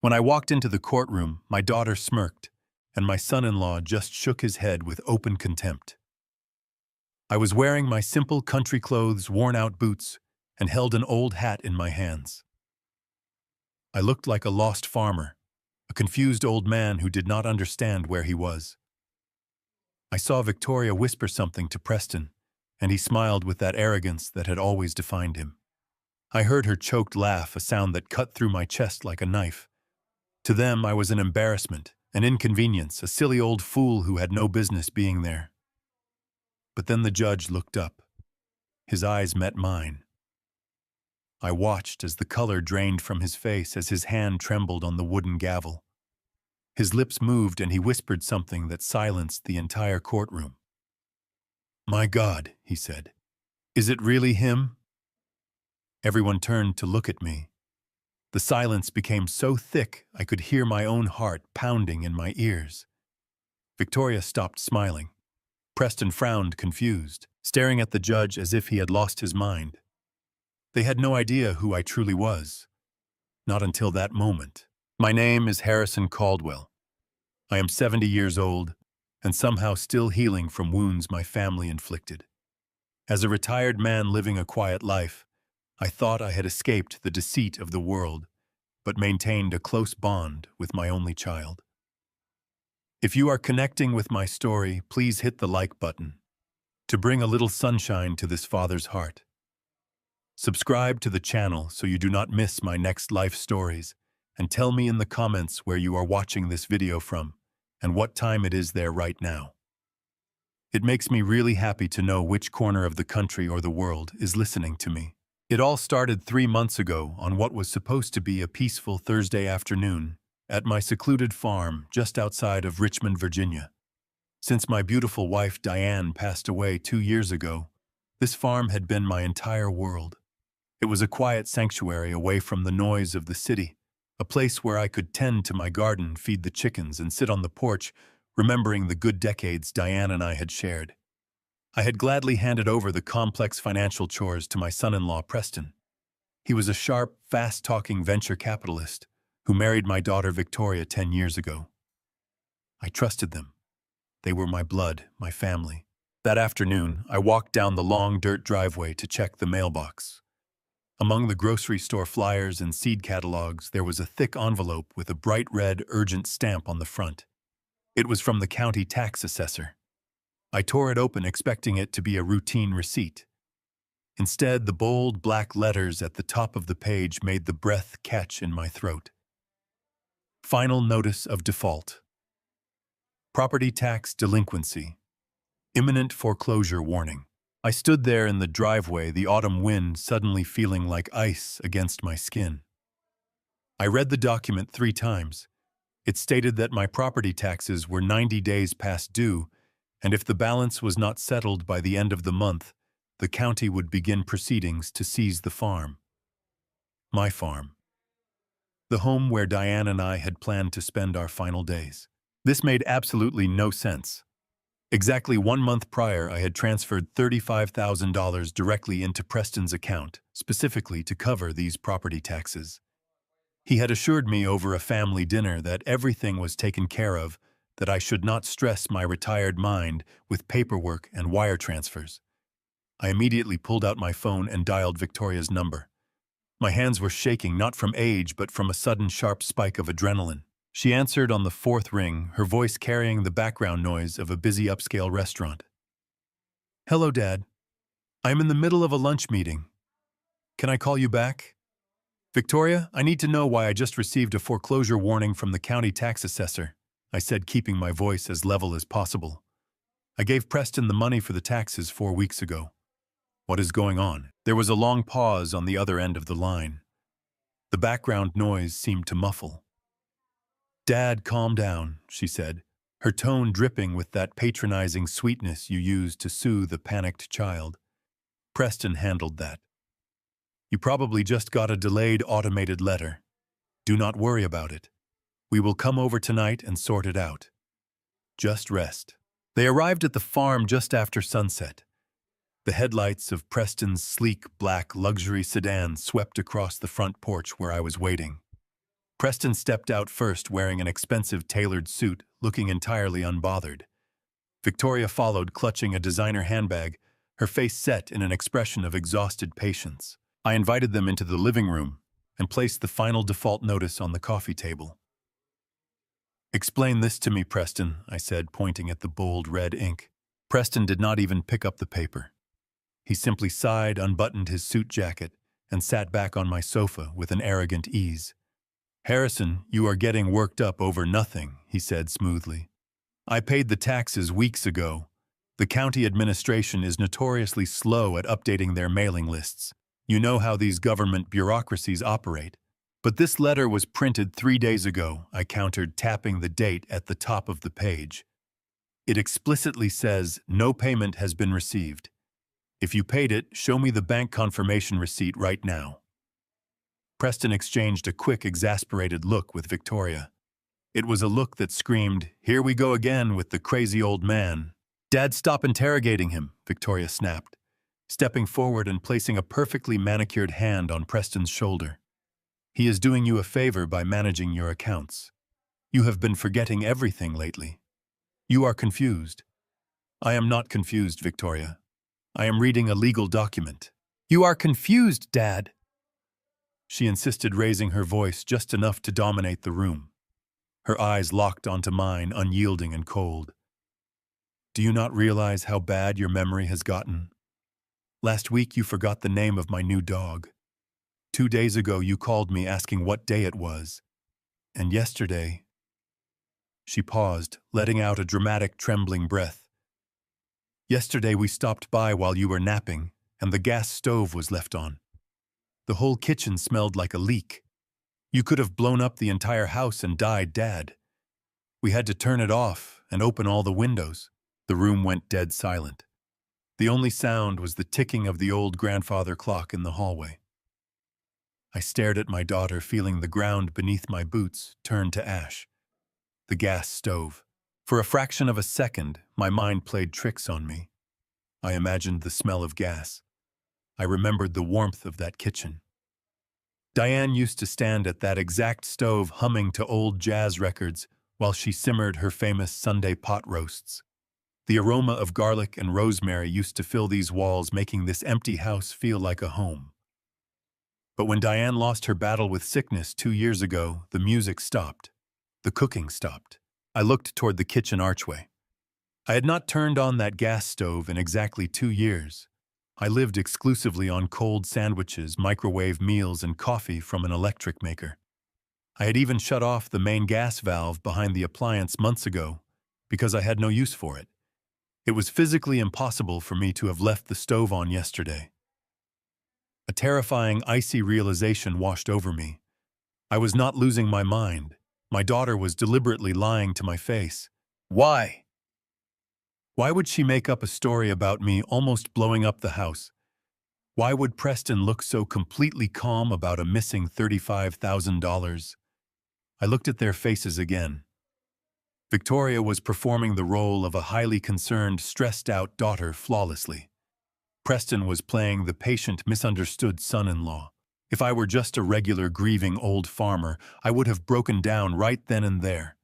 When I walked into the courtroom, my daughter smirked, and my son-in-law just shook his head with open contempt. I was wearing my simple country clothes, worn-out boots, and held an old hat in my hands. I looked like a lost farmer, a confused old man who did not understand where he was. I saw Victoria whisper something to Preston, and he smiled with that arrogance that had always defined him. I heard her choked laugh, a sound that cut through my chest like a knife. To them, I was an embarrassment, an inconvenience, a silly old fool who had no business being there. But then the judge looked up. His eyes met mine. I watched as the color drained from his face as his hand trembled on the wooden gavel. His lips moved and he whispered something that silenced the entire courtroom. "My God," he said, "is it really him?" Everyone turned to look at me. The silence became so thick I could hear my own heart pounding in my ears. Victoria stopped smiling. Preston frowned, confused, staring at the judge as if he had lost his mind. They had no idea who I truly was. Not until that moment. My name is Harrison Caldwell. I am 70 years old, and somehow still healing from wounds my family inflicted. As a retired man living a quiet life, I thought I had escaped the deceit of the world, but maintained a close bond with my only child. If you are connecting with my story, please hit the like button to bring a little sunshine to this father's heart. Subscribe to the channel so you do not miss my next life stories, and tell me in the comments where you are watching this video from and what time it is there right now. It makes me really happy to know which corner of the country or the world is listening to me. It all started 3 months ago on what was supposed to be a peaceful Thursday afternoon at my secluded farm just outside of Richmond, Virginia. Since my beautiful wife Diane passed away 2 years ago, this farm had been my entire world. It was a quiet sanctuary away from the noise of the city, a place where I could tend to my garden, feed the chickens, and sit on the porch, remembering the good decades Diane and I had shared. I had gladly handed over the complex financial chores to my son-in-law, Preston. He was a sharp, fast-talking venture capitalist who married my daughter Victoria 10 years ago. I trusted them. They were my blood, my family. That afternoon, I walked down the long dirt driveway to check the mailbox. Among the grocery store flyers and seed catalogs, there was a thick envelope with a bright red, urgent stamp on the front. It was from the county tax assessor. I tore it open, expecting it to be a routine receipt. Instead, the bold black letters at the top of the page made the breath catch in my throat. Final notice of default. Property tax delinquency. Imminent foreclosure warning. I stood there in the driveway, the autumn wind suddenly feeling like ice against my skin. I read the document 3 times. It stated that my property taxes were 90 days past due, and if the balance was not settled by the end of the month, the county would begin proceedings to seize the farm. My farm. The home where Diane and I had planned to spend our final days. This made absolutely no sense. Exactly 1 month prior, I had transferred $35,000 directly into Preston's account, specifically to cover these property taxes. He had assured me over a family dinner that everything was taken care of, that I should not stress my retired mind with paperwork and wire transfers. I immediately pulled out my phone and dialed Victoria's number. My hands were shaking, not from age, but from a sudden sharp spike of adrenaline. She answered on the 4th ring, her voice carrying the background noise of a busy upscale restaurant. "Hello, Dad. I'm in the middle of a lunch meeting. Can I call you back? Victoria, I need to know why I just received a foreclosure warning from the county tax assessor," I said, keeping my voice as level as possible. "I gave Preston the money for the taxes 4 weeks ago. What is going on?" There was a long pause on the other end of the line. The background noise seemed to muffle. "Dad, calm down," she said, her tone dripping with that patronizing sweetness you use to soothe a panicked child. "Preston handled that. You probably just got a delayed automated letter. Do not worry about it. We will come over tonight and sort it out. Just rest." They arrived at the farm just after sunset. The headlights of Preston's sleek black luxury sedan swept across the front porch where I was waiting. Preston stepped out first wearing an expensive tailored suit, looking entirely unbothered. Victoria followed, clutching a designer handbag, her face set in an expression of exhausted patience. I invited them into the living room and placed the final default notice on the coffee table. "Explain this to me, Preston," I said, pointing at the bold red ink. Preston did not even pick up the paper. He simply sighed, unbuttoned his suit jacket, and sat back on my sofa with an arrogant ease. "Harrison, you are getting worked up over nothing," he said smoothly. "I paid the taxes weeks ago. The county administration is notoriously slow at updating their mailing lists. You know how these government bureaucracies operate. But this letter was printed 3 days ago," I countered, tapping the date at the top of the page. "It explicitly says no payment has been received. If you paid it, show me the bank confirmation receipt right now." Preston exchanged a quick, exasperated look with Victoria. It was a look that screamed, "Here we go again with the crazy old man." "Dad, stop interrogating him," Victoria snapped, stepping forward and placing a perfectly manicured hand on Preston's shoulder. "He is doing you a favor by managing your accounts. You have been forgetting everything lately. You are confused." "I am not confused, Victoria. I am reading a legal document." "You are confused, Dad," she insisted, raising her voice just enough to dominate the room. Her eyes locked onto mine, unyielding and cold. "Do you not realize how bad your memory has gotten? Last week you forgot the name of my new dog. 2 days ago you called me asking what day it was. And yesterday—" She paused, letting out a dramatic, trembling breath. "Yesterday we stopped by while you were napping, and the gas stove was left on. The whole kitchen smelled like a leak. You could have blown up the entire house and died, Dad. We had to turn it off and open all the windows." The room went dead silent. The only sound was the ticking of the old grandfather clock in the hallway. I stared at my daughter, feeling the ground beneath my boots turn to ash. The gas stove. For a fraction of a second, my mind played tricks on me. I imagined the smell of gas. I remembered the warmth of that kitchen. Diane used to stand at that exact stove humming to old jazz records while she simmered her famous Sunday pot roasts. The aroma of garlic and rosemary used to fill these walls, making this empty house feel like a home. But when Diane lost her battle with sickness 2 years ago, the music stopped. The cooking stopped. I looked toward the kitchen archway. I had not turned on that gas stove in exactly 2 years. I lived exclusively on cold sandwiches, microwave meals, and coffee from an electric maker. I had even shut off the main gas valve behind the appliance months ago because I had no use for it. It was physically impossible for me to have left the stove on yesterday. A terrifying, icy realization washed over me. I was not losing my mind. My daughter was deliberately lying to my face. Why? Why would she make up a story about me almost blowing up the house? Why would Preston look so completely calm about a missing $35,000? I looked at their faces again. Victoria was performing the role of a highly concerned, stressed-out daughter flawlessly. Preston was playing the patient, misunderstood son-in-law. If I were just a regular grieving old farmer, I would have broken down right then and there.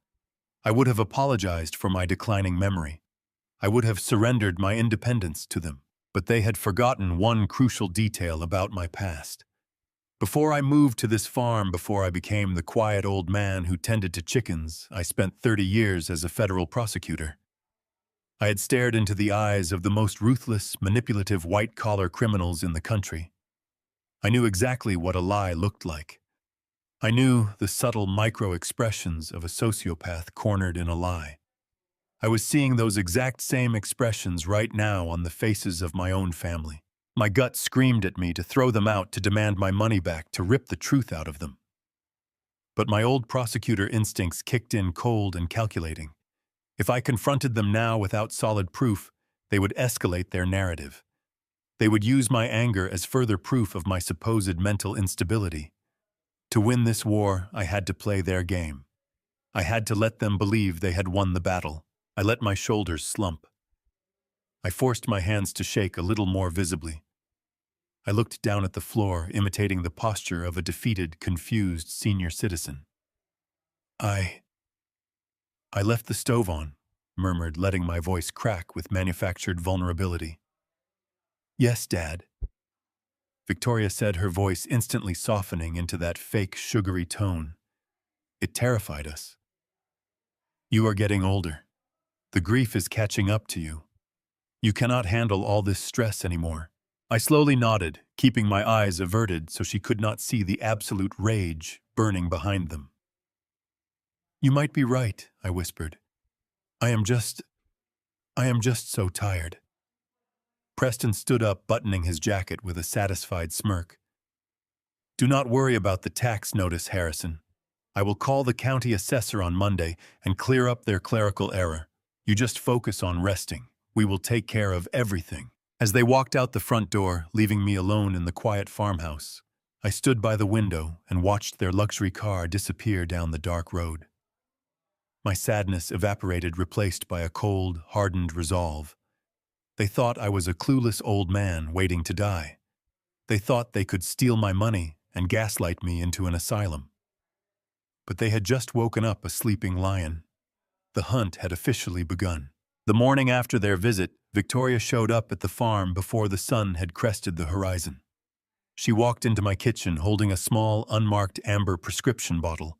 I would have apologized for my declining memory. I would have surrendered my independence to them. But they had forgotten one crucial detail about my past. Before I moved to this farm, before I became the quiet old man who tended to chickens, I spent 30 years as a federal prosecutor. I had stared into the eyes of the most ruthless, manipulative white-collar criminals in the country. I knew exactly what a lie looked like. I knew the subtle micro-expressions of a sociopath cornered in a lie. I was seeing those exact same expressions right now on the faces of my own family. My gut screamed at me to throw them out, to demand my money back, to rip the truth out of them. But my old prosecutor instincts kicked in cold and calculating. If I confronted them now without solid proof, they would escalate their narrative. They would use my anger as further proof of my supposed mental instability. To win this war, I had to play their game. I had to let them believe they had won the battle. I let my shoulders slump. I forced my hands to shake a little more visibly. I looked down at the floor, imitating the posture of a defeated, confused senior citizen. I... I left the stove on, murmured, letting my voice crack with manufactured vulnerability. Yes, Dad, Victoria said, her voice instantly softening into that fake, sugary tone. It terrified us. You are getting older. The grief is catching up to you. You cannot handle all this stress anymore. I slowly nodded, keeping my eyes averted so she could not see the absolute rage burning behind them. You might be right, I whispered. I am just so tired. Preston stood up, buttoning his jacket with a satisfied smirk. Do not worry about the tax notice, Harrison. I will call the county assessor on Monday and clear up their clerical error. You just focus on resting. We will take care of everything. As they walked out the front door, leaving me alone in the quiet farmhouse, I stood by the window and watched their luxury car disappear down the dark road. My sadness evaporated, replaced by a cold, hardened resolve. They thought I was a clueless old man waiting to die. They thought they could steal my money and gaslight me into an asylum. But they had just woken up a sleeping lion. The hunt had officially begun. The morning after their visit, Victoria showed up at the farm before the sun had crested the horizon. She walked into my kitchen holding a small, unmarked amber prescription bottle.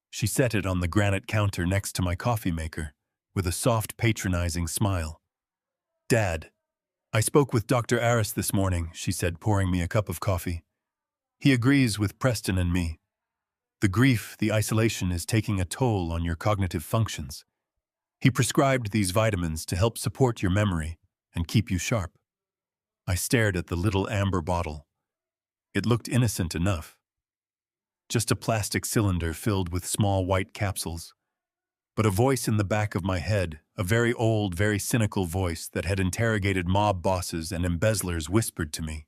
She set it on the granite counter next to my coffee maker, with a soft, patronizing smile. Dad, I spoke with Dr. Aris this morning, she said, pouring me a cup of coffee. He agrees with Preston and me. The grief, the isolation is taking a toll on your cognitive functions. He prescribed these vitamins to help support your memory and keep you sharp. I stared at the little amber bottle. It looked innocent enough. Just a plastic cylinder filled with small white capsules. But a voice in the back of my head, a very old, very cynical voice that had interrogated mob bosses and embezzlers, whispered to me,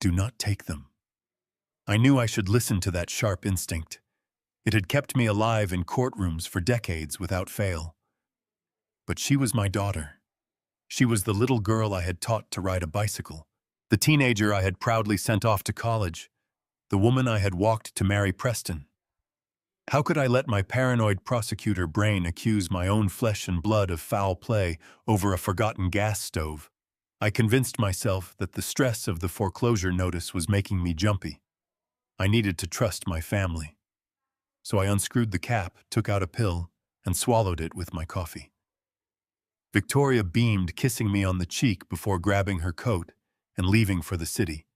do not take them. I knew I should listen to that sharp instinct. It had kept me alive in courtrooms for decades without fail. But she was my daughter. She was the little girl I had taught to ride a bicycle, the teenager I had proudly sent off to college, the woman I had walked to marry Preston. How could I let my paranoid prosecutor brain accuse my own flesh and blood of foul play over a forgotten gas stove? I convinced myself that the stress of the foreclosure notice was making me jumpy. I needed to trust my family. So I unscrewed the cap, took out a pill, and swallowed it with my coffee. Victoria beamed, kissing me on the cheek before grabbing her coat and leaving for the city.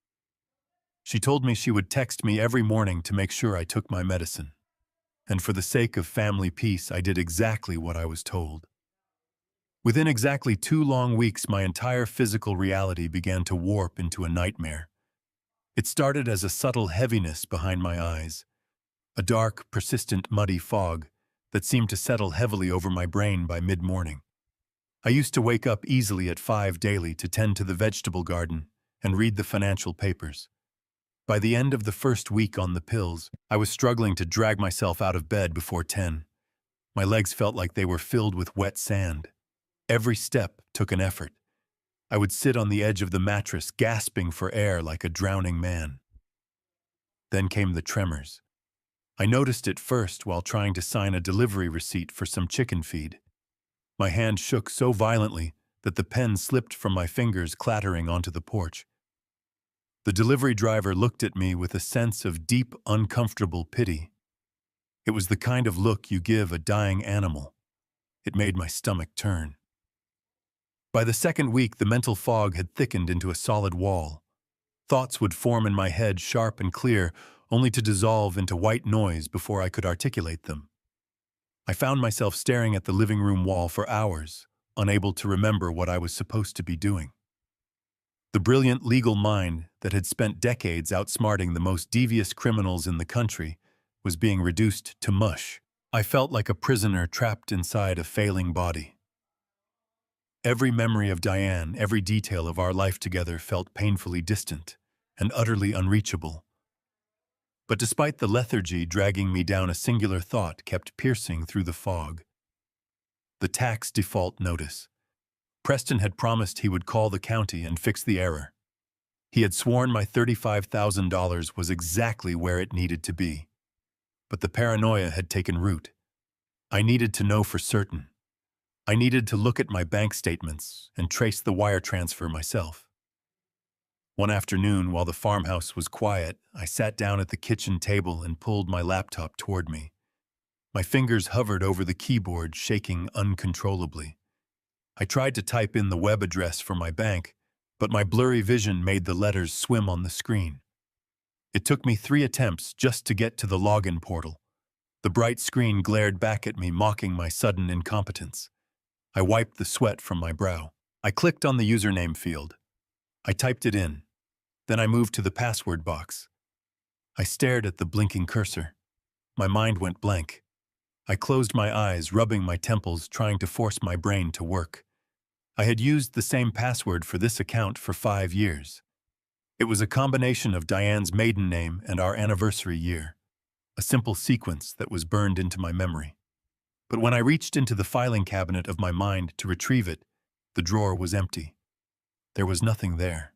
She told me she would text me every morning to make sure I took my medicine. And for the sake of family peace, I did exactly what I was told. Within exactly 2 long weeks, my entire physical reality began to warp into a nightmare. It started as a subtle heaviness behind my eyes, a dark, persistent, muddy fog that seemed to settle heavily over my brain by mid-morning. I used to wake up easily at 5 daily to tend to the vegetable garden and read the financial papers. By the end of the first week on the pills, I was struggling to drag myself out of bed before 10. My legs felt like they were filled with wet sand. Every step took an effort. I would sit on the edge of the mattress, gasping for air like a drowning man. Then came the tremors. I noticed it first while trying to sign a delivery receipt for some chicken feed. My hand shook so violently that the pen slipped from my fingers, clattering onto the porch. The delivery driver looked at me with a sense of deep, uncomfortable pity. It was the kind of look you give a dying animal. It made my stomach turn. By the second week, the mental fog had thickened into a solid wall. Thoughts would form in my head, sharp and clear, only to dissolve into white noise before I could articulate them. I found myself staring at the living room wall for hours, unable to remember what I was supposed to be doing. The brilliant legal mind that had spent decades outsmarting the most devious criminals in the country was being reduced to mush. I felt like a prisoner trapped inside a failing body. Every memory of Diane, every detail of our life together felt painfully distant and utterly unreachable. But despite the lethargy dragging me down, a singular thought kept piercing through the fog. The tax default notice. Preston had promised he would call the county and fix the error. He had sworn my $35,000 was exactly where it needed to be. but the paranoia had taken root. I needed to know for certain. I needed to look at my bank statements and trace the wire transfer myself. One afternoon, while the farmhouse was quiet, I sat down at the kitchen table and pulled my laptop toward me. My fingers hovered over the keyboard, shaking uncontrollably. I tried to type in the web address for my bank, but my blurry vision made the letters swim on the screen. It took me 3 attempts just to get to the login portal. The bright screen glared back at me, mocking my sudden incompetence. I wiped the sweat from my brow. I clicked on the username field. I typed it in. Then I moved to the password box. I stared at the blinking cursor. My mind went blank. I closed my eyes, rubbing my temples, trying to force my brain to work. I had used the same password for this account for 5 years. It was a combination of Diane's maiden name and our anniversary year, a simple sequence that was burned into my memory. But when I reached into the filing cabinet of my mind to retrieve it, the drawer was empty. There was nothing there,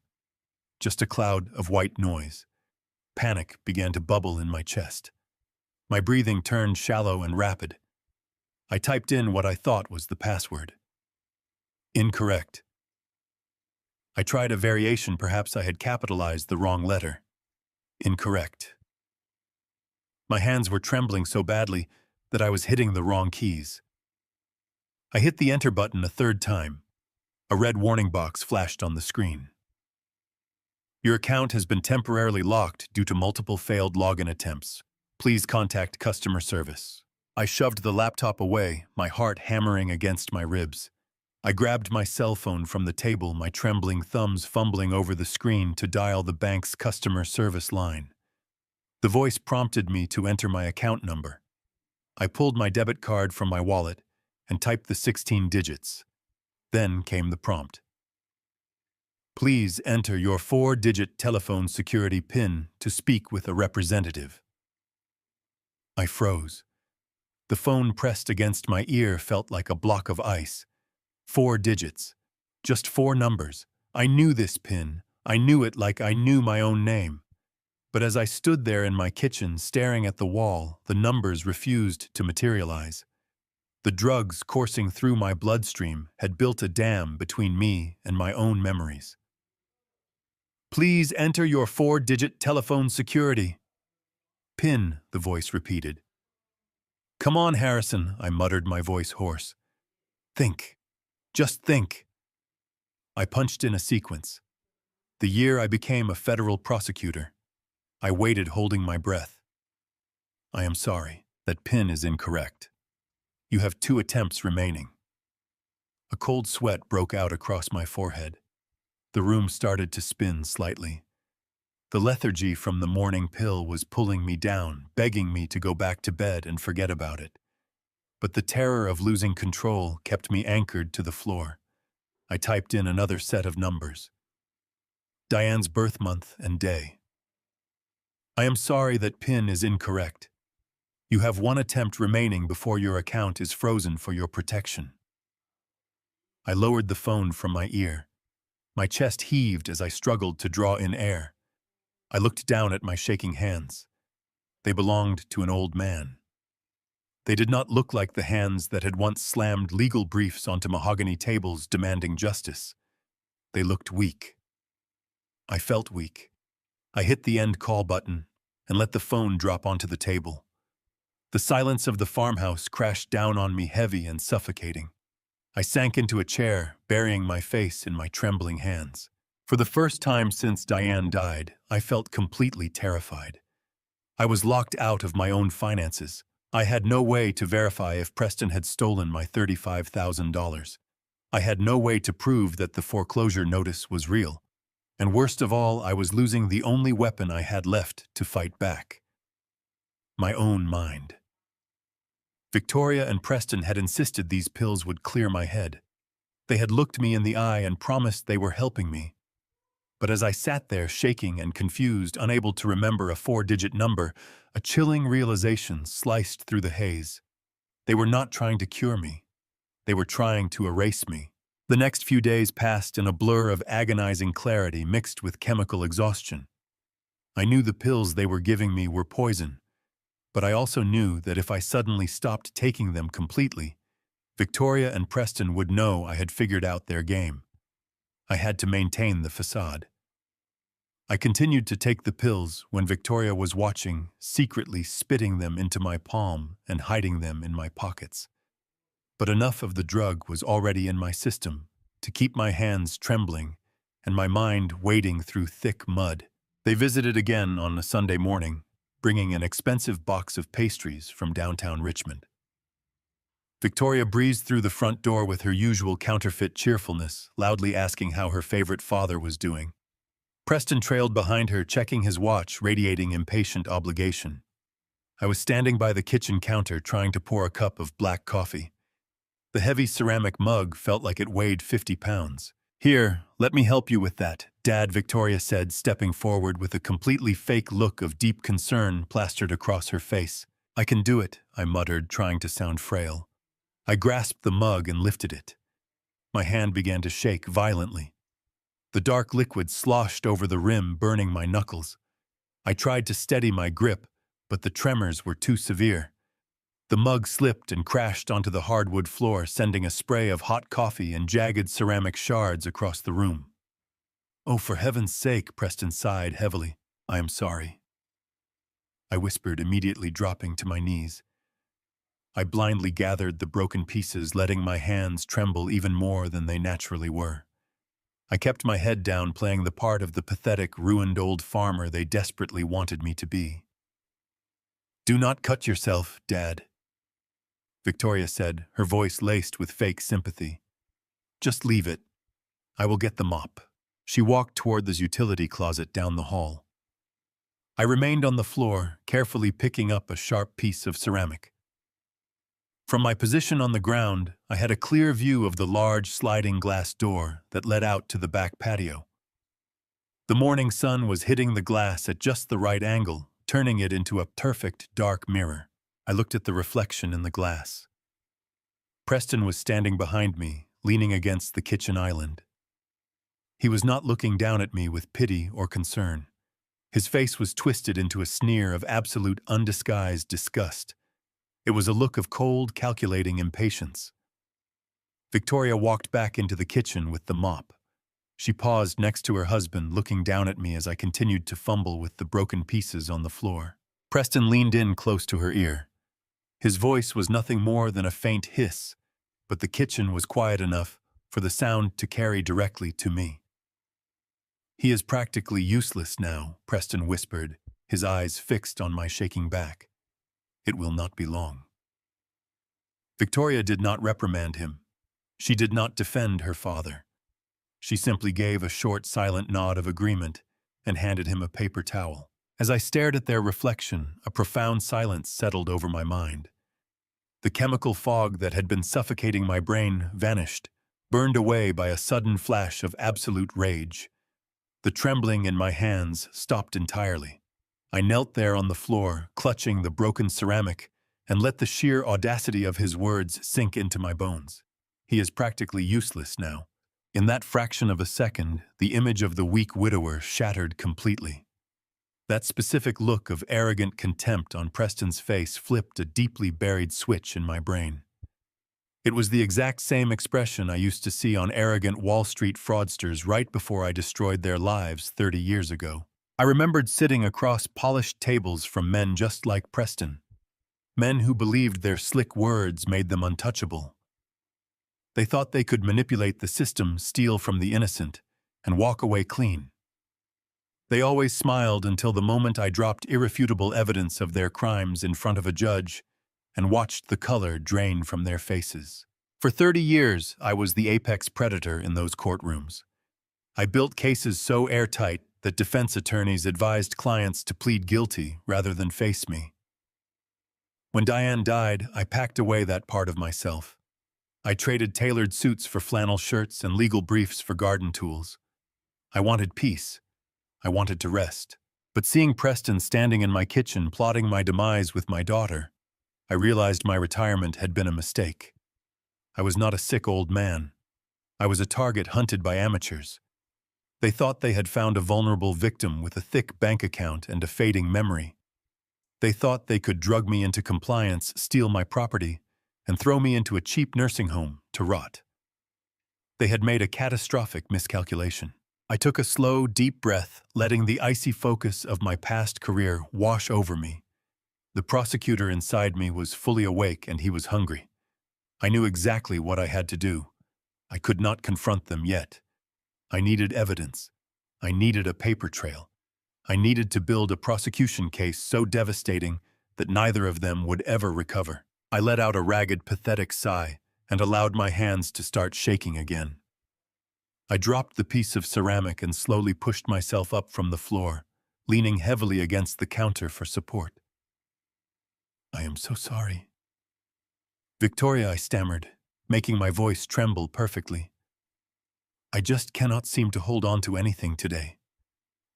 just a cloud of white noise. Panic began to bubble in my chest. My breathing turned shallow and rapid. I typed in what I thought was the password. Incorrect. I tried a variation. Perhaps I had capitalized the wrong letter. Incorrect. My hands were trembling so badly that I was hitting the wrong keys. I hit the enter button a 3rd time. A red warning box flashed on the screen. Your account has been temporarily locked due to multiple failed login attempts. Please contact customer service. I shoved the laptop away, my heart hammering against my ribs. I grabbed my cell phone from the table, my trembling thumbs fumbling over the screen to dial the bank's customer service line. The voice prompted me to enter my account number. I pulled my debit card from my wallet and typed the 16 digits. Then came the prompt. Please enter your 4-digit telephone security PIN to speak with a representative. I froze. The phone pressed against my ear felt like a block of ice. 4 digits. Just 4 numbers. I knew this PIN. I knew it like I knew my own name. But as I stood there in my kitchen staring at the wall, the numbers refused to materialize. The drugs coursing through my bloodstream had built a dam between me and my own memories. Please enter your 4-digit telephone security PIN, the voice repeated. Come on, Harrison, I muttered, my voice hoarse. Think. Just think. I punched in a sequence. The year I became a federal prosecutor. I waited, holding my breath. I am sorry. That PIN is incorrect. You have 2 attempts remaining. A cold sweat broke out across my forehead. The room started to spin slightly. The lethargy from the morning pill was pulling me down, begging me to go back to bed and forget about it. But the terror of losing control kept me anchored to the floor. I typed in another set of numbers. Diane's birth month and day. I am sorry, that PIN is incorrect. You have 1 attempt remaining before your account is frozen for your protection. I lowered the phone from my ear. My chest heaved as I struggled to draw in air. I looked down at my shaking hands. They belonged to an old man. They did not look like the hands that had once slammed legal briefs onto mahogany tables demanding justice. They looked weak. I felt weak. I hit the end call button and let the phone drop onto the table. The silence of the farmhouse crashed down on me, heavy and suffocating. I sank into a chair, burying my face in my trembling hands. For the first time since Diane died, I felt completely terrified. I was locked out of my own finances. I had no way to verify if Preston had stolen my $35,000. I had no way to prove that the foreclosure notice was real. And worst of all, I was losing the only weapon I had left to fight back. My own mind. Victoria and Preston had insisted these pills would clear my head. They had looked me in the eye and promised they were helping me. But as I sat there shaking and confused, unable to remember a 4-digit number, a chilling realization sliced through the haze. They were not trying to cure me. They were trying to erase me. The next few days passed in a blur of agonizing clarity mixed with chemical exhaustion. I knew the pills they were giving me were poison, But I also knew that if I suddenly stopped taking them completely, Victoria and Preston would know I had figured out their game. I had to maintain the facade. I continued to take the pills when Victoria was watching, secretly spitting them into my palm and hiding them in my pockets. But enough of the drug was already in my system to keep my hands trembling and my mind wading through thick mud. They visited again on a Sunday morning, bringing an expensive box of pastries from downtown Richmond. Victoria breezed through the front door with her usual counterfeit cheerfulness, loudly asking how her favorite father was doing. Preston trailed behind her, checking his watch, radiating impatient obligation. I was standing by the kitchen counter trying to pour a cup of black coffee. The heavy ceramic mug felt like it weighed 50 pounds. "Here, let me help you with that," Dad, Victoria said, stepping forward with a completely fake look of deep concern plastered across her face. "I can do it," I muttered, trying to sound frail. I grasped the mug and lifted it. My hand began to shake violently. The dark liquid sloshed over the rim, burning my knuckles. I tried to steady my grip, but the tremors were too severe. The mug slipped and crashed onto the hardwood floor, sending a spray of hot coffee and jagged ceramic shards across the room. "Oh, for heaven's sake," Preston sighed heavily. "I am sorry," I whispered, immediately dropping to my knees. I blindly gathered the broken pieces, letting my hands tremble even more than they naturally were. I kept my head down, playing the part of the pathetic, ruined old farmer they desperately wanted me to be. "Do not cut yourself, Dad," Victoria said, her voice laced with fake sympathy. "Just leave it. I will get the mop." She walked toward the utility closet down the hall. I remained on the floor, carefully picking up a sharp piece of ceramic. From my position on the ground, I had a clear view of the large sliding glass door that led out to the back patio. The morning sun was hitting the glass at just the right angle, turning it into a perfect dark mirror. I looked at the reflection in the glass. Preston was standing behind me, leaning against the kitchen island. He was not looking down at me with pity or concern. His face was twisted into a sneer of absolute undisguised disgust. It was a look of cold, calculating impatience. Victoria walked back into the kitchen with the mop. She paused next to her husband, looking down at me as I continued to fumble with the broken pieces on the floor. Preston leaned in close to her ear. His voice was nothing more than a faint hiss, but the kitchen was quiet enough for the sound to carry directly to me. "He is practically useless now," Preston whispered, his eyes fixed on my shaking back. "It will not be long." Victoria did not reprimand him. She did not defend her father. She simply gave a short, silent nod of agreement and handed him a paper towel. As I stared at their reflection, a profound silence settled over my mind. The chemical fog that had been suffocating my brain vanished, burned away by a sudden flash of absolute rage. The trembling in my hands stopped entirely. I knelt there on the floor, clutching the broken ceramic, and let the sheer audacity of his words sink into my bones. He is practically useless now. In that fraction of a second, the image of the weak widower shattered completely. That specific look of arrogant contempt on Preston's face flipped a deeply buried switch in my brain. It was the exact same expression I used to see on arrogant Wall Street fraudsters right before I destroyed their lives 30 years ago. I remembered sitting across polished tables from men just like Preston. Men who believed their slick words made them untouchable. They thought they could manipulate the system, steal from the innocent, and walk away clean. They always smiled until the moment I dropped irrefutable evidence of their crimes in front of a judge and watched the color drain from their faces. For 30 years, I was the apex predator in those courtrooms. I built cases so airtight that defense attorneys advised clients to plead guilty rather than face me. When Diane died, I packed away that part of myself. I traded tailored suits for flannel shirts and legal briefs for garden tools. I wanted peace. I wanted to rest. But seeing Preston standing in my kitchen plotting my demise with my daughter, I realized my retirement had been a mistake. I was not a sick old man. I was a target hunted by amateurs. They thought they had found a vulnerable victim with a thick bank account and a fading memory. They thought they could drug me into compliance, steal my property, and throw me into a cheap nursing home to rot. They had made a catastrophic miscalculation. I took a slow, deep breath, letting the icy focus of my past career wash over me. The prosecutor inside me was fully awake and he was hungry. I knew exactly what I had to do. I could not confront them yet. I needed evidence. I needed a paper trail. I needed to build a prosecution case so devastating that neither of them would ever recover. I let out a ragged, pathetic sigh and allowed my hands to start shaking again. I dropped the piece of ceramic and slowly pushed myself up from the floor, leaning heavily against the counter for support. "I am so sorry." "Victoria," I stammered, making my voice tremble perfectly. "I just cannot seem to hold on to anything today.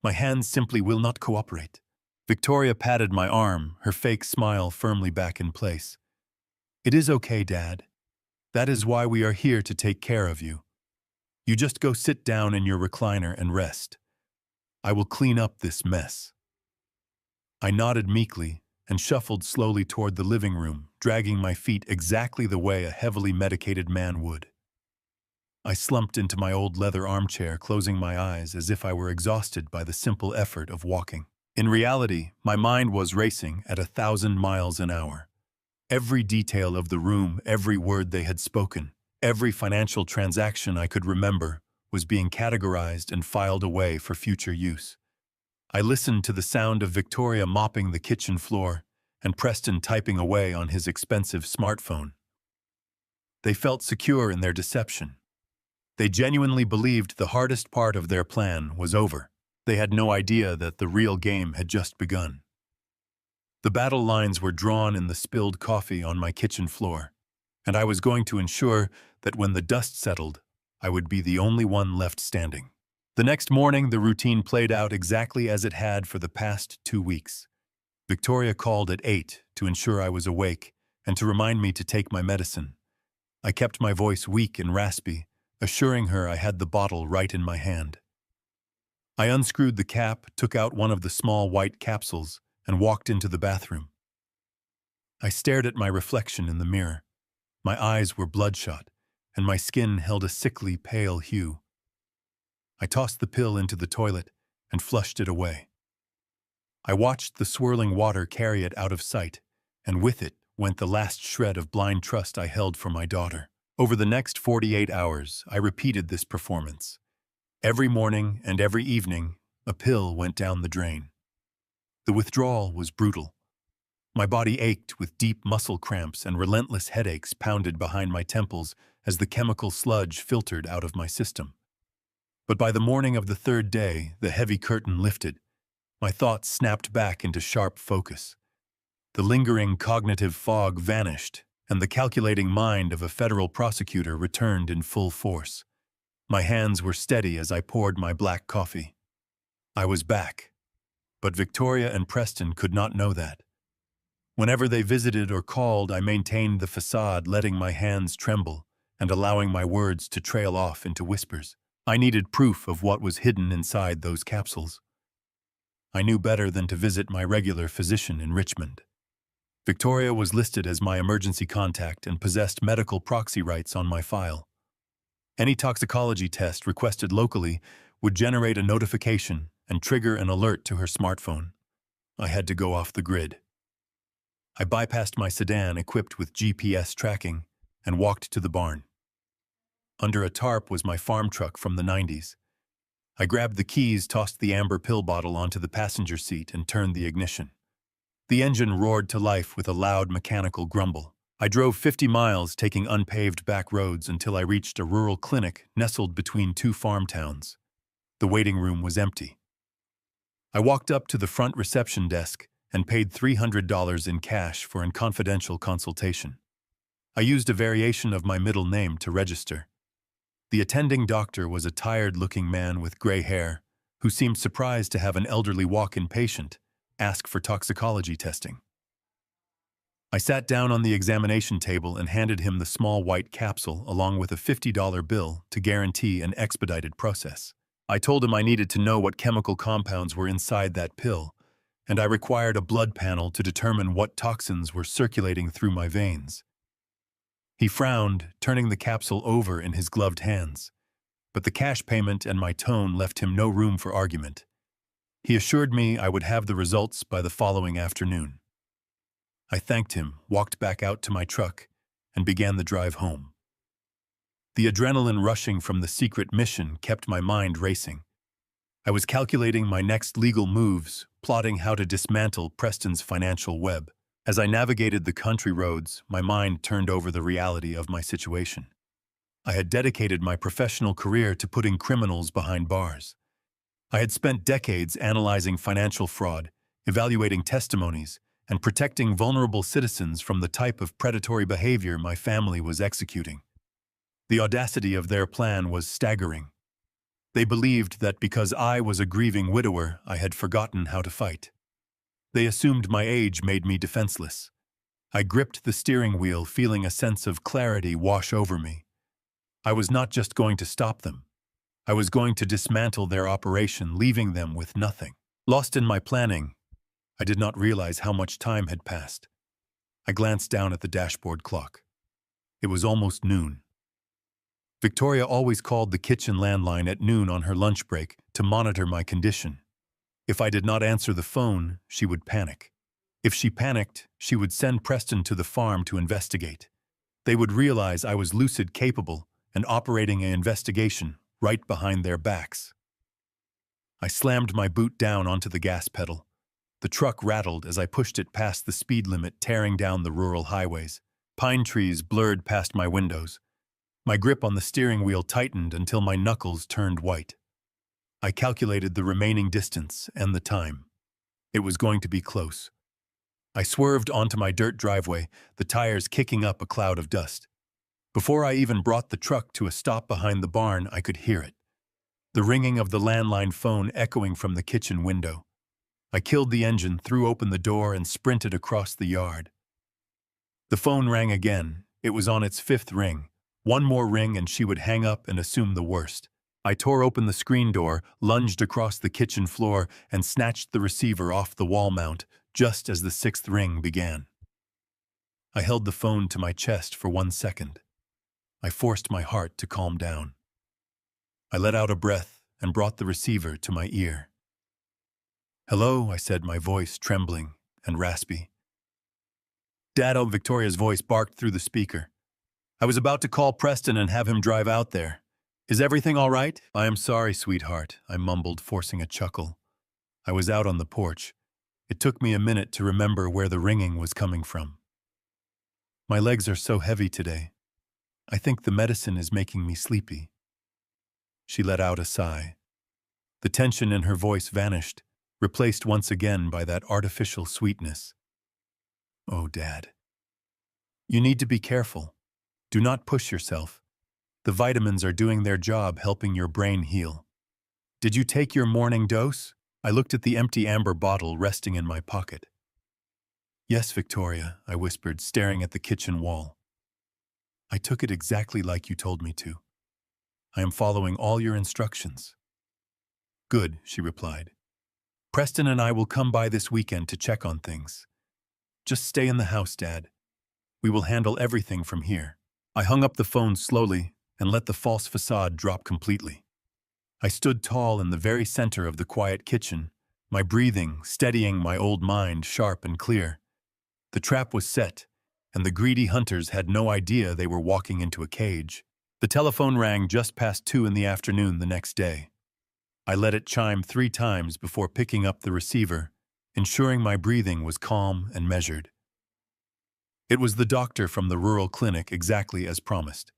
My hands simply will not cooperate." Victoria patted my arm, her fake smile firmly back in place. "It is okay, Dad. That is why we are here to take care of you. You just go sit down in your recliner and rest. I will clean up this mess." I nodded meekly and shuffled slowly toward the living room, dragging my feet exactly the way a heavily medicated man would. I slumped into my old leather armchair, closing my eyes as if I were exhausted by the simple effort of walking. In reality, my mind was racing at 1,000 miles an hour. Every detail of the room, every word they had spoken, every financial transaction I could remember was being categorized and filed away for future use. I listened to the sound of Victoria mopping the kitchen floor and Preston typing away on his expensive smartphone. They felt secure in their deception. They genuinely believed the hardest part of their plan was over. They had no idea that the real game had just begun. The battle lines were drawn in the spilled coffee on my kitchen floor, and I was going to ensure that when the dust settled, I would be the only one left standing. The next morning, the routine played out exactly as it had for the past 2 weeks. Victoria called at 8 to ensure I was awake and to remind me to take my medicine. I kept my voice weak and raspy, assuring her I had the bottle right in my hand. I unscrewed the cap, took out one of the small white capsules, and walked into the bathroom. I stared at my reflection in the mirror. My eyes were bloodshot, and my skin held a sickly, pale hue. I tossed the pill into the toilet and flushed it away. I watched the swirling water carry it out of sight, and with it went the last shred of blind trust I held for my daughter. Over the next 48 hours, I repeated this performance. Every morning and every evening, a pill went down the drain. The withdrawal was brutal. My body ached with deep muscle cramps and relentless headaches pounded behind my temples as the chemical sludge filtered out of my system. But by the morning of the 3rd day, the heavy curtain lifted. My thoughts snapped back into sharp focus. The lingering cognitive fog vanished, and the calculating mind of a federal prosecutor returned in full force. My hands were steady as I poured my black coffee. I was back. But Victoria and Preston could not know that. Whenever they visited or called, I maintained the facade, letting my hands tremble and allowing my words to trail off into whispers. I needed proof of what was hidden inside those capsules. I knew better than to visit my regular physician in Richmond. Victoria was listed as my emergency contact and possessed medical proxy rights on my file. Any toxicology test requested locally would generate a notification and trigger an alert to her smartphone. I had to go off the grid. I bypassed my sedan equipped with GPS tracking and walked to the barn. Under a tarp was my farm truck from the 90s. I grabbed the keys, tossed the amber pill bottle onto the passenger seat, and turned the ignition. The engine roared to life with a loud mechanical grumble. I drove 50 miles, taking unpaved back roads until I reached a rural clinic nestled between 2 farm towns. The waiting room was empty. I walked up to the front reception desk and paid $300 in cash for a confidential consultation. I used a variation of my middle name to register. The attending doctor was a tired-looking man with gray hair who seemed surprised to have an elderly walk-in patient ask for toxicology testing. I sat down on the examination table and handed him the small white capsule along with a $50 bill to guarantee an expedited process. I told him I needed to know what chemical compounds were inside that pill, and I required a blood panel to determine what toxins were circulating through my veins. He frowned, turning the capsule over in his gloved hands, but the cash payment and my tone left him no room for argument. He assured me I would have the results by the following afternoon. I thanked him, walked back out to my truck, and began the drive home. The adrenaline rushing from the secret mission kept my mind racing. I was calculating my next legal moves, plotting how to dismantle Preston's financial web. As I navigated the country roads, my mind turned over the reality of my situation. I had dedicated my professional career to putting criminals behind bars. I had spent decades analyzing financial fraud, evaluating testimonies, and protecting vulnerable citizens from the type of predatory behavior my family was executing. The audacity of their plan was staggering. They believed that because I was a grieving widower, I had forgotten how to fight. They assumed my age made me defenseless. I gripped the steering wheel, feeling a sense of clarity wash over me. I was not just going to stop them. I was going to dismantle their operation, leaving them with nothing. Lost in my planning, I did not realize how much time had passed. I glanced down at the dashboard clock. It was almost noon. Victoria always called the kitchen landline at noon on her lunch break to monitor my condition. If I did not answer the phone, she would panic. If she panicked, she would send Preston to the farm to investigate. They would realize I was lucid capable and operating an investigation right behind their backs. I slammed my boot down onto the gas pedal. The truck rattled as I pushed it past the speed limit, tearing down the rural highways. Pine trees blurred past my windows. My grip on the steering wheel tightened until my knuckles turned white. I calculated the remaining distance and the time. It was going to be close. I swerved onto my dirt driveway, the tires kicking up a cloud of dust. Before I even brought the truck to a stop behind the barn, I could hear it. The ringing of the landline phone echoing from the kitchen window. I killed the engine, threw open the door, and sprinted across the yard. The phone rang again. It was on its fifth ring. One more ring and she would hang up and assume the worst. I tore open the screen door, lunged across the kitchen floor, and snatched the receiver off the wall mount just as the sixth ring began. I held the phone to my chest for 1 second. I forced my heart to calm down. I let out a breath and brought the receiver to my ear. "Hello," I said, my voice trembling and raspy. "Dad," Victoria's voice barked through the speaker. "I was about to call Preston and have him drive out there. Is everything all right?" "I am sorry, sweetheart," I mumbled, forcing a chuckle. I was out on the porch. It took me a minute to remember where the ringing was coming from. "My legs are so heavy today. I think the medicine is making me sleepy." She let out a sigh. The tension in her voice vanished, replaced once again by that artificial sweetness. "Oh, Dad. You need to be careful. Do not push yourself. The vitamins are doing their job, helping your brain heal. Did you take your morning dose?" I looked at the empty amber bottle resting in my pocket. "Yes, Victoria," I whispered, staring at the kitchen wall. "I took it exactly like you told me to. I am following all your instructions." "Good," she replied. "Preston and I will come by this weekend to check on things. Just stay in the house, Dad. We will handle everything from here." I hung up the phone slowly and let the false facade drop completely. I stood tall in the very center of the quiet kitchen, my breathing steadying my old mind sharp and clear. The trap was set, and the greedy hunters had no idea they were walking into a cage. The telephone rang just past 2 in the afternoon the next day. I let it chime 3 times before picking up the receiver, ensuring my breathing was calm and measured. It was the doctor from the rural clinic, exactly as promised.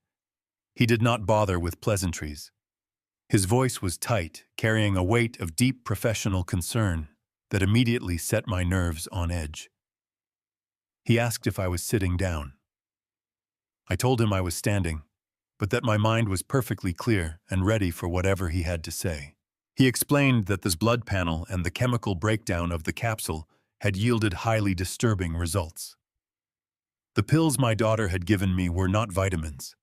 He did not bother with pleasantries. His voice was tight, carrying a weight of deep professional concern that immediately set my nerves on edge. He asked if I was sitting down. I told him I was standing, but that my mind was perfectly clear and ready for whatever he had to say. He explained that this blood panel and the chemical breakdown of the capsule had yielded highly disturbing results. The pills my daughter had given me were not vitamins.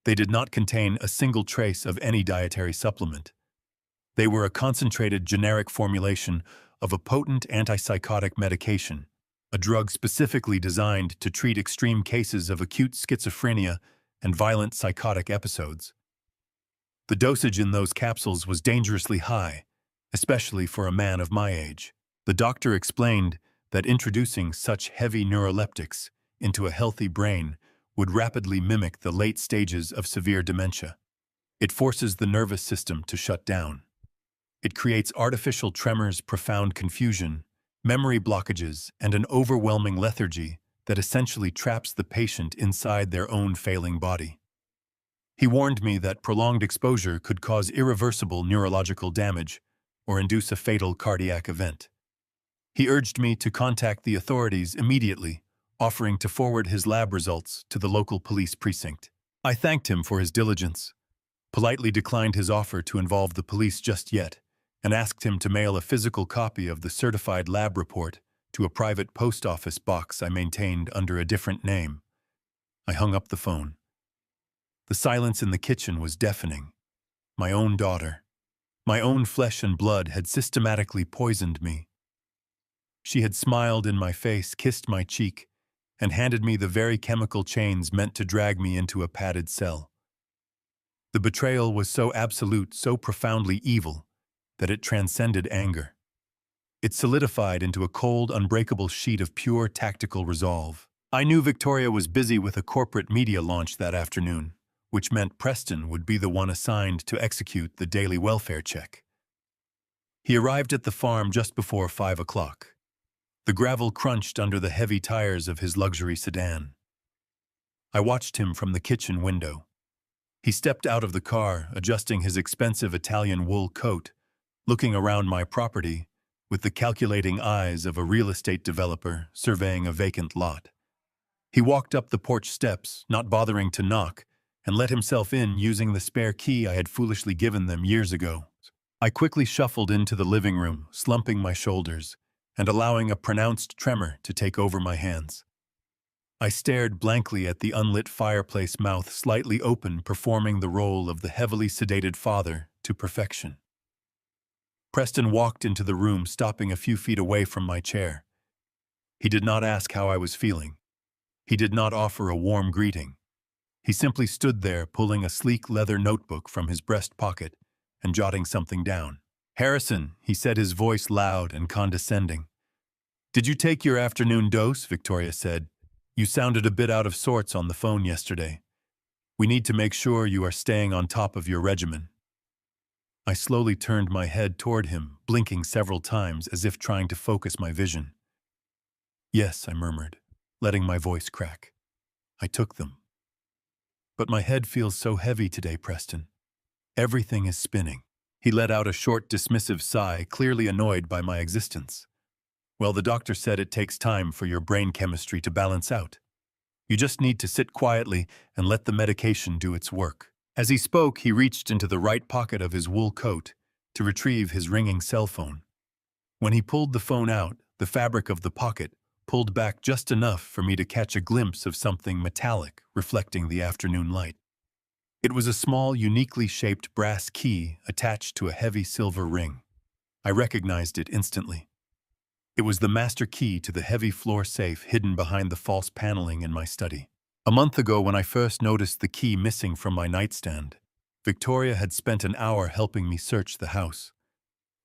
They did not contain a single trace of any dietary supplement. They were a concentrated generic formulation of a potent antipsychotic medication, a drug specifically designed to treat extreme cases of acute schizophrenia and violent psychotic episodes. The dosage in those capsules was dangerously high, especially for a man of my age. The doctor explained that introducing such heavy neuroleptics into a healthy brain would rapidly mimic the late stages of severe dementia. It forces the nervous system to shut down. It creates artificial tremors, profound confusion, memory blockages, and an overwhelming lethargy that essentially traps the patient inside their own failing body. He warned me that prolonged exposure could cause irreversible neurological damage or induce a fatal cardiac event. He urged me to contact the authorities immediately, offering to forward his lab results to the local police precinct. I thanked him for his diligence, politely declined his offer to involve the police just yet, and asked him to mail a physical copy of the certified lab report to a private post office box I maintained under a different name. I hung up the phone. The silence in the kitchen was deafening. My own daughter, my own flesh and blood, had systematically poisoned me. She had smiled in my face, kissed my cheek, and handed me the very chemical chains meant to drag me into a padded cell. The betrayal was so absolute, so profoundly evil, that it transcended anger. It solidified into a cold, unbreakable sheet of pure tactical resolve. I knew Victoria was busy with a corporate media launch that afternoon, which meant Preston would be the one assigned to execute the daily welfare check. He arrived at the farm just before 5 o'clock. The gravel crunched under the heavy tires of his luxury sedan. I watched him from the kitchen window. He stepped out of the car, adjusting his expensive Italian wool coat, looking around my property with the calculating eyes of a real estate developer surveying a vacant lot. He walked up the porch steps, not bothering to knock, and let himself in using the spare key I had foolishly given them years ago. I quickly shuffled into the living room, slumping my shoulders and allowing a pronounced tremor to take over my hands. I stared blankly at the unlit fireplace, mouth slightly open, performing the role of the heavily sedated father to perfection. Preston walked into the room, stopping a few feet away from my chair. He did not ask how I was feeling. He did not offer a warm greeting. He simply stood there, pulling a sleek leather notebook from his breast pocket and jotting something down. "Harrison," he said, his voice loud and condescending. "Did you take your afternoon dose?" Victoria said. "You sounded a bit out of sorts on the phone yesterday. We need to make sure you are staying on top of your regimen." I slowly turned my head toward him, blinking several times as if trying to focus my vision. "Yes," I murmured, letting my voice crack. "I took them. But my head feels so heavy today, Preston. Everything is spinning." He let out a short, dismissive sigh, clearly annoyed by my existence. "Well, the doctor said it takes time for your brain chemistry to balance out. You just need to sit quietly and let the medication do its work." As he spoke, he reached into the right pocket of his wool coat to retrieve his ringing cell phone. When he pulled the phone out, the fabric of the pocket pulled back just enough for me to catch a glimpse of something metallic reflecting the afternoon light. It was a small, uniquely shaped brass key attached to a heavy silver ring. I recognized it instantly. It was the master key to the heavy floor safe hidden behind the false paneling in my study. A month ago, when I first noticed the key missing from my nightstand, Victoria had spent an hour helping me search the house.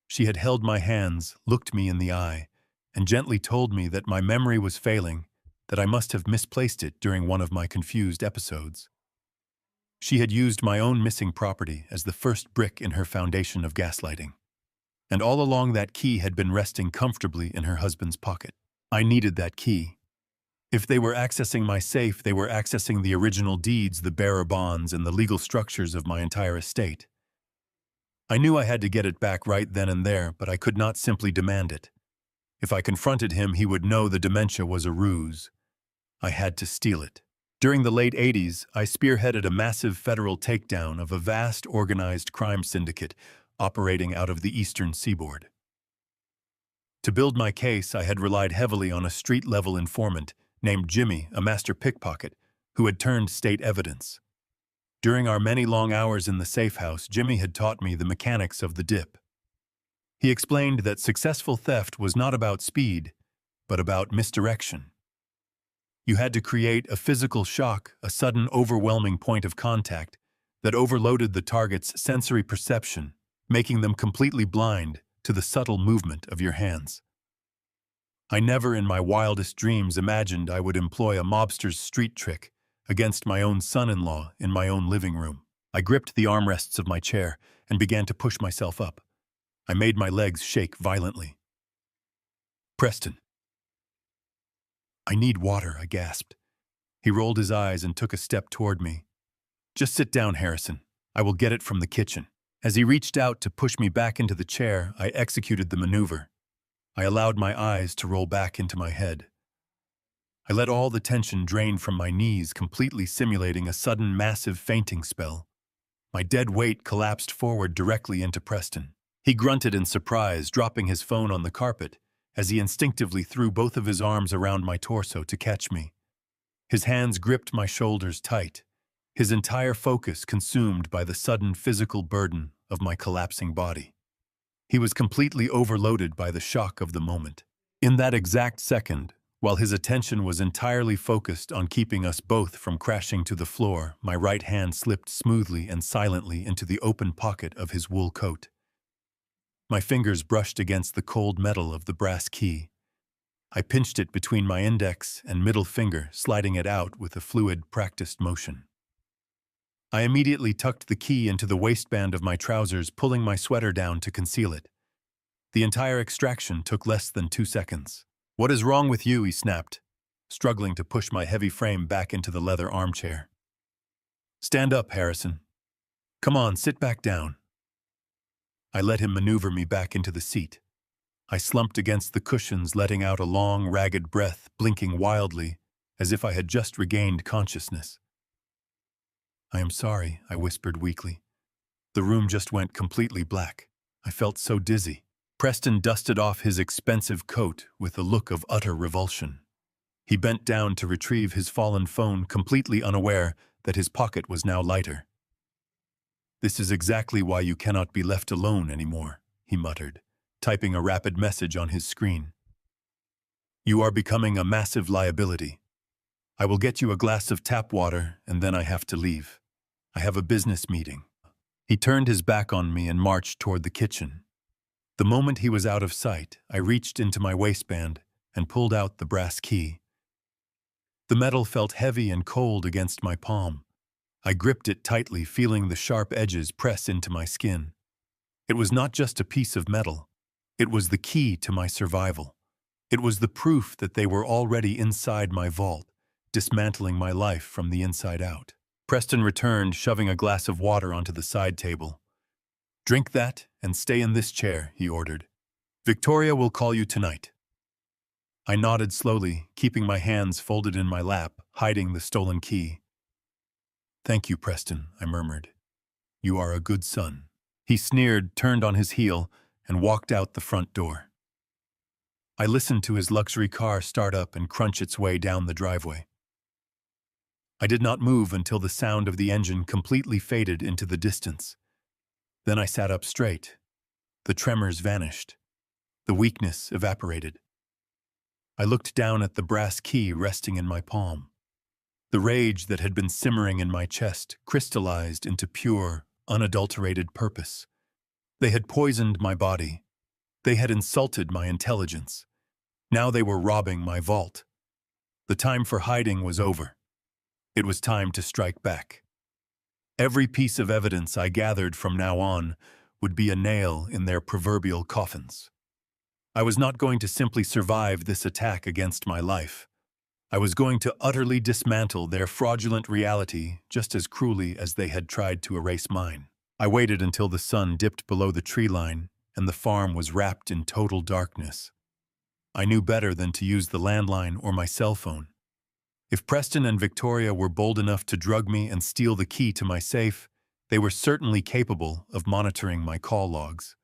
She had held my hands, looked me in the eye, and gently told me that my memory was failing, that I must have misplaced it during one of my confused episodes. She had used my own missing property as the first brick in her foundation of gaslighting. And all along, that key had been resting comfortably in her husband's pocket. I needed that key. If they were accessing my safe, they were accessing the original deeds, the bearer bonds, and the legal structures of my entire estate. I knew I had to get it back right then and there, but I could not simply demand it. If I confronted him, he would know the dementia was a ruse. I had to steal it. During the late 80s, I spearheaded a massive federal takedown of a vast organized crime syndicate operating out of the eastern seaboard. To build my case, I had relied heavily on a street-level informant named Jimmy, a master pickpocket, who had turned state evidence. During our many long hours in the safe house, Jimmy had taught me the mechanics of the dip. He explained that successful theft was not about speed, but about misdirection. You had to create a physical shock, a sudden overwhelming point of contact that overloaded the target's sensory perception, making them completely blind to the subtle movement of your hands. I never in my wildest dreams imagined I would employ a mobster's street trick against my own son-in-law in my own living room. I gripped the armrests of my chair and began to push myself up. I made my legs shake violently. Preston. I need water, I gasped. He rolled his eyes and took a step toward me. Just sit down, Harrison. I will get it from the kitchen. As he reached out to push me back into the chair, I executed the maneuver. I allowed my eyes to roll back into my head. I let all the tension drain from my knees, completely simulating a sudden massive fainting spell. My dead weight collapsed forward directly into Preston. He grunted in surprise, dropping his phone on the carpet, as he instinctively threw both of his arms around my torso to catch me. His hands gripped my shoulders tight, his entire focus consumed by the sudden physical burden of my collapsing body. He was completely overloaded by the shock of the moment. In that exact second, while his attention was entirely focused on keeping us both from crashing to the floor, my right hand slipped smoothly and silently into the open pocket of his wool coat. My fingers brushed against the cold metal of the brass key. I pinched it between my index and middle finger, sliding it out with a fluid, practiced motion. I immediately tucked the key into the waistband of my trousers, pulling my sweater down to conceal it. The entire extraction took less than 2 seconds. "What is wrong with you?" he snapped, struggling to push my heavy frame back into the leather armchair. "Stand up, Harrison. Come on, sit back down." I let him maneuver me back into the seat. I slumped against the cushions, letting out a long, ragged breath, blinking wildly, as if I had just regained consciousness. "I am sorry," I whispered weakly. The room just went completely black. I felt so dizzy. Preston dusted off his expensive coat with a look of utter revulsion. He bent down to retrieve his fallen phone, completely unaware that his pocket was now lighter. "This is exactly why you cannot be left alone anymore," he muttered, typing a rapid message on his screen. "You are becoming a massive liability. I will get you a glass of tap water, and then I have to leave. I have a business meeting." He turned his back on me and marched toward the kitchen. The moment he was out of sight, I reached into my waistband and pulled out the brass key. The metal felt heavy and cold against my palm. I gripped it tightly, feeling the sharp edges press into my skin. It was not just a piece of metal. It was the key to my survival. It was the proof that they were already inside my vault, dismantling my life from the inside out. Preston returned, shoving a glass of water onto the side table. "Drink that and stay in this chair," he ordered. "Victoria will call you tonight." I nodded slowly, keeping my hands folded in my lap, hiding the stolen key. "Thank you, Preston," I murmured. "You are a good son." He sneered, turned on his heel, and walked out the front door. I listened to his luxury car start up and crunch its way down the driveway. I did not move until the sound of the engine completely faded into the distance. Then I sat up straight. The tremors vanished. The weakness evaporated. I looked down at the brass key resting in my palm. The rage that had been simmering in my chest crystallized into pure, unadulterated purpose. They had poisoned my body. They had insulted my intelligence. Now they were robbing my vault. The time for hiding was over. It was time to strike back. Every piece of evidence I gathered from now on would be a nail in their proverbial coffins. I was not going to simply survive this attack against my life. I was going to utterly dismantle their fraudulent reality just as cruelly as they had tried to erase mine. I waited until the sun dipped below the tree line and the farm was wrapped in total darkness. I knew better than to use the landline or my cell phone. If Preston and Victoria were bold enough to drug me and steal the key to my safe, they were certainly capable of monitoring my call logs.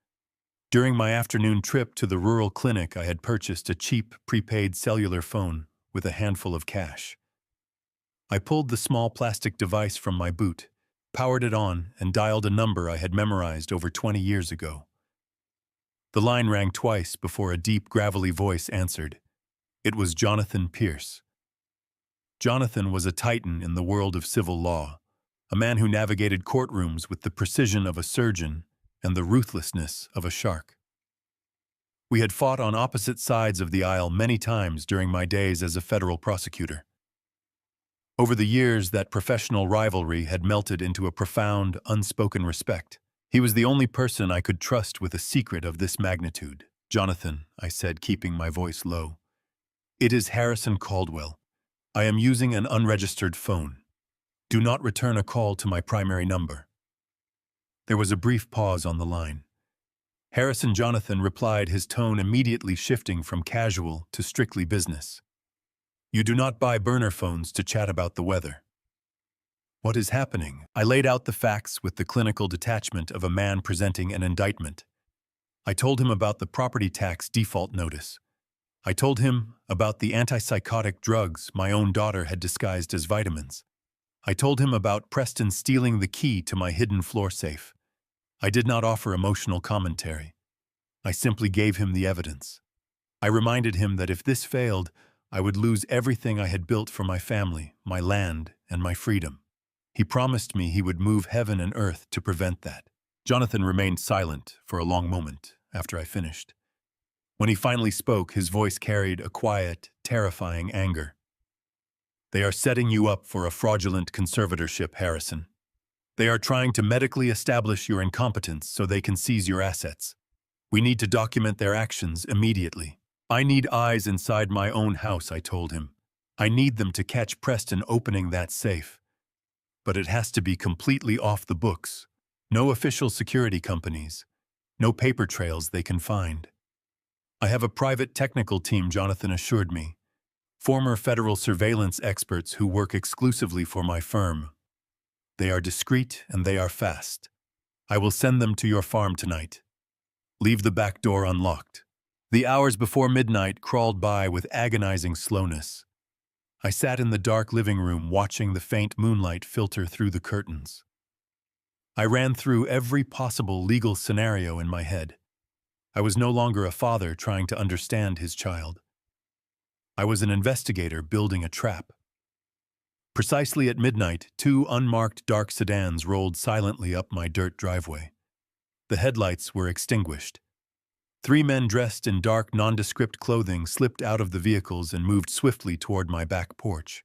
During my afternoon trip to the rural clinic, I had purchased a cheap, prepaid cellular phone with a handful of cash. I pulled the small plastic device from my boot, powered it on, and dialed a number I had memorized over 20 years ago. The line rang twice before a deep, gravelly voice answered. It was Jonathan Pierce. Jonathan was a titan in the world of civil law, a man who navigated courtrooms with the precision of a surgeon and the ruthlessness of a shark. We had fought on opposite sides of the aisle many times during my days as a federal prosecutor. Over the years, that professional rivalry had melted into a profound, unspoken respect. He was the only person I could trust with a secret of this magnitude. "Jonathan," I said, keeping my voice low. "It is Harrison Caldwell. I am using an unregistered phone. Do not return a call to my primary number." There was a brief pause on the line. Harrison Jonathan replied, his tone immediately shifting from casual to strictly business. "You do not buy burner phones to chat about the weather." "What is happening?" I laid out the facts with the clinical detachment of a man presenting an indictment. I told him about the property tax default notice. I told him about the antipsychotic drugs my own daughter had disguised as vitamins. I told him about Preston stealing the key to my hidden floor safe. I did not offer emotional commentary. I simply gave him the evidence. I reminded him that if this failed, I would lose everything I had built for my family, my land, and my freedom. He promised me he would move heaven and earth to prevent that. Jonathan remained silent for a long moment after I finished. When he finally spoke, his voice carried a quiet, terrifying anger. "They are setting you up for a fraudulent conservatorship, Harrison. They are trying to medically establish your incompetence so they can seize your assets. We need to document their actions immediately. I need eyes inside my own house," I told him. "I need them to catch Preston opening that safe. But it has to be completely off the books. No official security companies. No paper trails they can find." "I have a private technical team," Jonathan assured me. "Former federal surveillance experts who work exclusively for my firm. They are discreet and they are fast. I will send them to your farm tonight. Leave the back door unlocked." The hours before midnight crawled by with agonizing slowness. I sat in the dark living room watching the faint moonlight filter through the curtains. I ran through every possible legal scenario in my head. I was no longer a father trying to understand his child. I was an investigator building a trap. Precisely at midnight, 2 unmarked dark sedans rolled silently up my dirt driveway. The headlights were extinguished. 3 men dressed in dark, nondescript clothing slipped out of the vehicles and moved swiftly toward my back porch.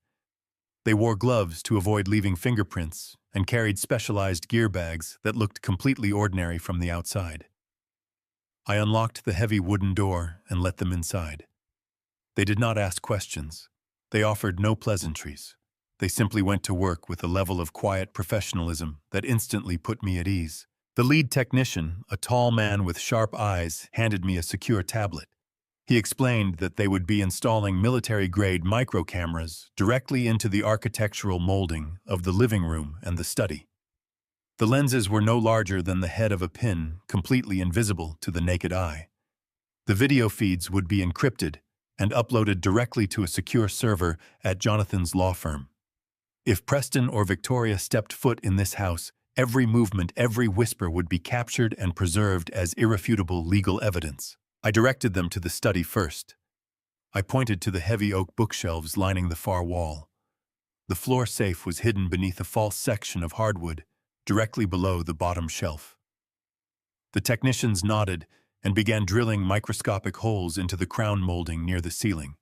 They wore gloves to avoid leaving fingerprints and carried specialized gear bags that looked completely ordinary from the outside. I unlocked the heavy wooden door and let them inside. They did not ask questions. They offered no pleasantries. They simply went to work with a level of quiet professionalism that instantly put me at ease. The lead technician, a tall man with sharp eyes, handed me a secure tablet. He explained that they would be installing military-grade micro-cameras directly into the architectural molding of the living room and the study. The lenses were no larger than the head of a pin, completely invisible to the naked eye. The video feeds would be encrypted and uploaded directly to a secure server at Jonathan's law firm. If Preston or Victoria stepped foot in this house, every movement, every whisper would be captured and preserved as irrefutable legal evidence. I directed them to the study first. I pointed to the heavy oak bookshelves lining the far wall. The floor safe was hidden beneath a false section of hardwood, directly below the bottom shelf. The technicians nodded and began drilling microscopic holes into the crown molding near the ceiling.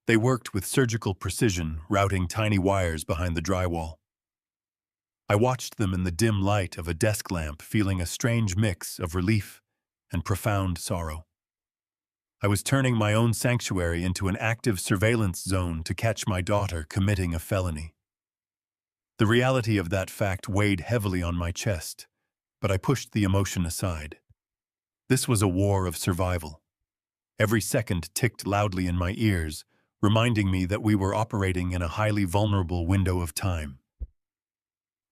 They worked with surgical precision, routing tiny wires behind the drywall. I watched them in the dim light of a desk lamp, feeling a strange mix of relief and profound sorrow. I was turning my own sanctuary into an active surveillance zone to catch my daughter committing a felony. The reality of that fact weighed heavily on my chest, but I pushed the emotion aside. This was a war of survival. Every second ticked loudly in my ears, reminding me that we were operating in a highly vulnerable window of time.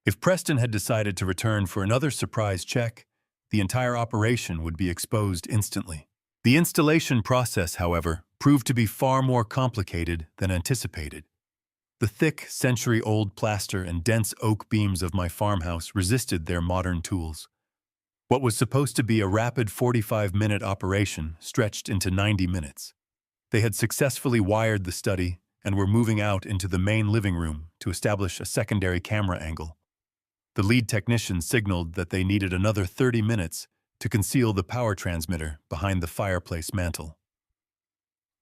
If Preston had decided to return for another surprise check, the entire operation would be exposed instantly. The installation process, however, proved to be far more complicated than anticipated. The thick, century-old plaster and dense oak beams of my farmhouse resisted their modern tools. What was supposed to be a rapid 45-minute operation stretched into 90 minutes. They had successfully wired the study and were moving out into the main living room to establish a secondary camera angle. The lead technician signaled that they needed another 30 minutes to conceal the power transmitter behind the fireplace mantel.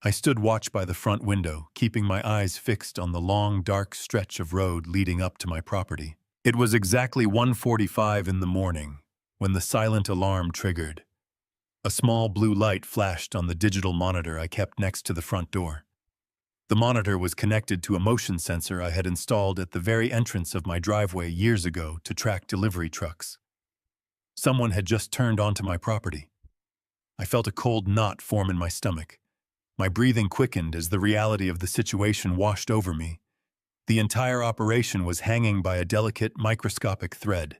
I stood watch by the front window, keeping my eyes fixed on the long, dark stretch of road leading up to my property. It was exactly 1:45 in the morning when the silent alarm triggered. A small blue light flashed on the digital monitor I kept next to the front door. The monitor was connected to a motion sensor I had installed at the very entrance of my driveway years ago to track delivery trucks. Someone had just turned onto my property. I felt a cold knot form in my stomach. My breathing quickened as the reality of the situation washed over me. The entire operation was hanging by a delicate, microscopic thread.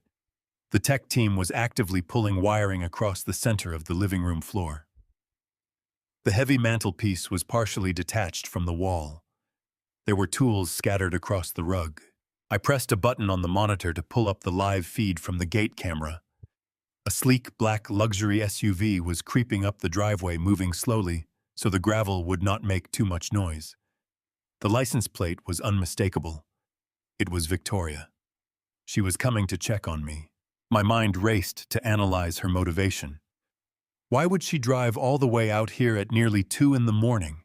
The tech team was actively pulling wiring across the center of the living room floor. The heavy mantelpiece was partially detached from the wall. There were tools scattered across the rug. I pressed a button on the monitor to pull up the live feed from the gate camera. A sleek, black luxury SUV was creeping up the driveway, moving slowly, so the gravel would not make too much noise. The license plate was unmistakable. It was Victoria. She was coming to check on me. My mind raced to analyze her motivation. Why would she drive all the way out here at nearly 2 in the morning?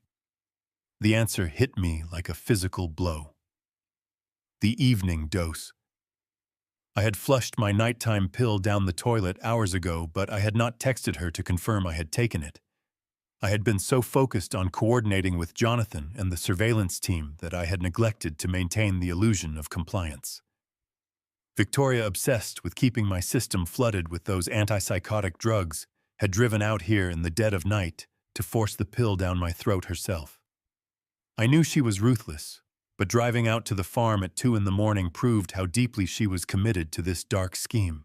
The answer hit me like a physical blow. The evening dose. I had flushed my nighttime pill down the toilet hours ago, but I had not texted her to confirm I had taken it. I had been so focused on coordinating with Jonathan and the surveillance team that I had neglected to maintain the illusion of compliance. Victoria, obsessed with keeping my system flooded with those antipsychotic drugs, had driven out here in the dead of night to force the pill down my throat herself. I knew she was ruthless, but driving out to the farm at 2 in the morning proved how deeply she was committed to this dark scheme.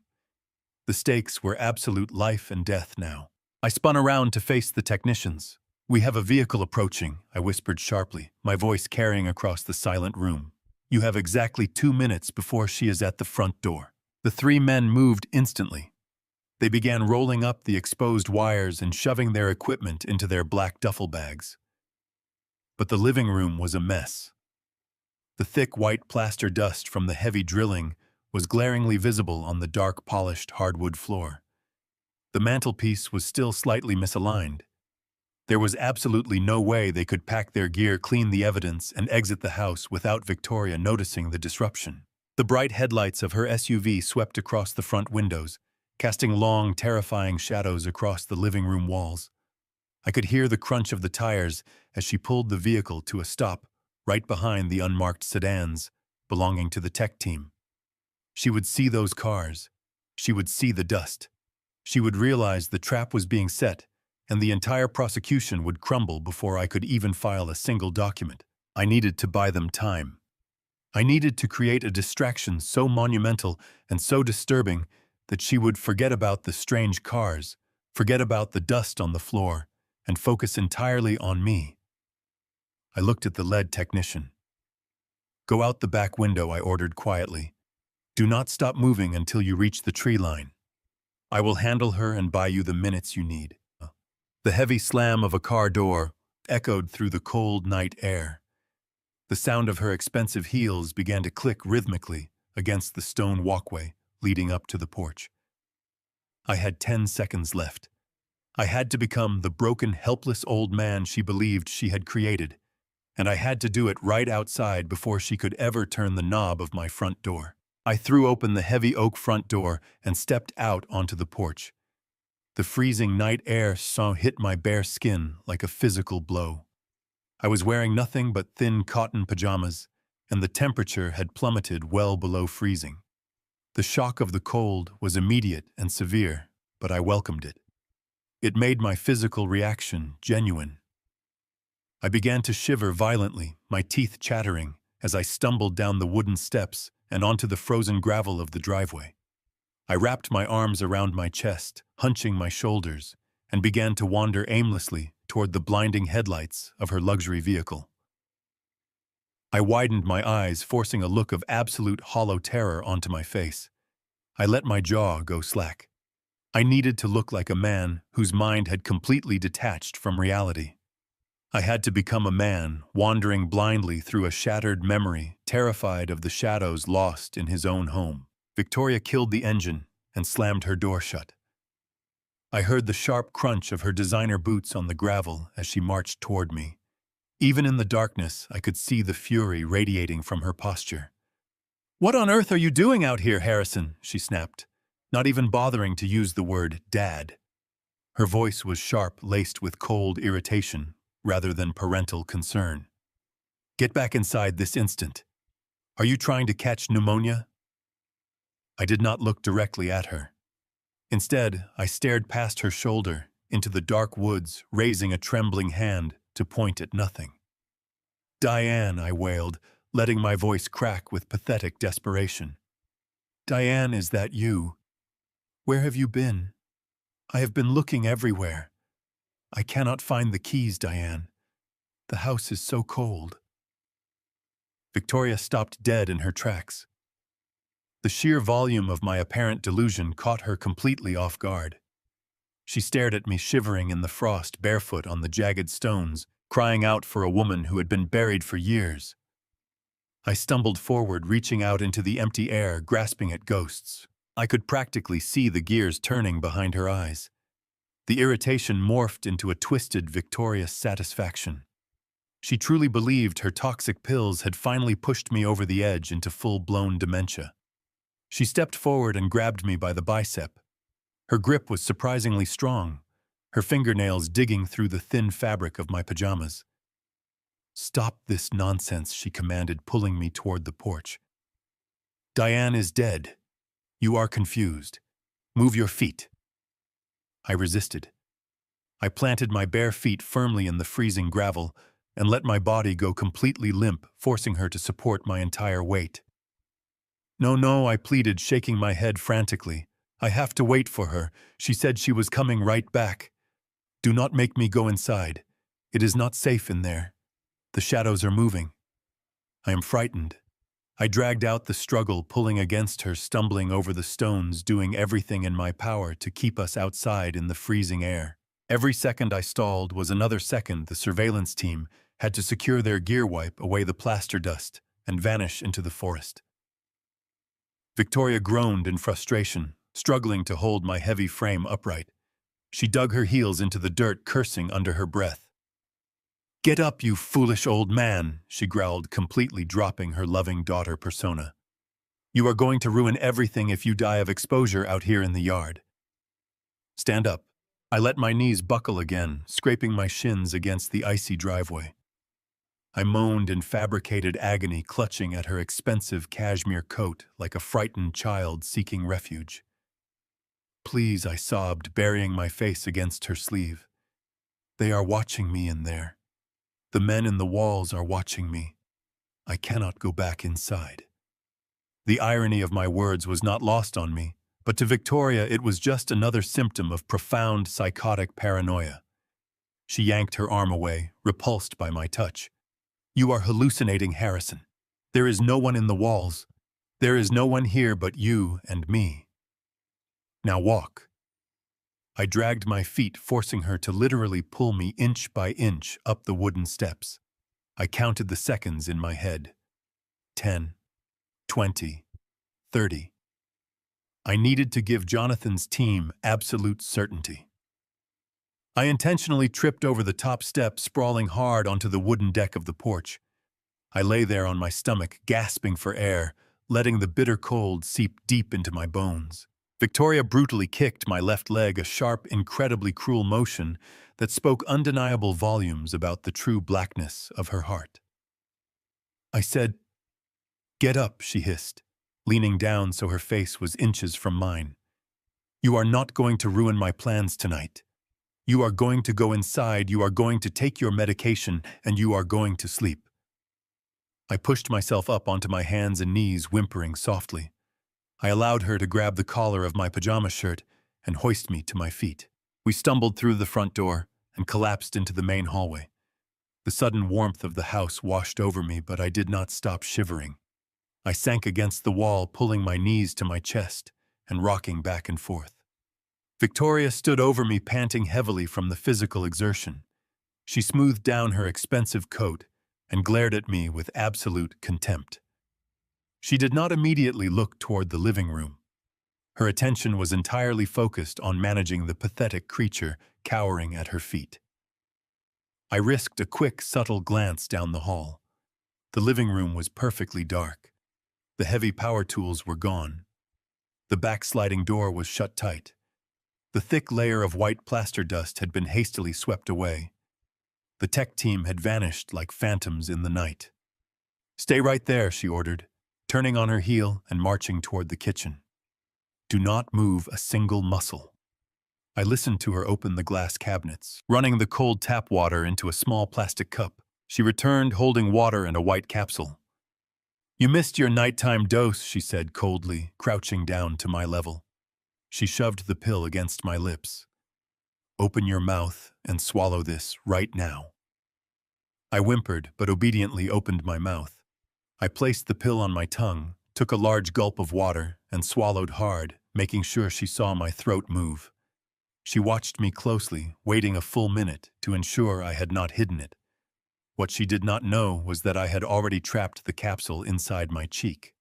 The stakes were absolute life and death now. I spun around to face the technicians. "We have a vehicle approaching," I whispered sharply, my voice carrying across the silent room. "You have exactly 2 minutes before she is at the front door." The 3 men moved instantly. They began rolling up the exposed wires and shoving their equipment into their black duffel bags. But the living room was a mess. The thick white plaster dust from the heavy drilling was glaringly visible on the dark polished hardwood floor. The mantelpiece was still slightly misaligned. There was absolutely no way they could pack their gear, clean the evidence, and exit the house without Victoria noticing the disruption. The bright headlights of her SUV swept across the front windows, casting long, terrifying shadows across the living room walls. I could hear the crunch of the tires as she pulled the vehicle to a stop right behind the unmarked sedans belonging to the tech team. She would see those cars. She would see the dust. She would realize the trap was being set, and the entire prosecution would crumble before I could even file a single document. I needed to buy them time. I needed to create a distraction so monumental and so disturbing that she would forget about the strange cars, forget about the dust on the floor, and focus entirely on me. I looked at the lead technician. "Go out the back window," I ordered quietly. "Do not stop moving until you reach the tree line. I will handle her and buy you the minutes you need." The heavy slam of a car door echoed through the cold night air. The sound of her expensive heels began to click rhythmically against the stone walkway leading up to the porch. I had 10 seconds left. I had to become the broken, helpless old man she believed she had created, and I had to do it right outside before she could ever turn the knob of my front door. I threw open the heavy oak front door and stepped out onto the porch. The freezing night air hit my bare skin like a physical blow. I was wearing nothing but thin cotton pajamas, and the temperature had plummeted well below freezing. The shock of the cold was immediate and severe, but I welcomed it. It made my physical reaction genuine. I began to shiver violently, my teeth chattering, as I stumbled down the wooden steps and onto the frozen gravel of the driveway. I wrapped my arms around my chest, hunching my shoulders, and began to wander aimlessly toward the blinding headlights of her luxury vehicle. I widened my eyes, forcing a look of absolute hollow terror onto my face. I let my jaw go slack. I needed to look like a man whose mind had completely detached from reality. I had to become a man, wandering blindly through a shattered memory, terrified of the shadows lost in his own home. Victoria killed the engine and slammed her door shut. I heard the sharp crunch of her designer boots on the gravel as she marched toward me. Even in the darkness, I could see the fury radiating from her posture. "What on earth are you doing out here, Harrison?" she snapped, not even bothering to use the word "dad." Her voice was sharp, laced with cold irritation, rather than parental concern. "Get back inside this instant. Are you trying to catch pneumonia?" I did not look directly at her. Instead, I stared past her shoulder into the dark woods, raising a trembling hand to point at nothing. "Diane," I wailed, letting my voice crack with pathetic desperation. "Diane, is that you? Where have you been? I have been looking everywhere. I cannot find the keys, Diane. The house is so cold." Victoria stopped dead in her tracks. The sheer volume of my apparent delusion caught her completely off guard. She stared at me, shivering in the frost, barefoot on the jagged stones, crying out for a woman who had been buried for years. I stumbled forward, reaching out into the empty air, grasping at ghosts. I could practically see the gears turning behind her eyes. The irritation morphed into a twisted, victorious satisfaction. She truly believed her toxic pills had finally pushed me over the edge into full-blown dementia. She stepped forward and grabbed me by the bicep. Her grip was surprisingly strong, her fingernails digging through the thin fabric of my pajamas. "Stop this nonsense," she commanded, pulling me toward the porch. "Diane is dead. You are confused. Move your feet." I resisted. I planted my bare feet firmly in the freezing gravel and let my body go completely limp, forcing her to support my entire weight. "No, no," I pleaded, shaking my head frantically. "I have to wait for her. She said she was coming right back. Do not make me go inside. It is not safe in there. The shadows are moving. I am frightened." I dragged out the struggle, pulling against her, stumbling over the stones, doing everything in my power to keep us outside in the freezing air. Every second I stalled was another second the surveillance team had to secure their gear, wipe away the plaster dust, and vanish into the forest. Victoria groaned in frustration, struggling to hold my heavy frame upright. She dug her heels into the dirt, cursing under her breath. "Get up, you foolish old man," she growled, completely dropping her loving daughter persona. "You are going to ruin everything if you die of exposure out here in the yard." "Stand up." I let my knees buckle again, scraping my shins against the icy driveway. I moaned in fabricated agony, clutching at her expensive cashmere coat like a frightened child seeking refuge. "Please," I sobbed, burying my face against her sleeve. "They are watching me in there. The men in the walls are watching me. I cannot go back inside." The irony of my words was not lost on me, but to Victoria it was just another symptom of profound psychotic paranoia. She yanked her arm away, repulsed by my touch. "You are hallucinating, Harrison. There is no one in the walls. There is no one here but you and me. Now walk." I dragged my feet, forcing her to literally pull me inch by inch up the wooden steps. I counted the seconds in my head. 10, 20, 30. I needed to give Jonathan's team absolute certainty. I intentionally tripped over the top step, sprawling hard onto the wooden deck of the porch. I lay there on my stomach, gasping for air, letting the bitter cold seep deep into my bones. Victoria brutally kicked my left leg, a sharp, incredibly cruel motion that spoke undeniable volumes about the true blackness of her heart. I said, "Get up," she hissed, leaning down so her face was inches from mine. "You are not going to ruin my plans tonight. You are going to go inside, you are going to take your medication, and you are going to sleep." I pushed myself up onto my hands and knees, whimpering softly. I allowed her to grab the collar of my pajama shirt and hoist me to my feet. We stumbled through the front door and collapsed into the main hallway. The sudden warmth of the house washed over me, but I did not stop shivering. I sank against the wall, pulling my knees to my chest and rocking back and forth. Victoria stood over me, panting heavily from the physical exertion. She smoothed down her expensive coat and glared at me with absolute contempt. She did not immediately look toward the living room. Her attention was entirely focused on managing the pathetic creature cowering at her feet. I risked a quick, subtle glance down the hall. The living room was perfectly dark. The heavy power tools were gone. The backsliding door was shut tight. The thick layer of white plaster dust had been hastily swept away. The tech team had vanished like phantoms in the night. "Stay right there," she ordered, turning on her heel and marching toward the kitchen. "Do not move a single muscle." I listened to her open the glass cabinets, running the cold tap water into a small plastic cup. She returned holding water and a white capsule. "You missed your nighttime dose," she said coldly, crouching down to my level. She shoved the pill against my lips. "Open your mouth and swallow this right now." I whimpered, but obediently opened my mouth. I placed the pill on my tongue, took a large gulp of water, and swallowed hard, making sure she saw my throat move. She watched me closely, waiting a full minute to ensure I had not hidden it. What she did not know was that I had already trapped the capsule inside my cheek.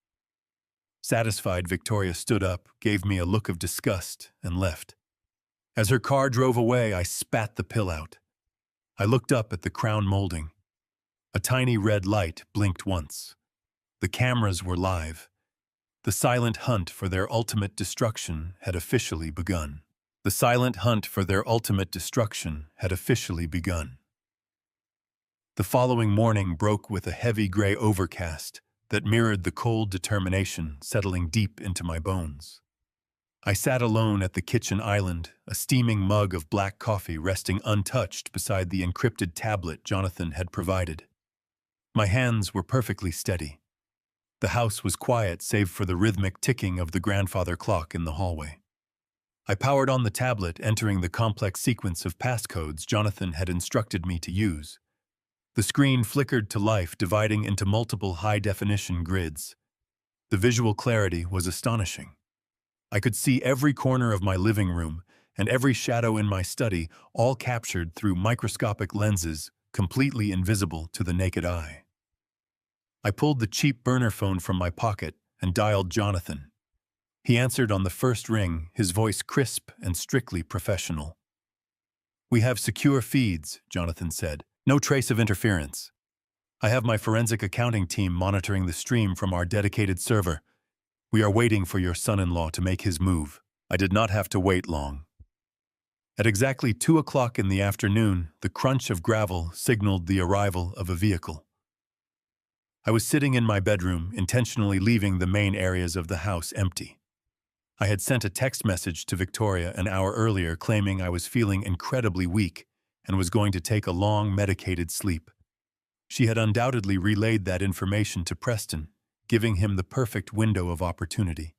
Satisfied, Victoria stood up, gave me a look of disgust, and left. As her car drove away, I spat the pill out. I looked up at the crown molding. A tiny red light blinked once. The cameras were live. The silent hunt for their ultimate destruction had officially begun. The silent hunt for their ultimate destruction had officially begun. The following morning broke with a heavy gray overcast that mirrored the cold determination settling deep into my bones. I sat alone at the kitchen island, a steaming mug of black coffee resting untouched beside the encrypted tablet Jonathan had provided. My hands were perfectly steady. The house was quiet save for the rhythmic ticking of the grandfather clock in the hallway. I powered on the tablet, entering the complex sequence of passcodes Jonathan had instructed me to use. The screen flickered to life, dividing into multiple high-definition grids. The visual clarity was astonishing. I could see every corner of my living room and every shadow in my study, all captured through microscopic lenses, completely invisible to the naked eye. I pulled the cheap burner phone from my pocket and dialed Jonathan. He answered on the first ring, his voice crisp and strictly professional. "We have secure feeds," Jonathan said. "No trace of interference. I have my forensic accounting team monitoring the stream from our dedicated server. We are waiting for your son-in-law to make his move." I did not have to wait long. At exactly 2 o'clock in the afternoon, the crunch of gravel signaled the arrival of a vehicle. I was sitting in my bedroom, intentionally leaving the main areas of the house empty. I had sent a text message to Victoria an hour earlier claiming I was feeling incredibly weak and was going to take a long medicated sleep. She had undoubtedly relayed that information to Preston, giving him the perfect window of opportunity.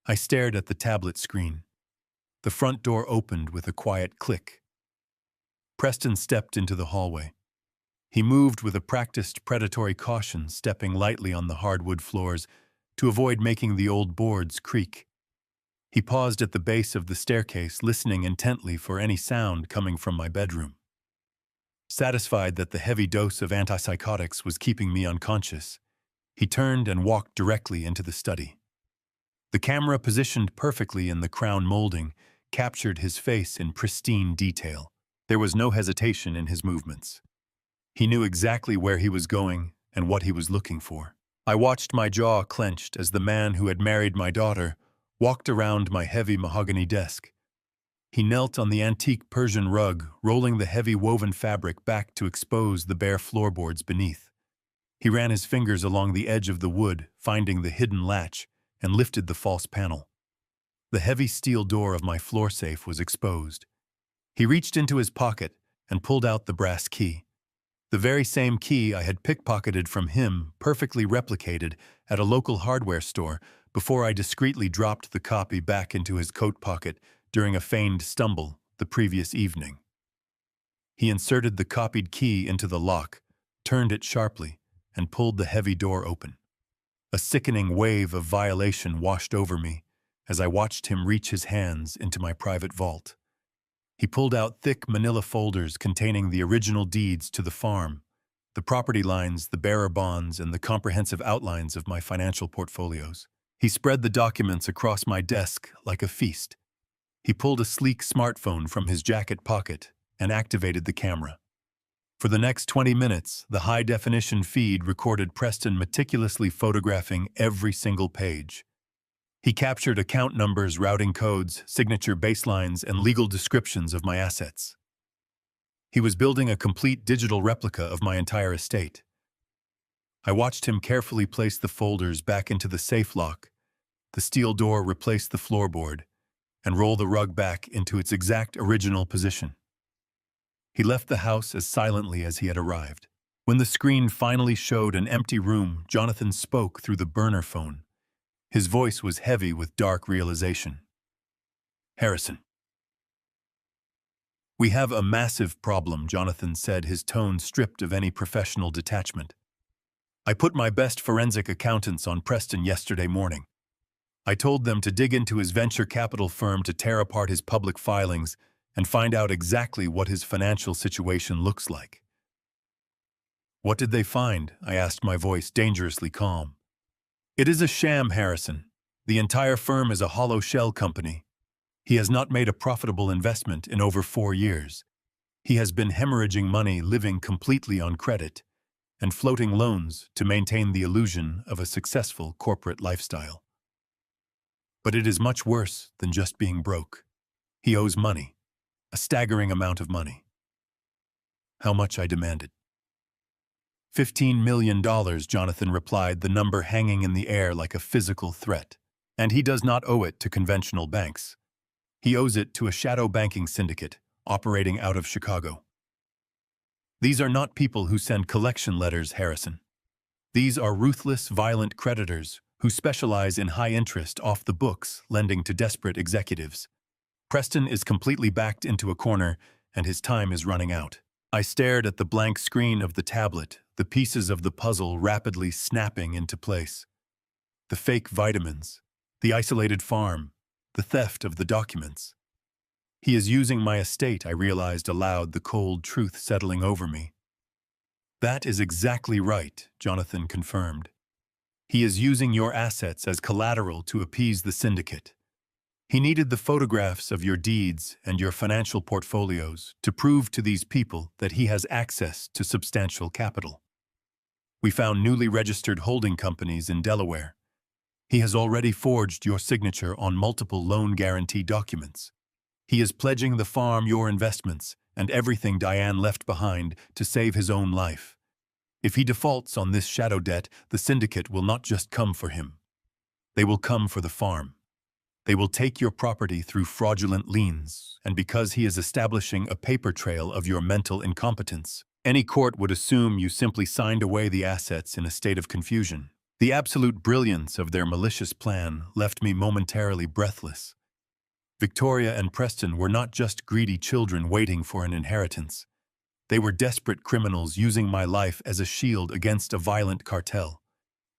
I stared at the tablet screen. The front door opened with a quiet click. Preston stepped into the hallway. He moved with a practiced predatory caution, stepping lightly on the hardwood floors to avoid making the old boards creak. He paused at the base of the staircase, listening intently for any sound coming from my bedroom. Satisfied that the heavy dose of antipsychotics was keeping me unconscious, he turned and walked directly into the study. The camera, positioned perfectly in the crown molding, captured his face in pristine detail. There was no hesitation in his movements. He knew exactly where he was going and what he was looking for. I watched, my jaw clenched, as the man who had married my daughter walked around my heavy mahogany desk. He knelt on the antique Persian rug, rolling the heavy woven fabric back to expose the bare floorboards beneath. He ran his fingers along the edge of the wood, finding the hidden latch, and lifted the false panel. The heavy steel door of my floor safe was exposed. He reached into his pocket and pulled out the brass key. The very same key I had pickpocketed from him, perfectly replicated at a local hardware store, before I discreetly dropped the copy back into his coat pocket during a feigned stumble the previous evening. He inserted the copied key into the lock, turned it sharply, and pulled the heavy door open. A sickening wave of violation washed over me, as I watched him reach his hands into my private vault. He pulled out thick manila folders containing the original deeds to the farm, the property lines, the bearer bonds, and the comprehensive outlines of my financial portfolios. He spread the documents across my desk like a feast. He pulled a sleek smartphone from his jacket pocket and activated the camera. For the next 20 minutes, the high-definition feed recorded Preston meticulously photographing every single page. He captured account numbers, routing codes, signature baselines, and legal descriptions of my assets. He was building a complete digital replica of my entire estate. I watched him carefully place the folders back into the safe lock, the steel door replace the floorboard, and roll the rug back into its exact original position. He left the house as silently as he had arrived. When the screen finally showed an empty room, Jonathan spoke through the burner phone. His voice was heavy with dark realization. "Harrison." "We have a massive problem," Jonathan said, his tone stripped of any professional detachment. "I put my best forensic accountants on Preston yesterday morning. I told them to dig into his venture capital firm to tear apart his public filings and find out exactly what his financial situation looks like." "What did they find?" I asked, my voice dangerously calm. "It is a sham, Harrison. The entire firm is a hollow shell company. He has not made a profitable investment in over 4 years. He has been hemorrhaging money, living completely on credit, and floating loans to maintain the illusion of a successful corporate lifestyle. But it is much worse than just being broke. He owes money, a staggering amount of money." "How much?" I demanded. $15 million, Jonathan replied, the number hanging in the air like a physical threat. "And he does not owe it to conventional banks. He owes it to a shadow banking syndicate operating out of Chicago. These are not people who send collection letters, Harrison. These are ruthless, violent creditors who specialize in high-interest, off-the-books lending to desperate executives. Preston is completely backed into a corner, and his time is running out." I stared at the blank screen of the tablet, the pieces of the puzzle rapidly snapping into place. The fake vitamins, the isolated farm, the theft of the documents. "He is using my estate," I realized aloud, the cold truth settling over me. "That is exactly right," Jonathan confirmed. "He is using your assets as collateral to appease the syndicate. He needed the photographs of your deeds and your financial portfolios to prove to these people that he has access to substantial capital. We found newly registered holding companies in Delaware. He has already forged your signature on multiple loan guarantee documents. He is pledging the farm, your investments, and everything Diane left behind to save his own life. If he defaults on this shadow debt, the syndicate will not just come for him. They will come for the farm. They will take your property through fraudulent liens, and because he is establishing a paper trail of your mental incompetence, any court would assume you simply signed away the assets in a state of confusion. The absolute brilliance of their malicious plan left me momentarily breathless. Victoria and Preston were not just greedy children waiting for an inheritance. They were desperate criminals using my life as a shield against a violent cartel.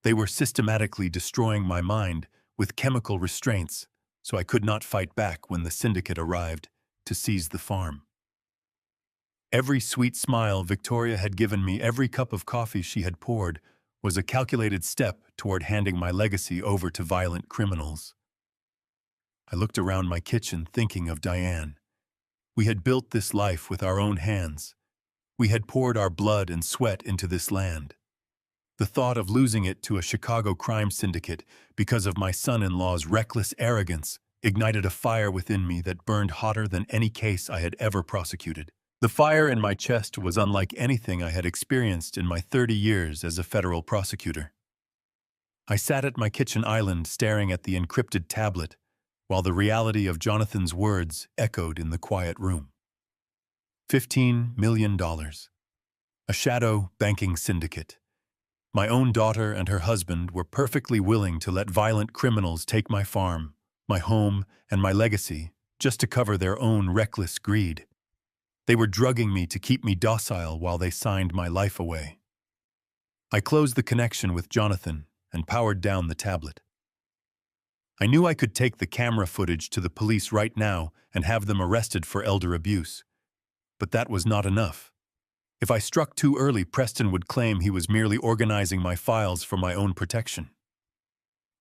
They were systematically destroying my mind with chemical restraints, so I could not fight back when the syndicate arrived to seize the farm. Every sweet smile Victoria had given me, every cup of coffee she had poured, was a calculated step toward handing my legacy over to violent criminals. I looked around my kitchen thinking of Diane. We had built this life with our own hands. We had poured our blood and sweat into this land. The thought of losing it to a Chicago crime syndicate because of my son-in-law's reckless arrogance ignited a fire within me that burned hotter than any case I had ever prosecuted. The fire in my chest was unlike anything I had experienced in my 30 years as a federal prosecutor. I sat at my kitchen island staring at the encrypted tablet, while the reality of Jonathan's words echoed in the quiet room. $15 million. A shadow banking syndicate. My own daughter and her husband were perfectly willing to let violent criminals take my farm, my home, and my legacy just to cover their own reckless greed. They were drugging me to keep me docile while they signed my life away. I closed the connection with Jonathan and powered down the tablet. I knew I could take the camera footage to the police right now and have them arrested for elder abuse. But that was not enough. If I struck too early, Preston would claim he was merely organizing my files for my own protection.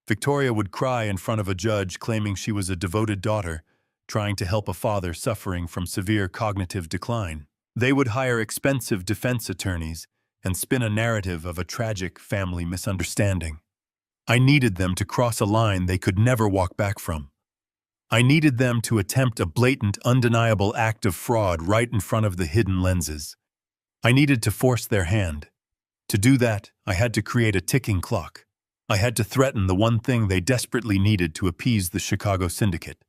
Victoria would cry in front of a judge claiming she was a devoted daughter, trying to help a father suffering from severe cognitive decline. They would hire expensive defense attorneys and spin a narrative of a tragic family misunderstanding. I needed them to cross a line they could never walk back from. I needed them to attempt a blatant, undeniable act of fraud right in front of the hidden lenses. I needed to force their hand. To do that, I had to create a ticking clock. I had to threaten the one thing they desperately needed to appease the Chicago syndicate: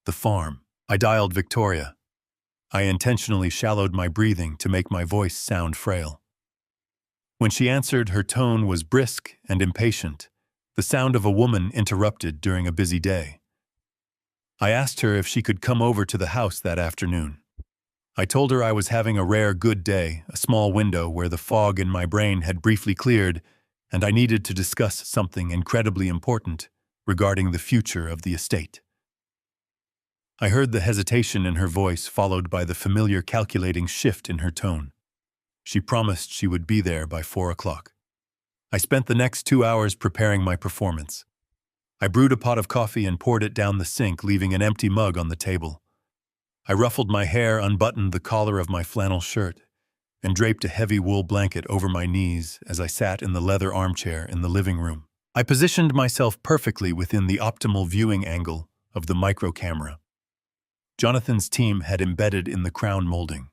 the farm. I dialed Victoria. I intentionally shallowed my breathing to make my voice sound frail. When she answered, her tone was brisk and impatient, the sound of a woman interrupted during a busy day. I asked her if she could come over to the house that afternoon. I told her I was having a rare good day, a small window where the fog in my brain had briefly cleared, and I needed to discuss something incredibly important regarding the future of the estate. I heard the hesitation in her voice, followed by the familiar calculating shift in her tone. She promised she would be there by 4 o'clock. I spent the next 2 hours preparing my performance. I brewed a pot of coffee and poured it down the sink, leaving an empty mug on the table. I ruffled my hair, unbuttoned the collar of my flannel shirt, and draped a heavy wool blanket over my knees as I sat in the leather armchair in the living room. I positioned myself perfectly within the optimal viewing angle of the micro camera. Jonathan's team had embedded in the crown molding.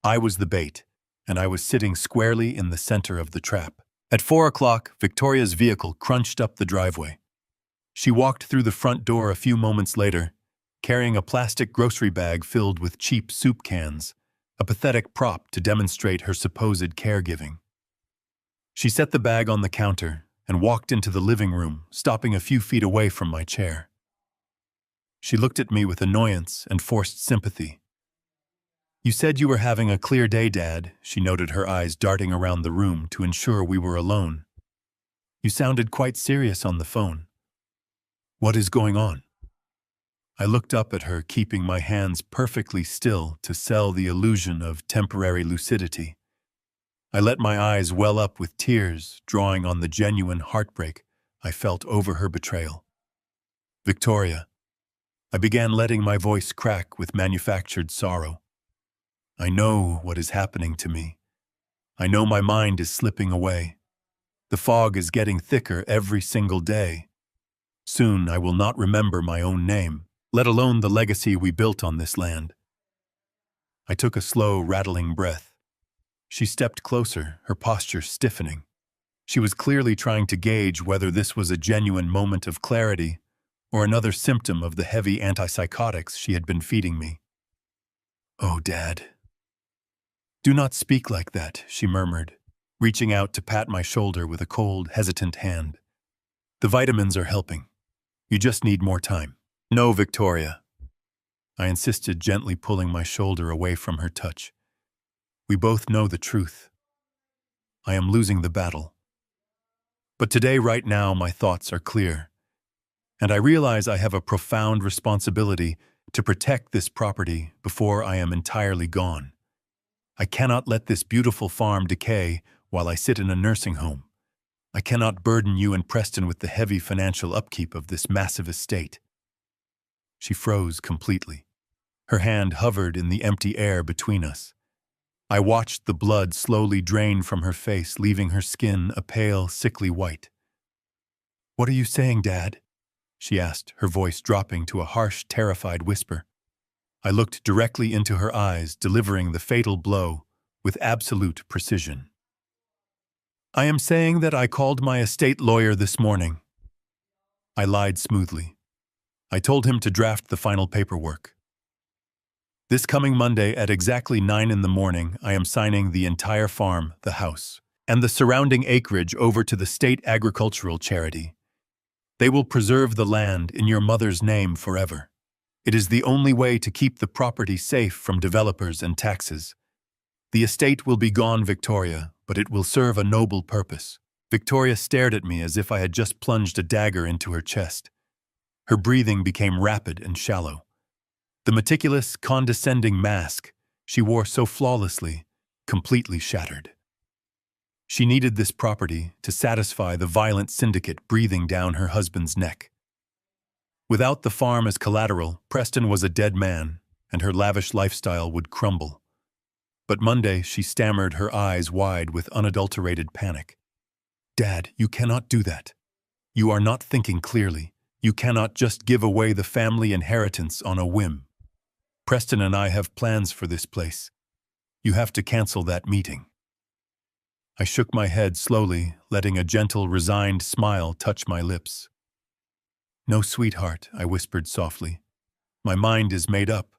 I was the bait, and I was sitting squarely in the center of the trap. At 4 o'clock, Victoria's vehicle crunched up the driveway. She walked through the front door a few moments later, carrying a plastic grocery bag filled with cheap soup cans, a pathetic prop to demonstrate her supposed caregiving. She set the bag on the counter and walked into the living room, stopping a few feet away from my chair. She looked at me with annoyance and forced sympathy. "You said you were having a clear day, Dad," she noted, her eyes darting around the room to ensure we were alone. "You sounded quite serious on the phone. What is going on?" I looked up at her, keeping my hands perfectly still to sell the illusion of temporary lucidity. I let my eyes well up with tears, drawing on the genuine heartbreak I felt over her betrayal. "Victoria," I began, letting my voice crack with manufactured sorrow. "I know what is happening to me. I know my mind is slipping away. The fog is getting thicker every single day. Soon I will not remember my own name, let alone the legacy we built on this land." I took a slow, rattling breath. She stepped closer, her posture stiffening. She was clearly trying to gauge whether this was a genuine moment of clarity or another symptom of the heavy antipsychotics she had been feeding me. "Oh, Dad." "Do not speak like that," she murmured, reaching out to pat my shoulder with a cold, hesitant hand. "The vitamins are helping. You just need more time." "No, Victoria." I insisted, gently pulling my shoulder away from her touch. "We both know the truth. I am losing the battle. But today, right now, my thoughts are clear. And I realize I have a profound responsibility to protect this property before I am entirely gone. I cannot let this beautiful farm decay while I sit in a nursing home. I cannot burden you and Preston with the heavy financial upkeep of this massive estate." She froze completely. Her hand hovered in the empty air between us. I watched the blood slowly drain from her face, leaving her skin a pale, sickly white. "What are you saying, Dad?" she asked, her voice dropping to a harsh, terrified whisper. I looked directly into her eyes, delivering the fatal blow with absolute precision. "I am saying that I called my estate lawyer this morning." I lied smoothly. I told him to draft the final paperwork. "This coming Monday at exactly 9 in the morning, I am signing the entire farm, the house, and the surrounding acreage over to the state agricultural charity. They will preserve the land in your mother's name forever. It is the only way to keep the property safe from developers and taxes. The estate will be gone, Victoria, but it will serve a noble purpose." Victoria stared at me as if I had just plunged a dagger into her chest. Her breathing became rapid and shallow. The meticulous, condescending mask she wore so flawlessly completely shattered. She needed this property to satisfy the violent syndicate breathing down her husband's neck. Without the farm as collateral, Preston was a dead man, and her lavish lifestyle would crumble. But Monday, she stammered, her eyes wide with unadulterated panic. "Dad, you cannot do that. You are not thinking clearly. You cannot just give away the family inheritance on a whim. Preston and I have plans for this place. You have to cancel that meeting." I shook my head slowly, letting a gentle, resigned smile touch my lips. "No, sweetheart," I whispered softly. "My mind is made up.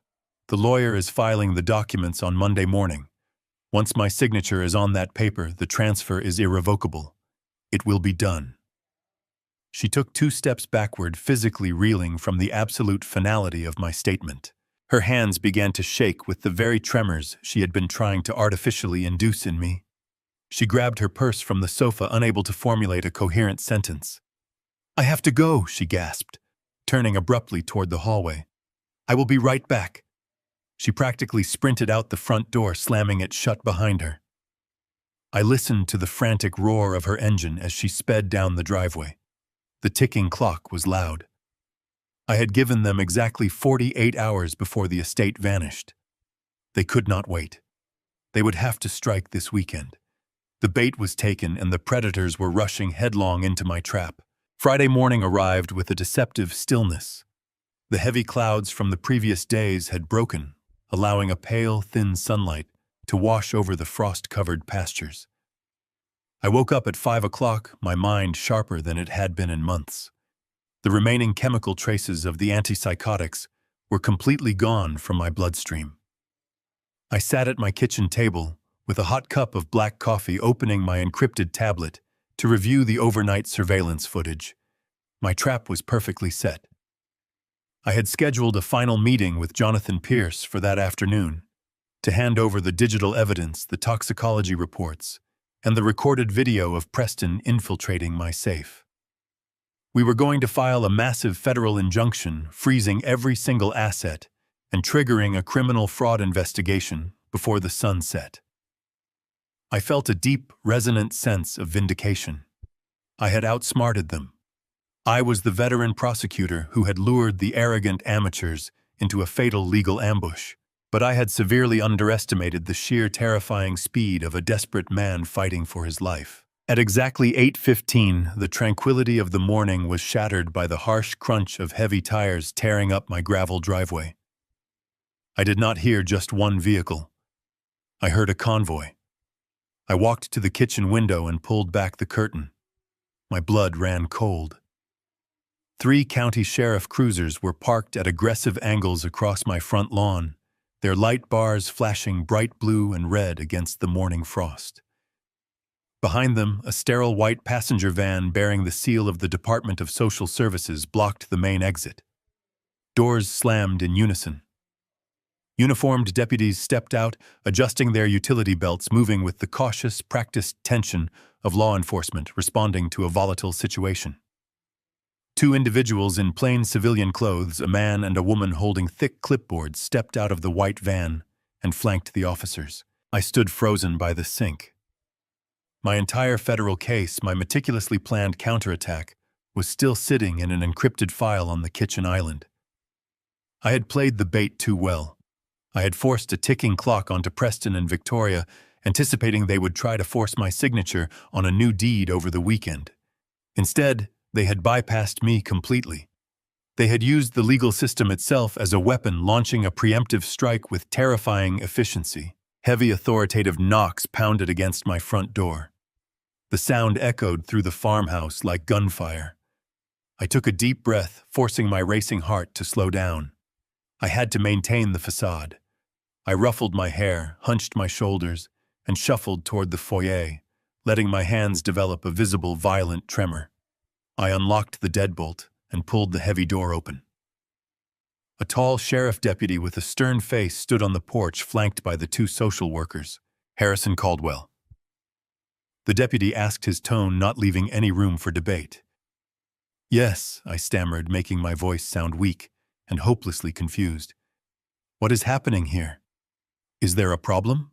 The lawyer is filing the documents on Monday morning. Once my signature is on that paper, the transfer is irrevocable. It will be done." She took 2 steps backward, physically reeling from the absolute finality of my statement. Her hands began to shake with the very tremors she had been trying to artificially induce in me. She grabbed her purse from the sofa, unable to formulate a coherent sentence. "I have to go," she gasped, turning abruptly toward the hallway. "I will be right back." She practically sprinted out the front door, slamming it shut behind her. I listened to the frantic roar of her engine as she sped down the driveway. The ticking clock was loud. I had given them exactly 48 hours before the estate vanished. They could not wait. They would have to strike this weekend. The bait was taken and the predators were rushing headlong into my trap. Friday morning arrived with a deceptive stillness. The heavy clouds from the previous days had broken, allowing a pale, thin sunlight to wash over the frost-covered pastures. I woke up at 5 o'clock, my mind sharper than it had been in months. The remaining chemical traces of the antipsychotics were completely gone from my bloodstream. I sat at my kitchen table with a hot cup of black coffee, opening my encrypted tablet to review the overnight surveillance footage. My trap was perfectly set. I had scheduled a final meeting with Jonathan Pierce for that afternoon to hand over the digital evidence, the toxicology reports, and the recorded video of Preston infiltrating my safe. We were going to file a massive federal injunction, freezing every single asset and triggering a criminal fraud investigation before the sun set. I felt a deep, resonant sense of vindication. I had outsmarted them. I was the veteran prosecutor who had lured the arrogant amateurs into a fatal legal ambush, but I had severely underestimated the sheer terrifying speed of a desperate man fighting for his life. At exactly 8:15, the tranquility of the morning was shattered by the harsh crunch of heavy tires tearing up my gravel driveway. I did not hear just one vehicle. I heard a convoy. I walked to the kitchen window and pulled back the curtain. My blood ran cold. 3 county sheriff cruisers were parked at aggressive angles across my front lawn, their light bars flashing bright blue and red against the morning frost. Behind them, a sterile white passenger van bearing the seal of the Department of Social Services blocked the main exit. Doors slammed in unison. Uniformed deputies stepped out, adjusting their utility belts, moving with the cautious, practiced tension of law enforcement responding to a volatile situation. 2 individuals in plain civilian clothes, a man and a woman holding thick clipboards, stepped out of the white van and flanked the officers. I stood frozen by the sink. My entire federal case, my meticulously planned counterattack, was still sitting in an encrypted file on the kitchen island. I had played the bait too well. I had forced a ticking clock onto Preston and Victoria, anticipating they would try to force my signature on a new deed over the weekend. Instead, they had bypassed me completely. They had used the legal system itself as a weapon, launching a preemptive strike with terrifying efficiency. Heavy authoritative knocks pounded against my front door. The sound echoed through the farmhouse like gunfire. I took a deep breath, forcing my racing heart to slow down. I had to maintain the facade. I ruffled my hair, hunched my shoulders, and shuffled toward the foyer, letting my hands develop a visible, violent tremor. I unlocked the deadbolt and pulled the heavy door open. A tall sheriff deputy with a stern face stood on the porch, flanked by the 2 social workers. "Harrison Caldwell." The deputy asked, his tone not leaving any room for debate. Yes, I stammered, making my voice sound weak and hopelessly confused. What is happening here? Is there a problem?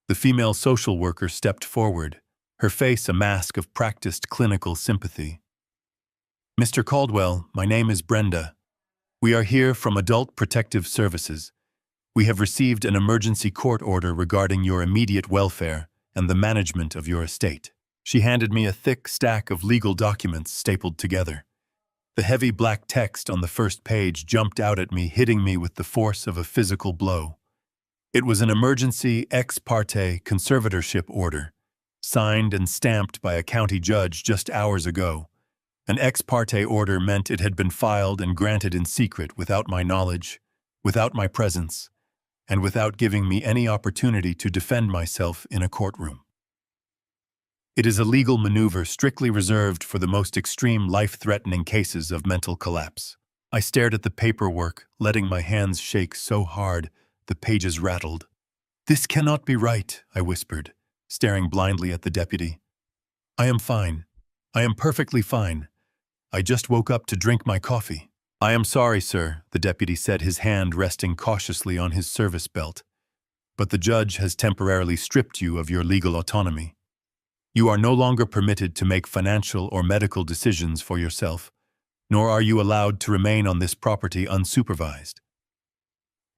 The female social worker stepped forward, her face a mask of practiced clinical sympathy. Mr. Caldwell, my name is Brenda. We are here from Adult Protective Services. We have received an emergency court order regarding your immediate welfare and the management of your estate. She handed me a thick stack of legal documents stapled together. The heavy black text on the first page jumped out at me, hitting me with the force of a physical blow. It was an emergency ex parte conservatorship order, signed and stamped by a county judge just hours ago. An ex parte order meant it had been filed and granted in secret without my knowledge, without my presence, and without giving me any opportunity to defend myself in a courtroom. It is a legal maneuver strictly reserved for the most extreme life-threatening cases of mental collapse. I stared at the paperwork, letting my hands shake so hard the pages rattled. "This cannot be right," I whispered, staring blindly at the deputy. "I am fine. I am perfectly fine. I just woke up to drink my coffee." "I am sorry, sir," the deputy said, his hand resting cautiously on his service belt. "But the judge has temporarily stripped you of your legal autonomy. You are no longer permitted to make financial or medical decisions for yourself, nor are you allowed to remain on this property unsupervised.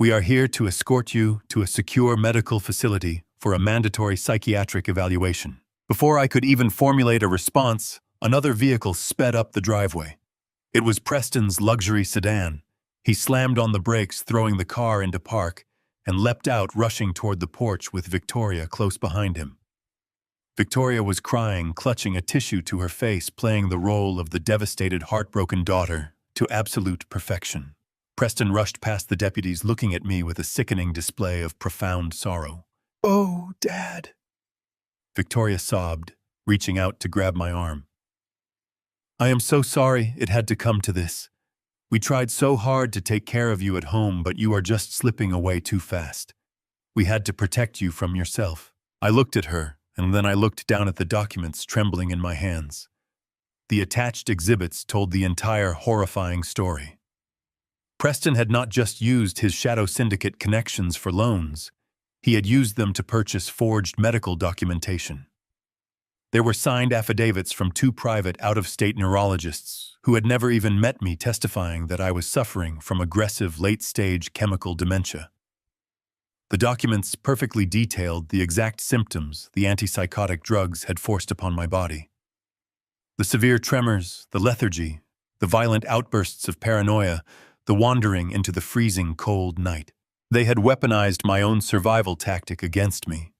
We are here to escort you to a secure medical facility for a mandatory psychiatric evaluation." Before I could even formulate a response, another vehicle sped up the driveway. It was Preston's luxury sedan. He slammed on the brakes, throwing the car into park, and leapt out, rushing toward the porch with Victoria close behind him. Victoria was crying, clutching a tissue to her face, playing the role of the devastated, heartbroken daughter to absolute perfection. Preston rushed past the deputies, looking at me with a sickening display of profound sorrow. "Oh, Dad," Victoria sobbed, reaching out to grab my arm. "I am so sorry it had to come to this. We tried so hard to take care of you at home, but you are just slipping away too fast. We had to protect you from yourself." I looked at her, and then I looked down at the documents trembling in my hands. The attached exhibits told the entire horrifying story. Preston had not just used his shadow syndicate connections for loans. He had used them to purchase forged medical documentation. There were signed affidavits from 2 private out-of-state neurologists who had never even met me, testifying that I was suffering from aggressive late-stage chemical dementia. The documents perfectly detailed the exact symptoms the antipsychotic drugs had forced upon my body. The severe tremors, the lethargy, the violent outbursts of paranoia, the wandering into the freezing cold night. They had weaponized my own survival tactic against me.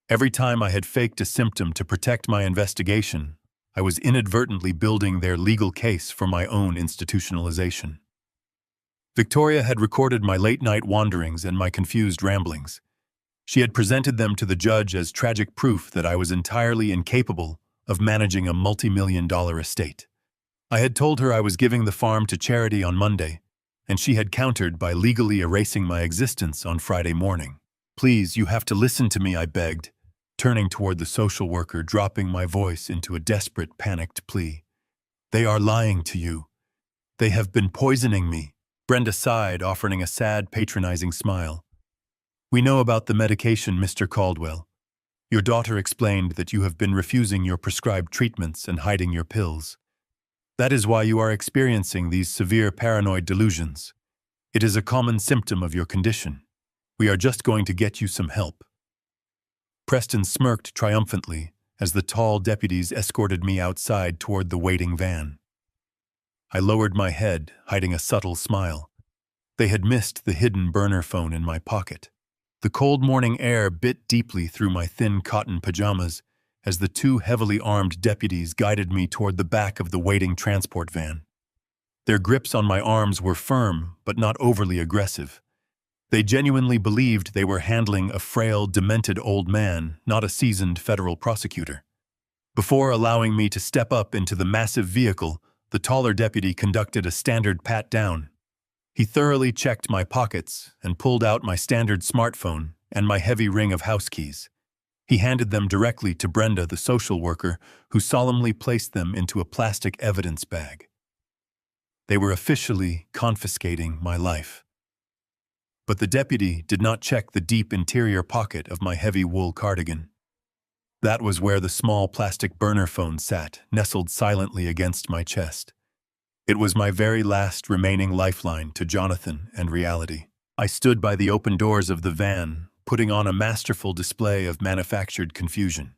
Every time I had faked a symptom to protect my investigation, I was inadvertently building their legal case for my own institutionalization. Victoria had recorded my late-night wanderings and my confused ramblings. She had presented them to the judge as tragic proof that I was entirely incapable of managing a multi-million-dollar estate. I had told her I was giving the farm to charity on Monday, and she had countered by legally erasing my existence on Friday morning. "Please, you have to listen to me," I begged, turning toward the social worker, dropping my voice into a desperate, panicked plea. "They are lying to you. They have been poisoning me." Brenda sighed, offering a sad, patronizing smile. "We know about the medication, Mr. Caldwell. Your daughter explained that you have been refusing your prescribed treatments and hiding your pills. That is why you are experiencing these severe paranoid delusions. It is a common symptom of your condition. We are just going to get you some help." Preston smirked triumphantly as the tall deputies escorted me outside toward the waiting van. I lowered my head, hiding a subtle smile. They had missed the hidden burner phone in my pocket. The cold morning air bit deeply through my thin cotton pajamas as the 2 heavily armed deputies guided me toward the back of the waiting transport van. Their grips on my arms were firm, but not overly aggressive. They genuinely believed they were handling a frail, demented old man, not a seasoned federal prosecutor. Before allowing me to step up into the massive vehicle, the taller deputy conducted a standard pat-down. He thoroughly checked my pockets and pulled out my standard smartphone and my heavy ring of house keys. He handed them directly to Brenda, the social worker, who solemnly placed them into a plastic evidence bag. They were officially confiscating my life. But the deputy did not check the deep interior pocket of my heavy wool cardigan. That was where the small plastic burner phone sat, nestled silently against my chest. It was my very last remaining lifeline to Jonathan and reality. I stood by the open doors of the van, putting on a masterful display of manufactured confusion.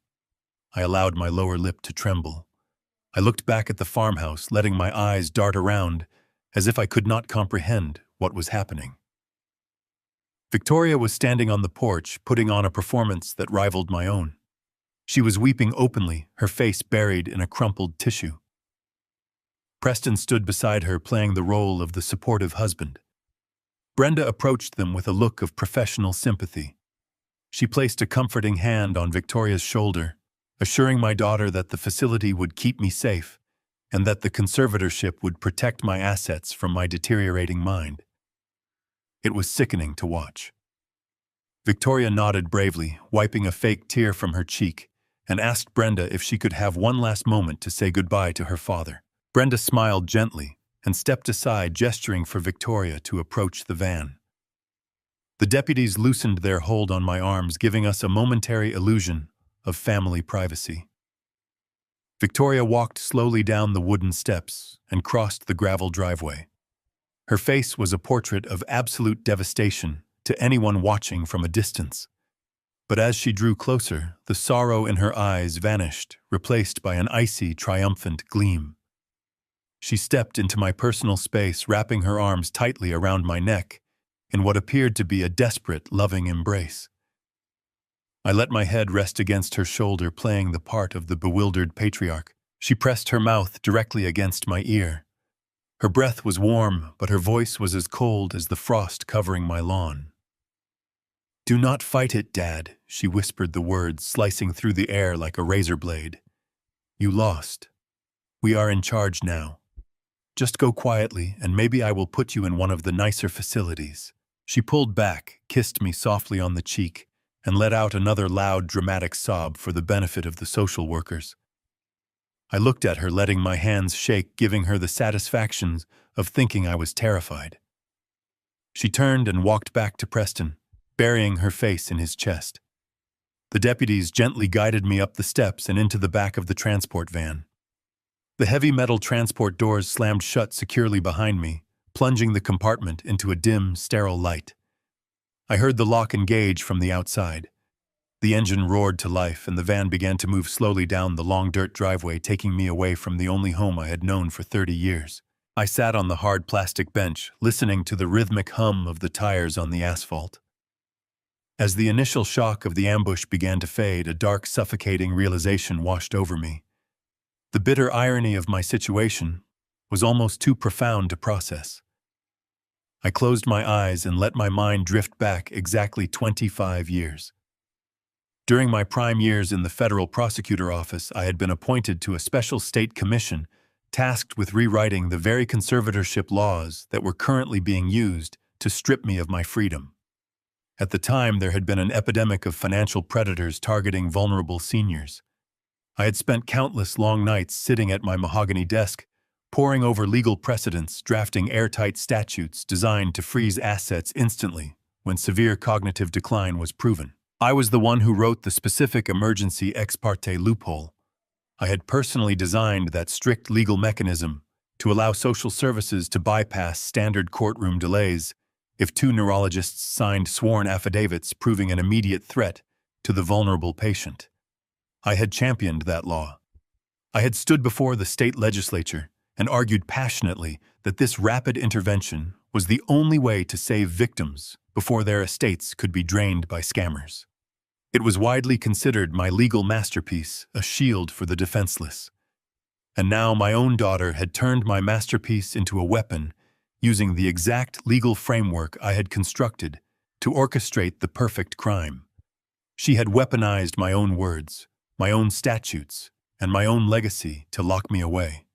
I allowed my lower lip to tremble. I looked back at the farmhouse, letting my eyes dart around, as if I could not comprehend what was happening. Victoria was standing on the porch, putting on a performance that rivaled my own. She was weeping openly, her face buried in a crumpled tissue. Preston stood beside her, playing the role of the supportive husband. Brenda approached them with a look of professional sympathy. She placed a comforting hand on Victoria's shoulder, assuring my daughter that the facility would keep me safe and that the conservatorship would protect my assets from my deteriorating mind. It was sickening to watch. Victoria nodded bravely, wiping a fake tear from her cheek, and asked Brenda if she could have one last moment to say goodbye to her father. Brenda smiled gently and stepped aside, gesturing for Victoria to approach the van. The deputies loosened their hold on my arms, giving us a momentary illusion of family privacy. Victoria walked slowly down the wooden steps and crossed the gravel driveway. Her face was a portrait of absolute devastation to anyone watching from a distance. But as she drew closer, the sorrow in her eyes vanished, replaced by an icy, triumphant gleam. She stepped into my personal space, wrapping her arms tightly around my neck in what appeared to be a desperate, loving embrace. I let my head rest against her shoulder, playing the part of the bewildered patriarch. She pressed her mouth directly against my ear. Her breath was warm, but her voice was as cold as the frost covering my lawn. "Do not fight it, Dad," she whispered the words, slicing through the air like a razor blade. "You lost. We are in charge now. Just go quietly, and maybe I will put you in one of the nicer facilities." She pulled back, kissed me softly on the cheek, and let out another loud, dramatic sob for the benefit of the social workers. I looked at her, letting my hands shake, giving her the satisfaction of thinking I was terrified. She turned and walked back to Preston, burying her face in his chest. The deputies gently guided me up the steps and into the back of the transport van. The heavy metal transport doors slammed shut securely behind me, plunging the compartment into a dim, sterile light. I heard the lock engage from the outside. The engine roared to life, and the van began to move slowly down the long dirt driveway, taking me away from the only home I had known for 30 years. I sat on the hard plastic bench, listening to the rhythmic hum of the tires on the asphalt. As the initial shock of the ambush began to fade, a dark, suffocating realization washed over me. The bitter irony of my situation was almost too profound to process. I closed my eyes and let my mind drift back exactly 25 years. During my prime years in the federal prosecutor office, I had been appointed to a special state commission tasked with rewriting the very conservatorship laws that were currently being used to strip me of my freedom. At the time, there had been an epidemic of financial predators targeting vulnerable seniors. I had spent countless long nights sitting at my mahogany desk, poring over legal precedents, drafting airtight statutes designed to freeze assets instantly when severe cognitive decline was proven. I was the one who wrote the specific emergency ex parte loophole. I had personally designed that strict legal mechanism to allow social services to bypass standard courtroom delays if two neurologists signed sworn affidavits proving an immediate threat to the vulnerable patient. I had championed that law. I had stood before the state legislature and argued passionately that this rapid intervention was the only way to save victims before their estates could be drained by scammers. It was widely considered my legal masterpiece, a shield for the defenseless. And now my own daughter had turned my masterpiece into a weapon, using the exact legal framework I had constructed to orchestrate the perfect crime. She had weaponized my own words, my own statutes, and my own legacy to lock me away.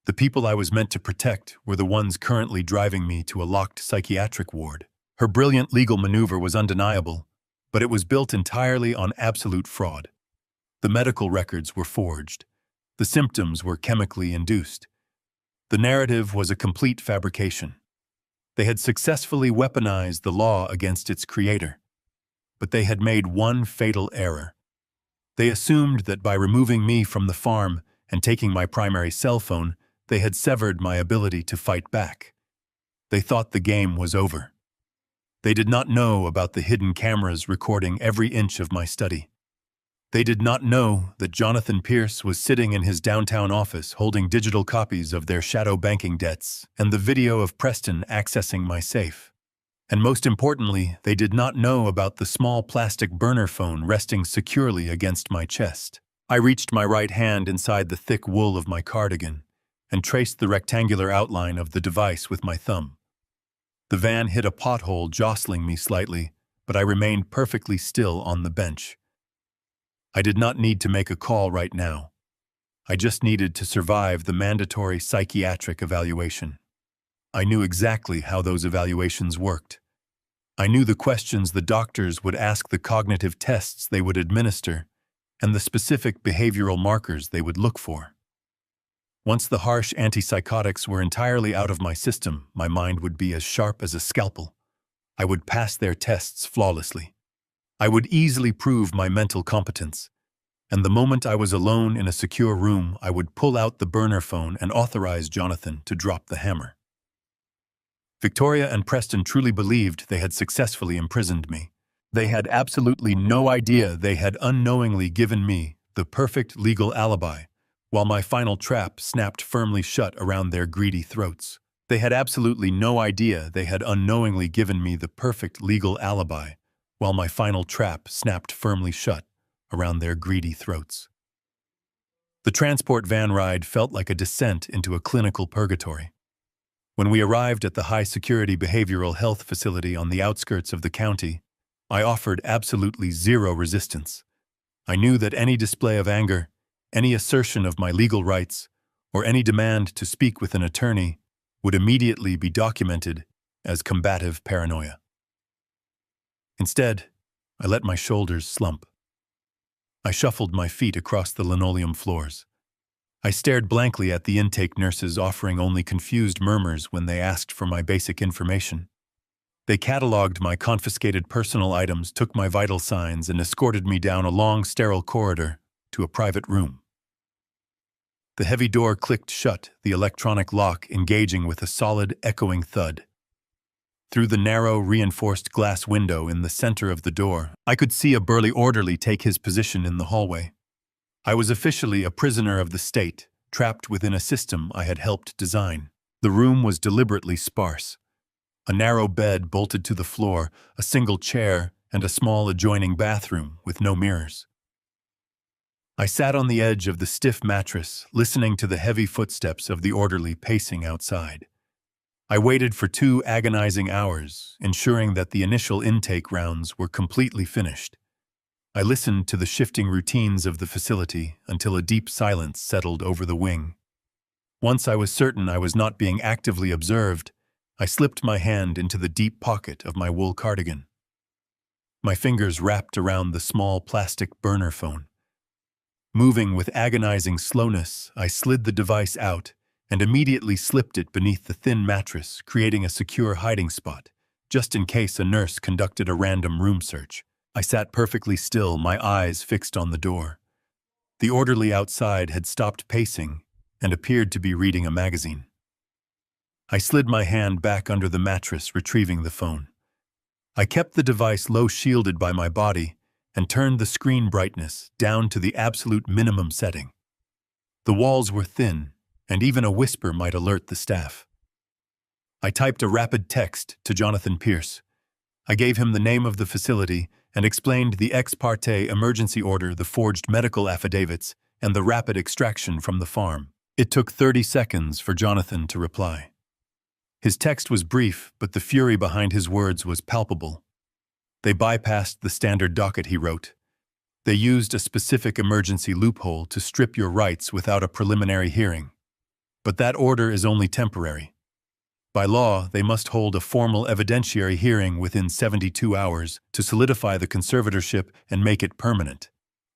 The people I was meant to protect were the ones currently driving me to a locked psychiatric ward. Her brilliant legal maneuver was undeniable, but it was built entirely on absolute fraud. The medical records were forged. The symptoms were chemically induced. The narrative was a complete fabrication. They had successfully weaponized the law against its creator. But they had made one fatal error. They assumed that by removing me from the farm and taking my primary cell phone, they had severed my ability to fight back. They thought the game was over. They did not know about the hidden cameras recording every inch of my study. They did not know that Jonathan Pierce was sitting in his downtown office holding digital copies of their shadow banking debts and the video of Preston accessing my safe. And most importantly, they did not know about the small plastic burner phone resting securely against my chest. I reached my right hand inside the thick wool of my cardigan and traced the rectangular outline of the device with my thumb. The van hit a pothole, jostling me slightly, but I remained perfectly still on the bench. I did not need to make a call right now. I just needed to survive the mandatory psychiatric evaluation. I knew exactly how those evaluations worked. I knew the questions the doctors would ask, the cognitive tests they would administer, and the specific behavioral markers they would look for. Once the harsh antipsychotics were entirely out of my system, my mind would be as sharp as a scalpel. I would pass their tests flawlessly. I would easily prove my mental competence, and the moment I was alone in a secure room, I would pull out the burner phone and authorize Jonathan to drop the hammer. Victoria and Preston truly believed they had successfully imprisoned me. They had absolutely no idea they had unknowingly given me the perfect legal alibi, while my final trap snapped firmly shut around their greedy throats. They had absolutely no idea they had unknowingly given me the perfect legal alibi, while my final trap snapped firmly shut around their greedy throats. The transport van ride felt like a descent into a clinical purgatory. When we arrived at the high-security behavioral health facility on the outskirts of the county, I offered absolutely zero resistance. I knew that any display of anger, any assertion of my legal rights, or any demand to speak with an attorney would immediately be documented as combative paranoia. Instead, I let my shoulders slump. I shuffled my feet across the linoleum floors. I stared blankly at the intake nurses, offering only confused murmurs when they asked for my basic information. They cataloged my confiscated personal items, took my vital signs, and escorted me down a long, sterile corridor to a private room. The heavy door clicked shut, the electronic lock engaging with a solid, echoing thud. Through the narrow, reinforced glass window in the center of the door, I could see a burly orderly take his position in the hallway. I was officially a prisoner of the state, trapped within a system I had helped design. The room was deliberately sparse. A narrow bed bolted to the floor, a single chair, and a small adjoining bathroom with no mirrors. I sat on the edge of the stiff mattress, listening to the heavy footsteps of the orderly pacing outside. I waited for 2 agonizing hours, ensuring that the initial intake rounds were completely finished. I listened to the shifting routines of the facility until a deep silence settled over the wing. Once I was certain I was not being actively observed, I slipped my hand into the deep pocket of my wool cardigan. My fingers wrapped around the small plastic burner phone. Moving with agonizing slowness, I slid the device out and immediately slipped it beneath the thin mattress, creating a secure hiding spot, just in case a nurse conducted a random room search. I sat perfectly still, my eyes fixed on the door. The orderly outside had stopped pacing and appeared to be reading a magazine. I slid my hand back under the mattress, retrieving the phone. I kept the device low, shielded by my body, and turned the screen brightness down to the absolute minimum setting. The walls were thin, and even a whisper might alert the staff. I typed a rapid text to Jonathan Pierce. I gave him the name of the facility and explained the ex parte emergency order, the forged medical affidavits, and the rapid extraction from the farm. It took 30 seconds for Jonathan to reply. His text was brief, but the fury behind his words was palpable. They bypassed the standard docket, he wrote. They used a specific emergency loophole to strip your rights without a preliminary hearing. But that order is only temporary. By law, they must hold a formal evidentiary hearing within 72 hours to solidify the conservatorship and make it permanent.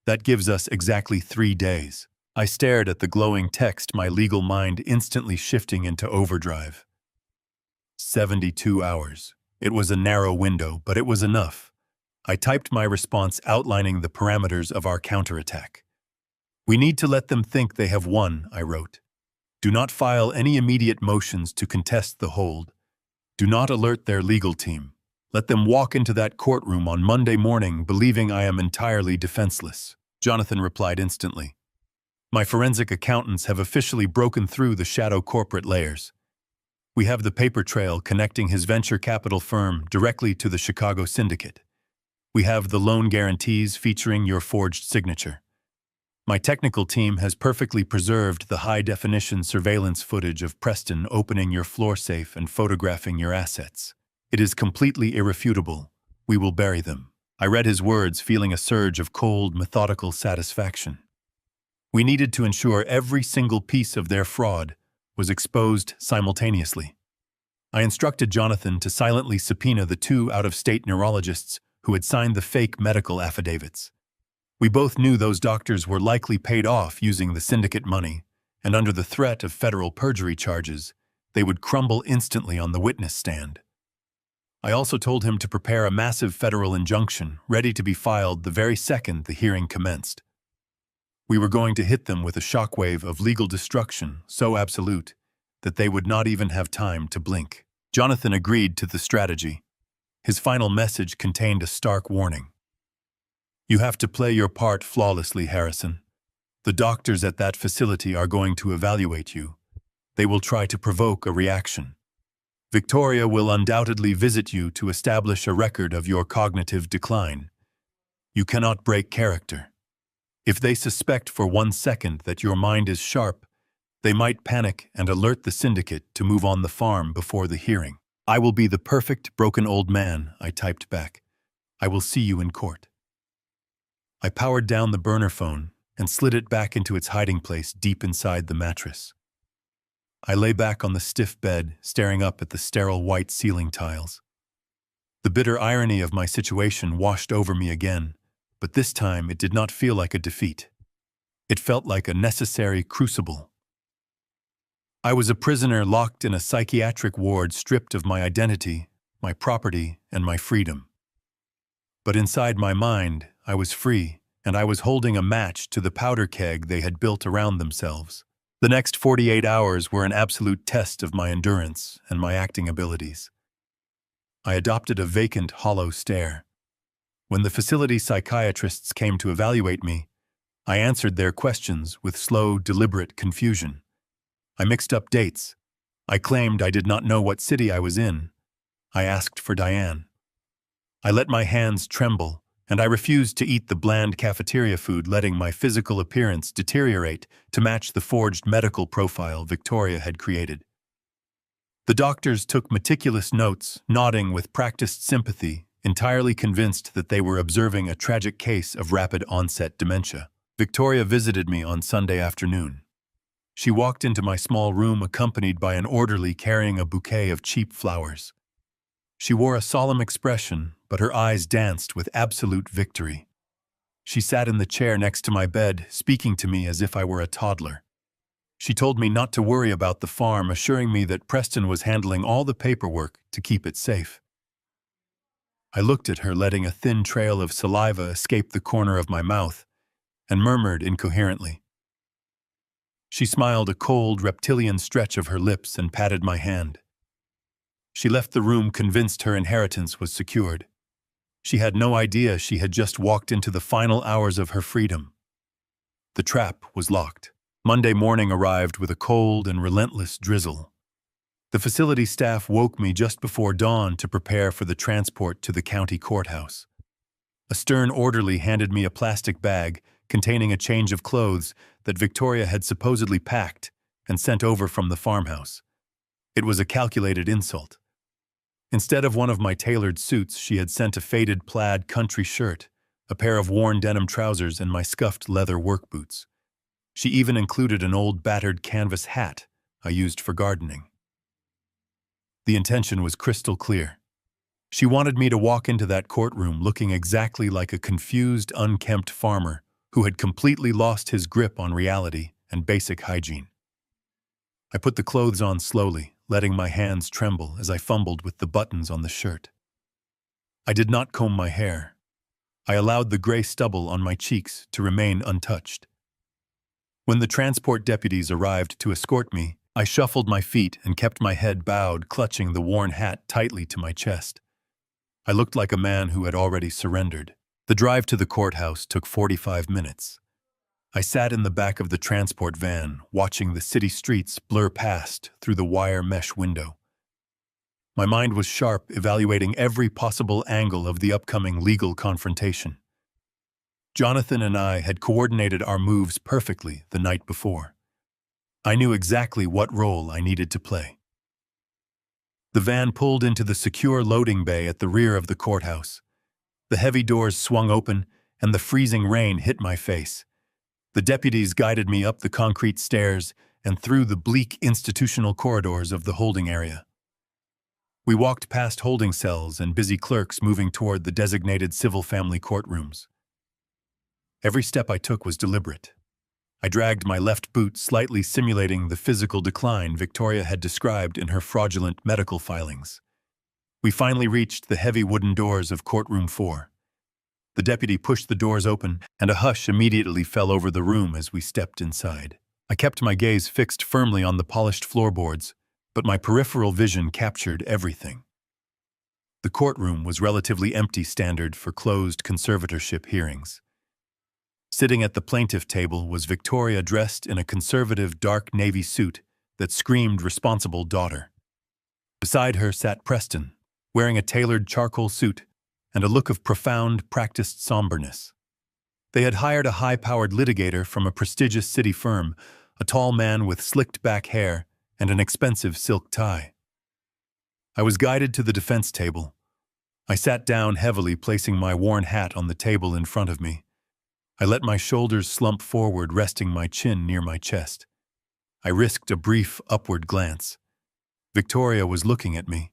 That gives us exactly 3 days. I stared at the glowing text, my legal mind instantly shifting into overdrive. 72 hours. It was a narrow window, but it was enough. I typed my response outlining the parameters of our counterattack. We need to let them think they have won, I wrote. Do not file any immediate motions to contest the hold. Do not alert their legal team. Let them walk into that courtroom on Monday morning believing I am entirely defenseless. Jonathan replied instantly. My forensic accountants have officially broken through the shadow corporate layers. We have the paper trail connecting his venture capital firm directly to the Chicago syndicate. We have the loan guarantees featuring your forged signature. My technical team has perfectly preserved the high-definition surveillance footage of Preston opening your floor safe and photographing your assets. It is completely irrefutable. We will bury them. I read his words, feeling a surge of cold, methodical satisfaction. We needed to ensure every single piece of their fraud was exposed simultaneously. I instructed Jonathan to silently subpoena the 2 out-of-state neurologists who had signed the fake medical affidavits. We both knew those doctors were likely paid off using the syndicate money, and under the threat of federal perjury charges, they would crumble instantly on the witness stand. I also told him to prepare a massive federal injunction ready to be filed the very second the hearing commenced. We were going to hit them with a shockwave of legal destruction so absolute that they would not even have time to blink. Jonathan agreed to the strategy. His final message contained a stark warning. You have to play your part flawlessly, Harrison. The doctors at that facility are going to evaluate you. They will try to provoke a reaction. Victoria will undoubtedly visit you to establish a record of your cognitive decline. You cannot break character. If they suspect for 1 second that your mind is sharp, they might panic and alert the syndicate to move on the farm before the hearing. I will be the perfect broken old man, I typed back. I will see you in court. I powered down the burner phone and slid it back into its hiding place deep inside the mattress. I lay back on the stiff bed, staring up at the sterile white ceiling tiles. The bitter irony of my situation washed over me again, but this time it did not feel like a defeat. It felt like a necessary crucible. I was a prisoner locked in a psychiatric ward, stripped of my identity, my property, and my freedom. But inside my mind, I was free, and I was holding a match to the powder keg they had built around themselves. The next 48 hours were an absolute test of my endurance and my acting abilities. I adopted a vacant, hollow stare. When the facility psychiatrists came to evaluate me, I answered their questions with slow, deliberate confusion. I mixed up dates. I claimed I did not know what city I was in. I asked for Diane. I let my hands tremble, and I refused to eat the bland cafeteria food, letting my physical appearance deteriorate to match the forged medical profile Victoria had created. The doctors took meticulous notes, nodding with practiced sympathy, entirely convinced that they were observing a tragic case of rapid-onset dementia. Victoria visited me on Sunday afternoon. She walked into my small room accompanied by an orderly carrying a bouquet of cheap flowers. She wore a solemn expression, but her eyes danced with absolute victory. She sat in the chair next to my bed, speaking to me as if I were a toddler. She told me not to worry about the farm, assuring me that Preston was handling all the paperwork to keep it safe. I looked at her, letting a thin trail of saliva escape the corner of my mouth, and murmured incoherently. She smiled a cold, reptilian stretch of her lips and patted my hand. She left the room convinced her inheritance was secured. She had no idea she had just walked into the final hours of her freedom. The trap was locked. Monday morning arrived with a cold and relentless drizzle. The facility staff woke me just before dawn to prepare for the transport to the county courthouse. A stern orderly handed me a plastic bag containing a change of clothes that Victoria had supposedly packed and sent over from the farmhouse. It was a calculated insult. Instead of one of my tailored suits, she had sent a faded plaid country shirt, a pair of worn denim trousers, and my scuffed leather work boots. She even included an old battered canvas hat I used for gardening. The intention was crystal clear. She wanted me to walk into that courtroom looking exactly like a confused, unkempt farmer who had completely lost his grip on reality and basic hygiene. I put the clothes on slowly, letting my hands tremble as I fumbled with the buttons on the shirt. I did not comb my hair. I allowed the gray stubble on my cheeks to remain untouched. When the transport deputies arrived to escort me, I shuffled my feet and kept my head bowed, clutching the worn hat tightly to my chest. I looked like a man who had already surrendered. The drive to the courthouse took 45 minutes. I sat in the back of the transport van, watching the city streets blur past through the wire mesh window. My mind was sharp, evaluating every possible angle of the upcoming legal confrontation. Jonathan and I had coordinated our moves perfectly the night before. I knew exactly what role I needed to play. The van pulled into the secure loading bay at the rear of the courthouse. The heavy doors swung open, and the freezing rain hit my face. The deputies guided me up the concrete stairs and through the bleak institutional corridors of the holding area. We walked past holding cells and busy clerks moving toward the designated civil family courtrooms. Every step I took was deliberate. I dragged my left boot, slightly simulating the physical decline Victoria had described in her fraudulent medical filings. We finally reached the heavy wooden doors of courtroom 4. The deputy pushed the doors open, and a hush immediately fell over the room as we stepped inside. I kept my gaze fixed firmly on the polished floorboards, but my peripheral vision captured everything. The courtroom was relatively empty, standard for closed conservatorship hearings. Sitting at the plaintiff table was Victoria, dressed in a conservative dark navy suit that screamed responsible daughter. Beside her sat Preston, wearing a tailored charcoal suit and a look of profound, practiced somberness. They had hired a high-powered litigator from a prestigious city firm, a tall man with slicked-back hair and an expensive silk tie. I was guided to the defense table. I sat down heavily, placing my worn hat on the table in front of me. I let my shoulders slump forward, resting my chin near my chest. I risked a brief upward glance. Victoria was looking at me.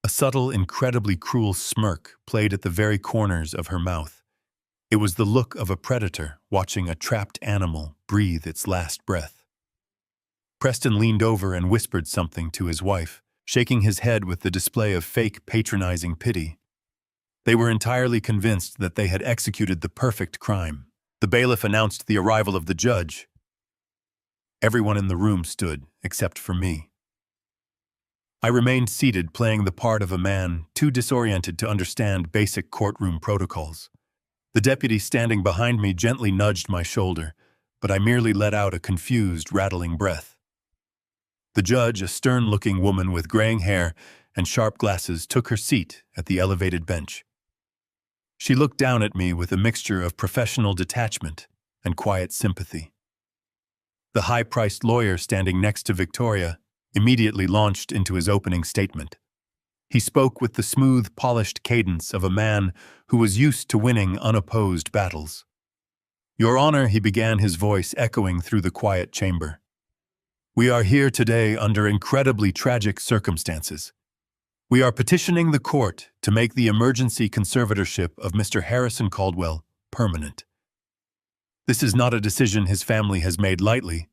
A subtle, incredibly cruel smirk played at the very corners of her mouth. It was the look of a predator watching a trapped animal breathe its last breath. Preston leaned over and whispered something to his wife, shaking his head with the display of fake, patronizing pity. They were entirely convinced that they had executed the perfect crime. The bailiff announced the arrival of the judge. Everyone in the room stood, except for me. I remained seated, playing the part of a man too disoriented to understand basic courtroom protocols. The deputy standing behind me gently nudged my shoulder, but I merely let out a confused, rattling breath. The judge, a stern-looking woman with graying hair and sharp glasses, took her seat at the elevated bench. She looked down at me with a mixture of professional detachment and quiet sympathy. The high-priced lawyer standing next to Victoria immediately launched into his opening statement. He spoke with the smooth, polished cadence of a man who was used to winning unopposed battles. "Your Honor," he began, his voice echoing through the quiet chamber. "We are here today under incredibly tragic circumstances. We are petitioning the court to make the emergency conservatorship of Mr. Harrison Caldwell permanent. This is not a decision his family has made lightly,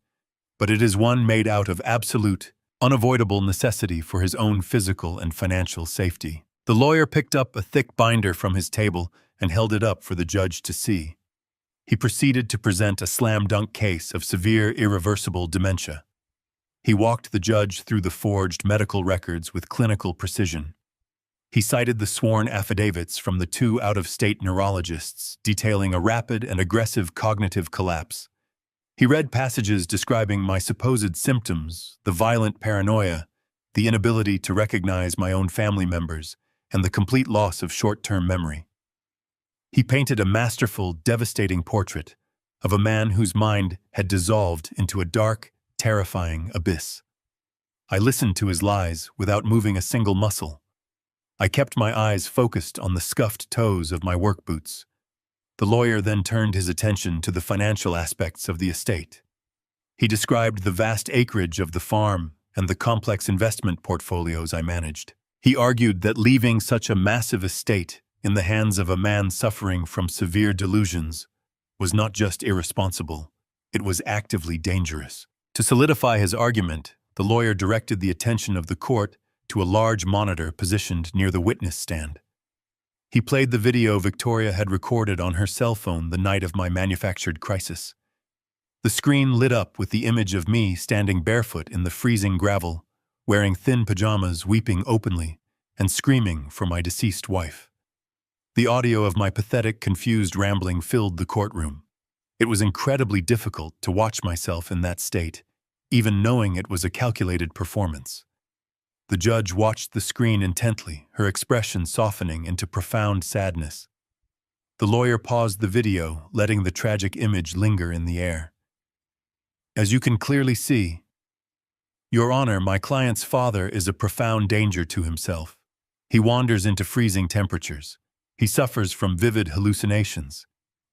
but it is one made out of absolute, unavoidable necessity for his own physical and financial safety." The lawyer picked up a thick binder from his table and held it up for the judge to see. He proceeded to present a slam-dunk case of severe, irreversible dementia. He walked the judge through the forged medical records with clinical precision. He cited the sworn affidavits from the 2 out-of-state neurologists detailing a rapid and aggressive cognitive collapse. He read passages describing my supposed symptoms, the violent paranoia, the inability to recognize my own family members, and the complete loss of short-term memory. He painted a masterful, devastating portrait of a man whose mind had dissolved into a dark, terrifying abyss. I listened to his lies without moving a single muscle. I kept my eyes focused on the scuffed toes of my work boots. The lawyer then turned his attention to the financial aspects of the estate. He described the vast acreage of the farm and the complex investment portfolios I managed. He argued that leaving such a massive estate in the hands of a man suffering from severe delusions was not just irresponsible, it was actively dangerous. To solidify his argument, the lawyer directed the attention of the court to a large monitor positioned near the witness stand. He played the video Victoria had recorded on her cell phone the night of my manufactured crisis. The screen lit up with the image of me standing barefoot in the freezing gravel, wearing thin pajamas, weeping openly, and screaming for my deceased wife. The audio of my pathetic, confused rambling filled the courtroom. It was incredibly difficult to watch myself in that state, even knowing it was a calculated performance. The judge watched the screen intently, her expression softening into profound sadness. The lawyer paused the video, letting the tragic image linger in the air. As you can clearly see, Your Honor, my client's father is a profound danger to himself. He wanders into freezing temperatures. He suffers from vivid hallucinations.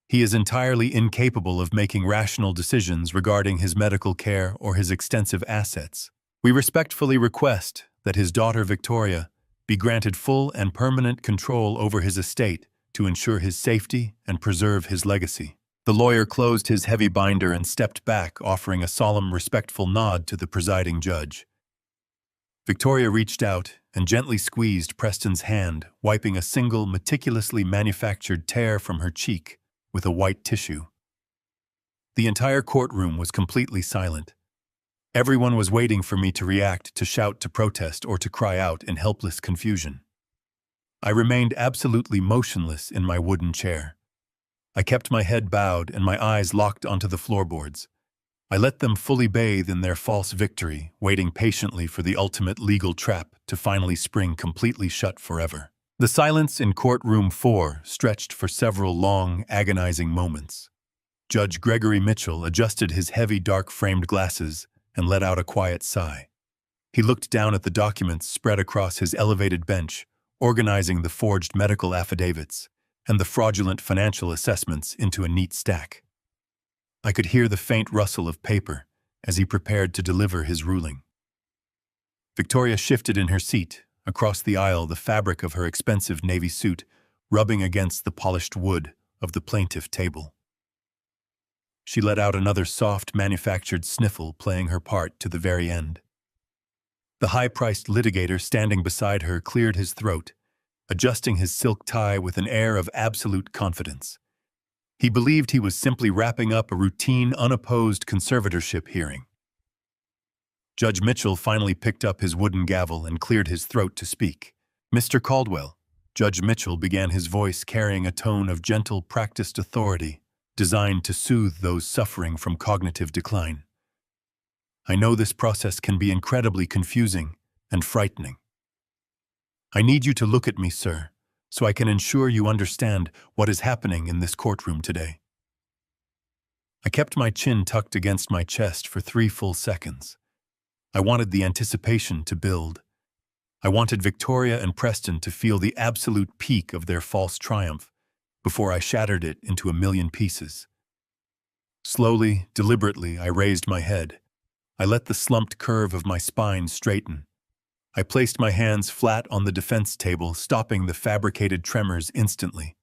He is entirely incapable of making rational decisions regarding his medical care or his extensive assets. We respectfully request that his daughter Victoria be granted full and permanent control over his estate to ensure his safety and preserve his legacy. The lawyer closed his heavy binder and stepped back, offering a solemn, respectful nod to the presiding judge. Victoria reached out and gently squeezed Preston's hand, wiping a single, meticulously manufactured tear from her cheek with a white tissue. The entire courtroom was completely silent. Everyone was waiting for me to react, to shout, to protest, or to cry out in helpless confusion. I remained absolutely motionless in my wooden chair. I kept my head bowed and my eyes locked onto the floorboards. I let them fully bathe in their false victory, waiting patiently for the ultimate legal trap to finally spring completely shut forever. The silence in courtroom 4 stretched for several long, agonizing moments. Judge Gregory Mitchell adjusted his heavy, dark-framed glasses and let out a quiet sigh. He looked down at the documents spread across his elevated bench, organizing the forged medical affidavits and the fraudulent financial assessments into a neat stack. I could hear the faint rustle of paper as he prepared to deliver his ruling. Victoria shifted in her seat. Across the aisle, the fabric of her expensive navy suit rubbing against the polished wood of the plaintiff table. She let out another soft, manufactured sniffle, playing her part to the very end. The high-priced litigator standing beside her cleared his throat, adjusting his silk tie with an air of absolute confidence. He believed he was simply wrapping up a routine, unopposed conservatorship hearing. Judge Mitchell finally picked up his wooden gavel and cleared his throat to speak. "Mr. Caldwell," Judge Mitchell began, his voice carrying a tone of gentle, practiced authority designed to soothe those suffering from cognitive decline. "I know this process can be incredibly confusing and frightening. I need you to look at me, sir, so I can ensure you understand what is happening in this courtroom today." I kept my chin tucked against my chest for 3 full seconds. I wanted the anticipation to build. I wanted Victoria and Preston to feel the absolute peak of their false triumph before I shattered it into a million pieces. Slowly, deliberately, I raised my head. I let the slumped curve of my spine straighten. I placed my hands flat on the defense table, stopping the fabricated tremors instantly.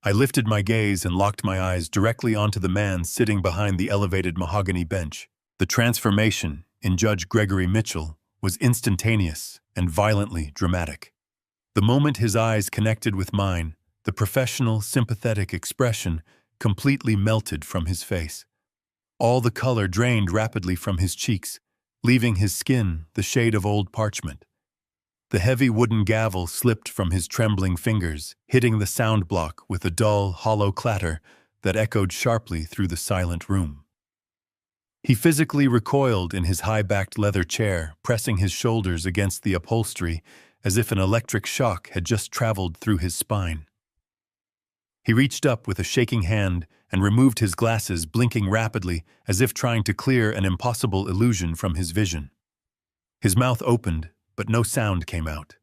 I lifted my gaze and locked my eyes directly onto the man sitting behind the elevated mahogany bench. The transformation in Judge Gregory Mitchell was instantaneous and violently dramatic. The moment his eyes connected with mine, the professional, sympathetic expression completely melted from his face. All the color drained rapidly from his cheeks, leaving his skin the shade of old parchment. The heavy wooden gavel slipped from his trembling fingers, hitting the sound block with a dull, hollow clatter that echoed sharply through the silent room. He physically recoiled in his high-backed leather chair, pressing his shoulders against the upholstery as if an electric shock had just traveled through his spine. He reached up with a shaking hand and removed his glasses, blinking rapidly as if trying to clear an impossible illusion from his vision. His mouth opened, but no sound came out.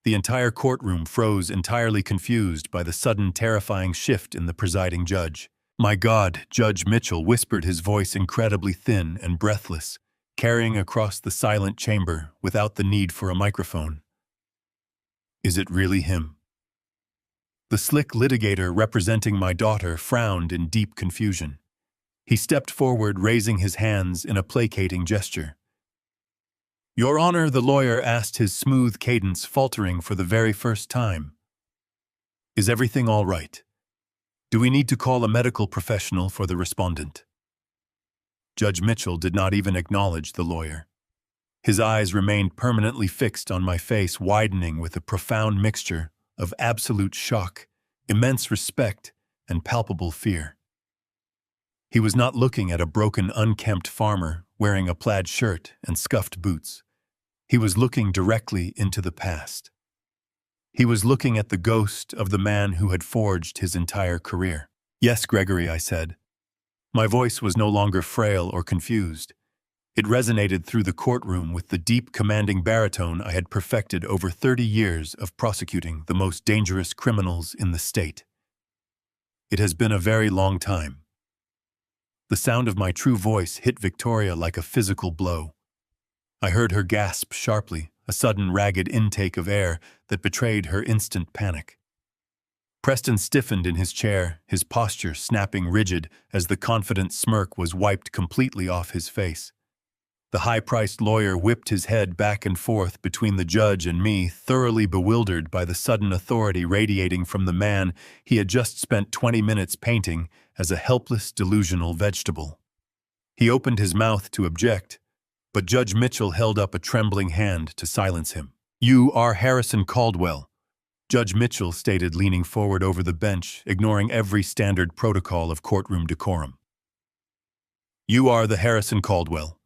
The entire courtroom froze, entirely confused by the sudden, terrifying shift in the presiding judge. "My God," Judge Mitchell whispered, his voice incredibly thin and breathless. carrying across the silent chamber without the need for a microphone. Is it really him? The slick litigator representing my daughter frowned in deep confusion. He stepped forward, raising his hands in a placating gesture. Your Honor, the lawyer asked, his smooth cadence faltering for the very first time. Is everything all right? Do we need to call a medical professional for the respondent? Judge Mitchell did not even acknowledge the lawyer. His eyes remained permanently fixed on my face, widening with a profound mixture of absolute shock, immense respect, and palpable fear. He was not looking at a broken, unkempt farmer wearing a plaid shirt and scuffed boots. He was looking directly into the past. He was looking at the ghost of the man who had forged his entire career. Yes, Gregory, I said. My voice was no longer frail or confused. It resonated through the courtroom with the deep, commanding baritone I had perfected over 30 years of prosecuting the most dangerous criminals in the state. It has been a very long time. The sound of my true voice hit Victoria like a physical blow. I heard her gasp sharply, a sudden ragged intake of air that betrayed her instant panic. Preston stiffened in his chair, his posture snapping rigid as the confident smirk was wiped completely off his face. The high-priced lawyer whipped his head back and forth between the judge and me, thoroughly bewildered by the sudden authority radiating from the man he had just spent 20 minutes painting as a helpless, delusional vegetable. He opened his mouth to object, but Judge Mitchell held up a trembling hand to silence him. You are Harrison Caldwell, Judge Mitchell stated, leaning forward over the bench, ignoring every standard protocol of courtroom decorum. You are the Harrison Caldwell.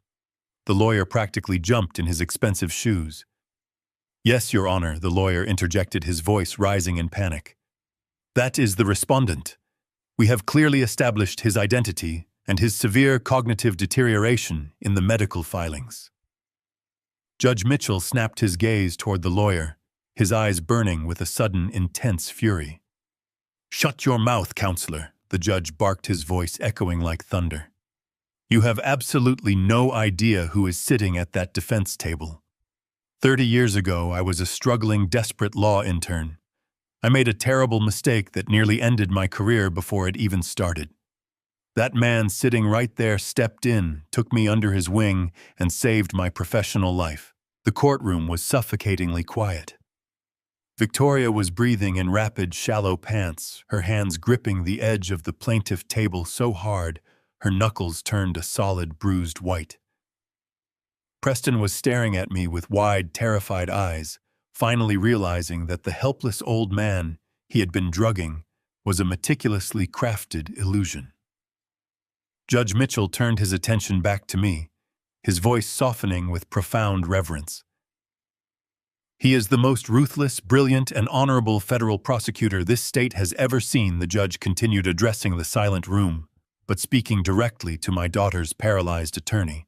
The lawyer practically jumped in his expensive shoes. Yes, Your Honor, the lawyer interjected, his voice rising in panic. That is the respondent. We have clearly established his identity and his severe cognitive deterioration in the medical filings. Judge Mitchell snapped his gaze toward the lawyer, his eyes burning with a sudden, intense fury. Shut your mouth, counselor, the judge barked, his voice echoing like thunder. You have absolutely no idea who is sitting at that defense table. 30 years ago, I was a struggling, desperate law intern. I made a terrible mistake that nearly ended my career before it even started. That man sitting right there stepped in, took me under his wing, and saved my professional life. The courtroom was suffocatingly quiet. Victoria was breathing in rapid, shallow pants, her hands gripping the edge of the plaintiff table so hard her knuckles turned a solid, bruised white. Preston was staring at me with wide, terrified eyes, finally realizing that the helpless old man he had been drugging was a meticulously crafted illusion. Judge Mitchell turned his attention back to me, his voice softening with profound reverence. He is the most ruthless, brilliant, and honorable federal prosecutor this state has ever seen, the judge continued, addressing the silent room, but speaking directly to my daughter's paralyzed attorney.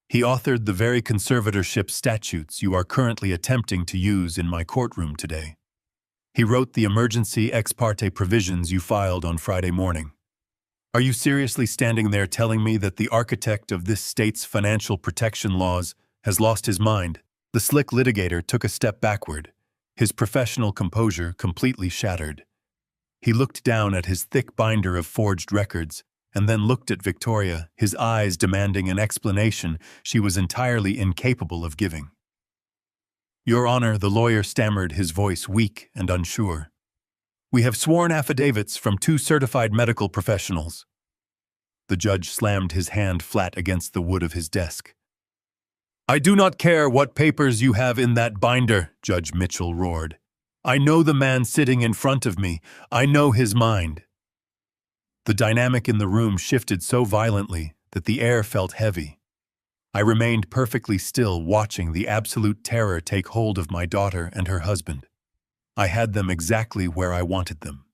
He authored the very conservatorship statutes you are currently attempting to use in my courtroom today. He wrote the emergency ex parte provisions you filed on Friday morning. Are you seriously standing there telling me that the architect of this state's financial protection laws has lost his mind? The slick litigator took a step backward, his professional composure completely shattered. He looked down at his thick binder of forged records, and then looked at Victoria, his eyes demanding an explanation she was entirely incapable of giving. Your Honor, the lawyer stammered, his voice weak and unsure. We have sworn affidavits from 2 certified medical professionals. The judge slammed his hand flat against the wood of his desk. I do not care what papers you have in that binder, Judge Mitchell roared. I know the man sitting in front of me. I know his mind. The dynamic in the room shifted so violently that the air felt heavy. I remained perfectly still, watching the absolute terror take hold of my daughter and her husband. I had them exactly where I wanted them.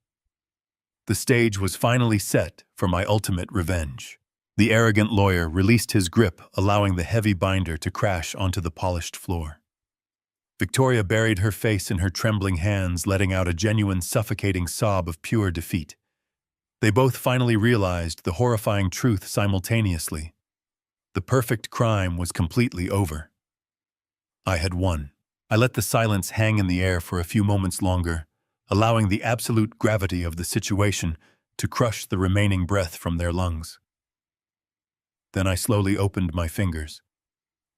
The stage was finally set for my ultimate revenge. The arrogant lawyer released his grip, allowing the heavy binder to crash onto the polished floor. Victoria buried her face in her trembling hands, letting out a genuine, suffocating sob of pure defeat. They both finally realized the horrifying truth simultaneously. The perfect crime was completely over. I had won. I let the silence hang in the air for a few moments longer, allowing the absolute gravity of the situation to crush the remaining breath from their lungs. Then I slowly opened my fingers.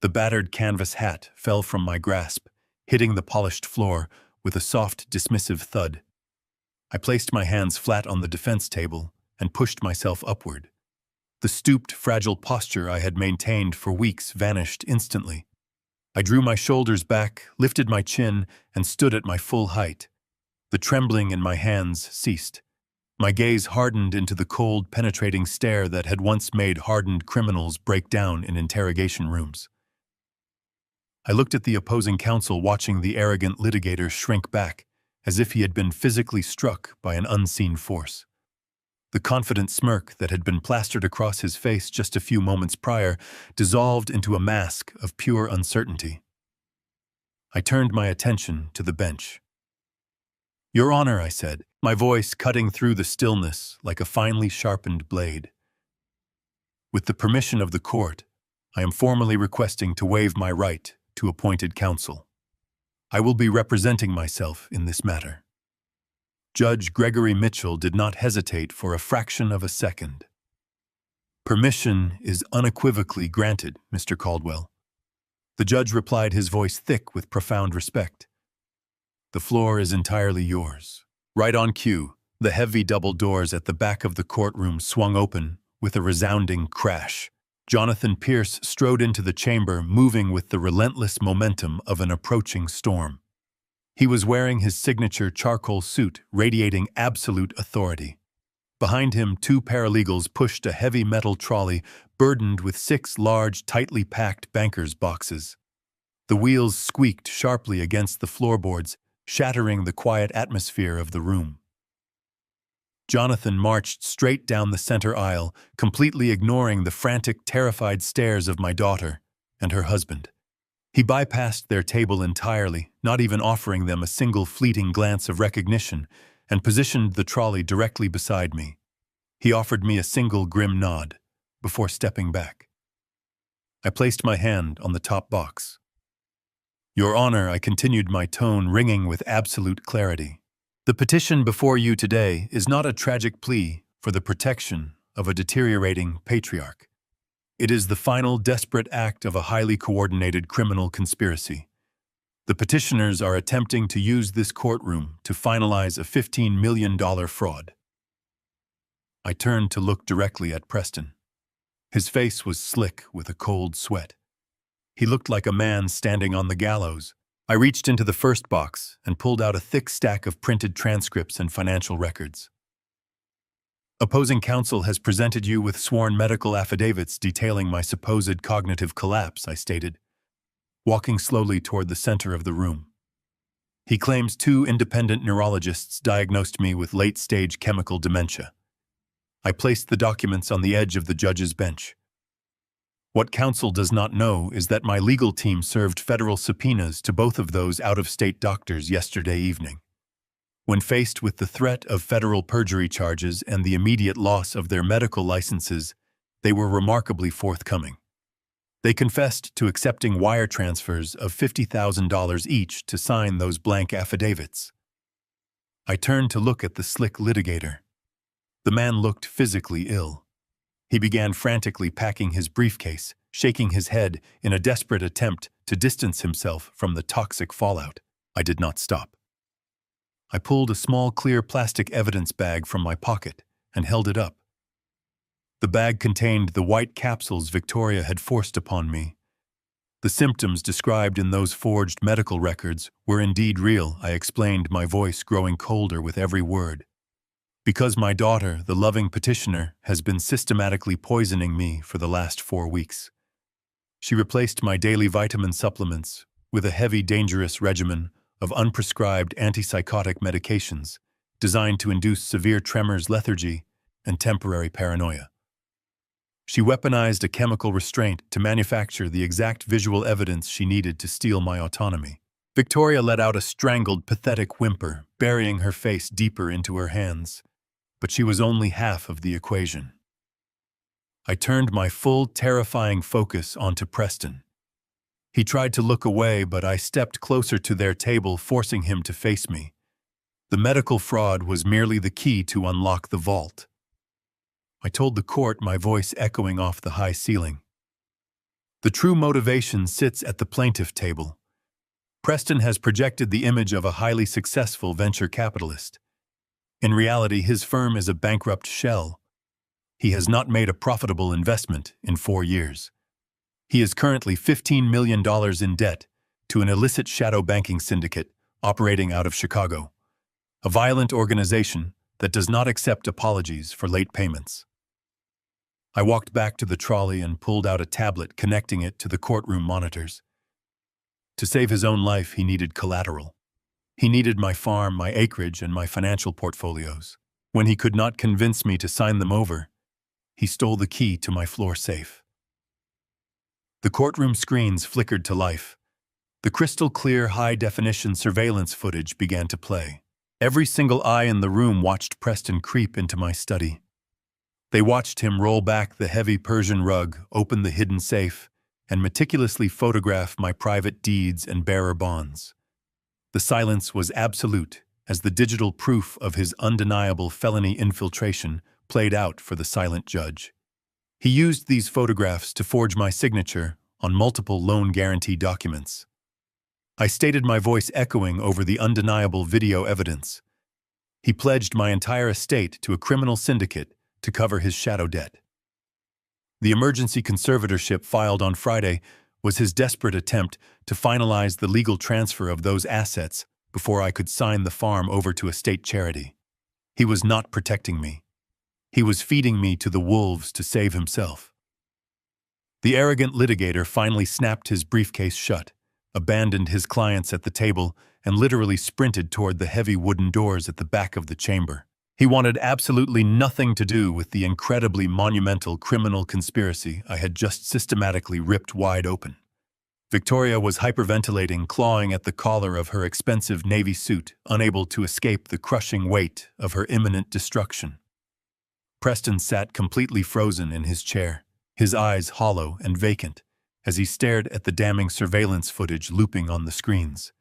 The battered canvas hat fell from my grasp, hitting the polished floor with a soft, dismissive thud. I placed my hands flat on the defense table and pushed myself upward. The stooped, fragile posture I had maintained for weeks vanished instantly. I drew my shoulders back, lifted my chin, and stood at my full height. The trembling in my hands ceased. My gaze hardened into the cold, penetrating stare that had once made hardened criminals break down in interrogation rooms. I looked at the opposing counsel, watching the arrogant litigator shrink back, as if he had been physically struck by an unseen force. The confident smirk that had been plastered across his face just a few moments prior dissolved into a mask of pure uncertainty. I turned my attention to the bench. "Your Honor," I said, my voice cutting through the stillness like a finely sharpened blade. "With the permission of the court, I am formally requesting to waive my right to appointed counsel. I will be representing myself in this matter." Judge Gregory Mitchell did not hesitate for a fraction of a second. "Permission is unequivocally granted, Mr. Caldwell." The judge replied, his voice thick with profound respect. "The floor is entirely yours." Right on cue, the heavy double doors at the back of the courtroom swung open with a resounding crash. Jonathan Pierce strode into the chamber, moving with the relentless momentum of an approaching storm. He was wearing his signature charcoal suit, radiating absolute authority. Behind him, 2 paralegals pushed a heavy metal trolley burdened with 6 large, tightly packed banker's boxes. The wheels squeaked sharply against the floorboards, shattering the quiet atmosphere of the room. Jonathan marched straight down the center aisle, completely ignoring the frantic, terrified stares of my daughter and her husband. He bypassed their table entirely, not even offering them a single fleeting glance of recognition, and positioned the trolley directly beside me. He offered me a single grim nod before stepping back. I placed my hand on the top box. "Your Honor," I continued, my tone ringing with absolute clarity. "The petition before you today is not a tragic plea for the protection of a deteriorating patriarch. It is the final desperate act of a highly coordinated criminal conspiracy. The petitioners are attempting to use this courtroom to finalize a $15 million fraud." I turned to look directly at Preston. His face was slick with a cold sweat. He looked like a man standing on the gallows. I reached into the first box and pulled out a thick stack of printed transcripts and financial records. "Opposing counsel has presented you with sworn medical affidavits detailing my supposed cognitive collapse," I stated, walking slowly toward the center of the room. "He claims 2 independent neurologists diagnosed me with late-stage chemical dementia." I placed the documents on the edge of the judge's bench. "What counsel does not know is that my legal team served federal subpoenas to both of those out-of-state doctors yesterday evening. When faced with the threat of federal perjury charges and the immediate loss of their medical licenses, they were remarkably forthcoming. They confessed to accepting wire transfers of $50,000 each to sign those blank affidavits." I turned to look at the slick litigator. The man looked physically ill. He began frantically packing his briefcase, shaking his head in a desperate attempt to distance himself from the toxic fallout. I did not stop. I pulled a small clear plastic evidence bag from my pocket and held it up. The bag contained the white capsules Victoria had forced upon me. The symptoms described in those forged medical records were indeed real, I explained, my voice growing colder with every word. "Because my daughter, the loving petitioner, has been systematically poisoning me for the last 4 weeks. She replaced my daily vitamin supplements with a heavy, dangerous regimen of unprescribed antipsychotic medications designed to induce severe tremors, lethargy, and temporary paranoia. She weaponized a chemical restraint to manufacture the exact visual evidence she needed to steal my autonomy." Victoria let out a strangled, pathetic whimper, burying her face deeper into her hands. But she was only half of the equation. I turned my full, terrifying focus onto Preston. He tried to look away, but I stepped closer to their table, forcing him to face me. The medical fraud was merely the key to unlock the vault. I told the court, my voice echoing off the high ceiling. The true motivation sits at the plaintiff table. Preston has projected the image of a highly successful venture capitalist. In reality, his firm is a bankrupt shell. He has not made a profitable investment in 4 years. He is currently $15 million in debt to an illicit shadow banking syndicate operating out of Chicago, a violent organization that does not accept apologies for late payments. I walked back to the trolley and pulled out a tablet, connecting it to the courtroom monitors. To save his own life, he needed collateral. He needed my farm, my acreage, and my financial portfolios. When he could not convince me to sign them over, he stole the key to my floor safe. The courtroom screens flickered to life. The crystal-clear, high-definition surveillance footage began to play. Every single eye in the room watched Preston creep into my study. They watched him roll back the heavy Persian rug, open the hidden safe, and meticulously photograph my private deeds and bearer bonds. The silence was absolute as the digital proof of his undeniable felony infiltration played out for the silent judge. He used these photographs to forge my signature on multiple loan guarantee documents. I stated, my voice echoing over the undeniable video evidence. He pledged my entire estate to a criminal syndicate to cover his shadow debt. The emergency conservatorship filed on Friday was his desperate attempt to finalize the legal transfer of those assets before I could sign the farm over to a state charity. He was not protecting me. He was feeding me to the wolves to save himself. The arrogant litigator finally snapped his briefcase shut, abandoned his clients at the table, and literally sprinted toward the heavy wooden doors at the back of the chamber. He wanted absolutely nothing to do with the incredibly monumental criminal conspiracy I had just systematically ripped wide open. Victoria was hyperventilating, clawing at the collar of her expensive navy suit, unable to escape the crushing weight of her imminent destruction. Preston sat completely frozen in his chair, his eyes hollow and vacant, as he stared at the damning surveillance footage looping on the screens.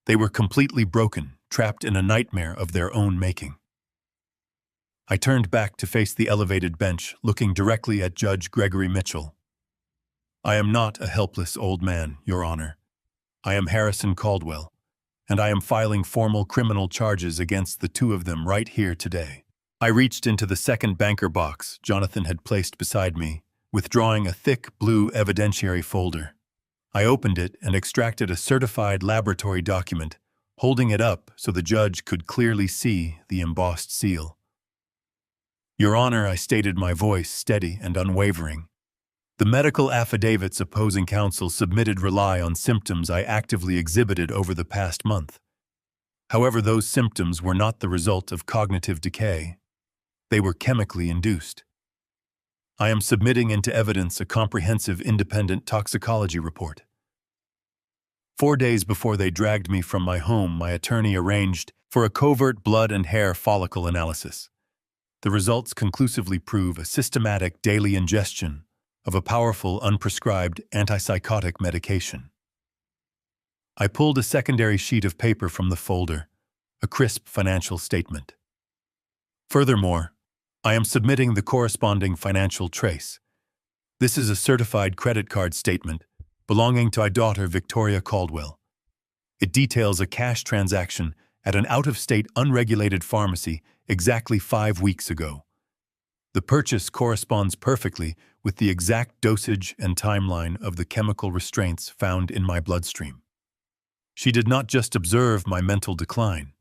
They were completely broken, trapped in a nightmare of their own making. I turned back to face the elevated bench, looking directly at Judge Gregory Mitchell. I am not a helpless old man, Your Honor. I am Harrison Caldwell, and I am filing formal criminal charges against the two of them right here today. I reached into the second banker box Jonathan had placed beside me, withdrawing a thick blue evidentiary folder. I opened it and extracted a certified laboratory document, holding it up so the judge could clearly see the embossed seal. Your Honor, I stated, my voice steady and unwavering. The medical affidavits opposing counsel submitted rely on symptoms I actively exhibited over the past month. However, those symptoms were not the result of cognitive decay. They were chemically induced. I am submitting into evidence a comprehensive independent toxicology report. 4 days before they dragged me from my home, my attorney arranged for a covert blood and hair follicle analysis. The results conclusively prove a systematic daily ingestion of a powerful, unprescribed antipsychotic medication. I pulled a secondary sheet of paper from the folder, a crisp financial statement. Furthermore, I am submitting the corresponding financial trace. This is a certified credit card statement belonging to my daughter Victoria Caldwell. It details a cash transaction at an out-of-state unregulated pharmacy exactly 5 weeks ago. The purchase corresponds perfectly with the exact dosage and timeline of the chemical restraints found in my bloodstream. She did not just observe my mental decline.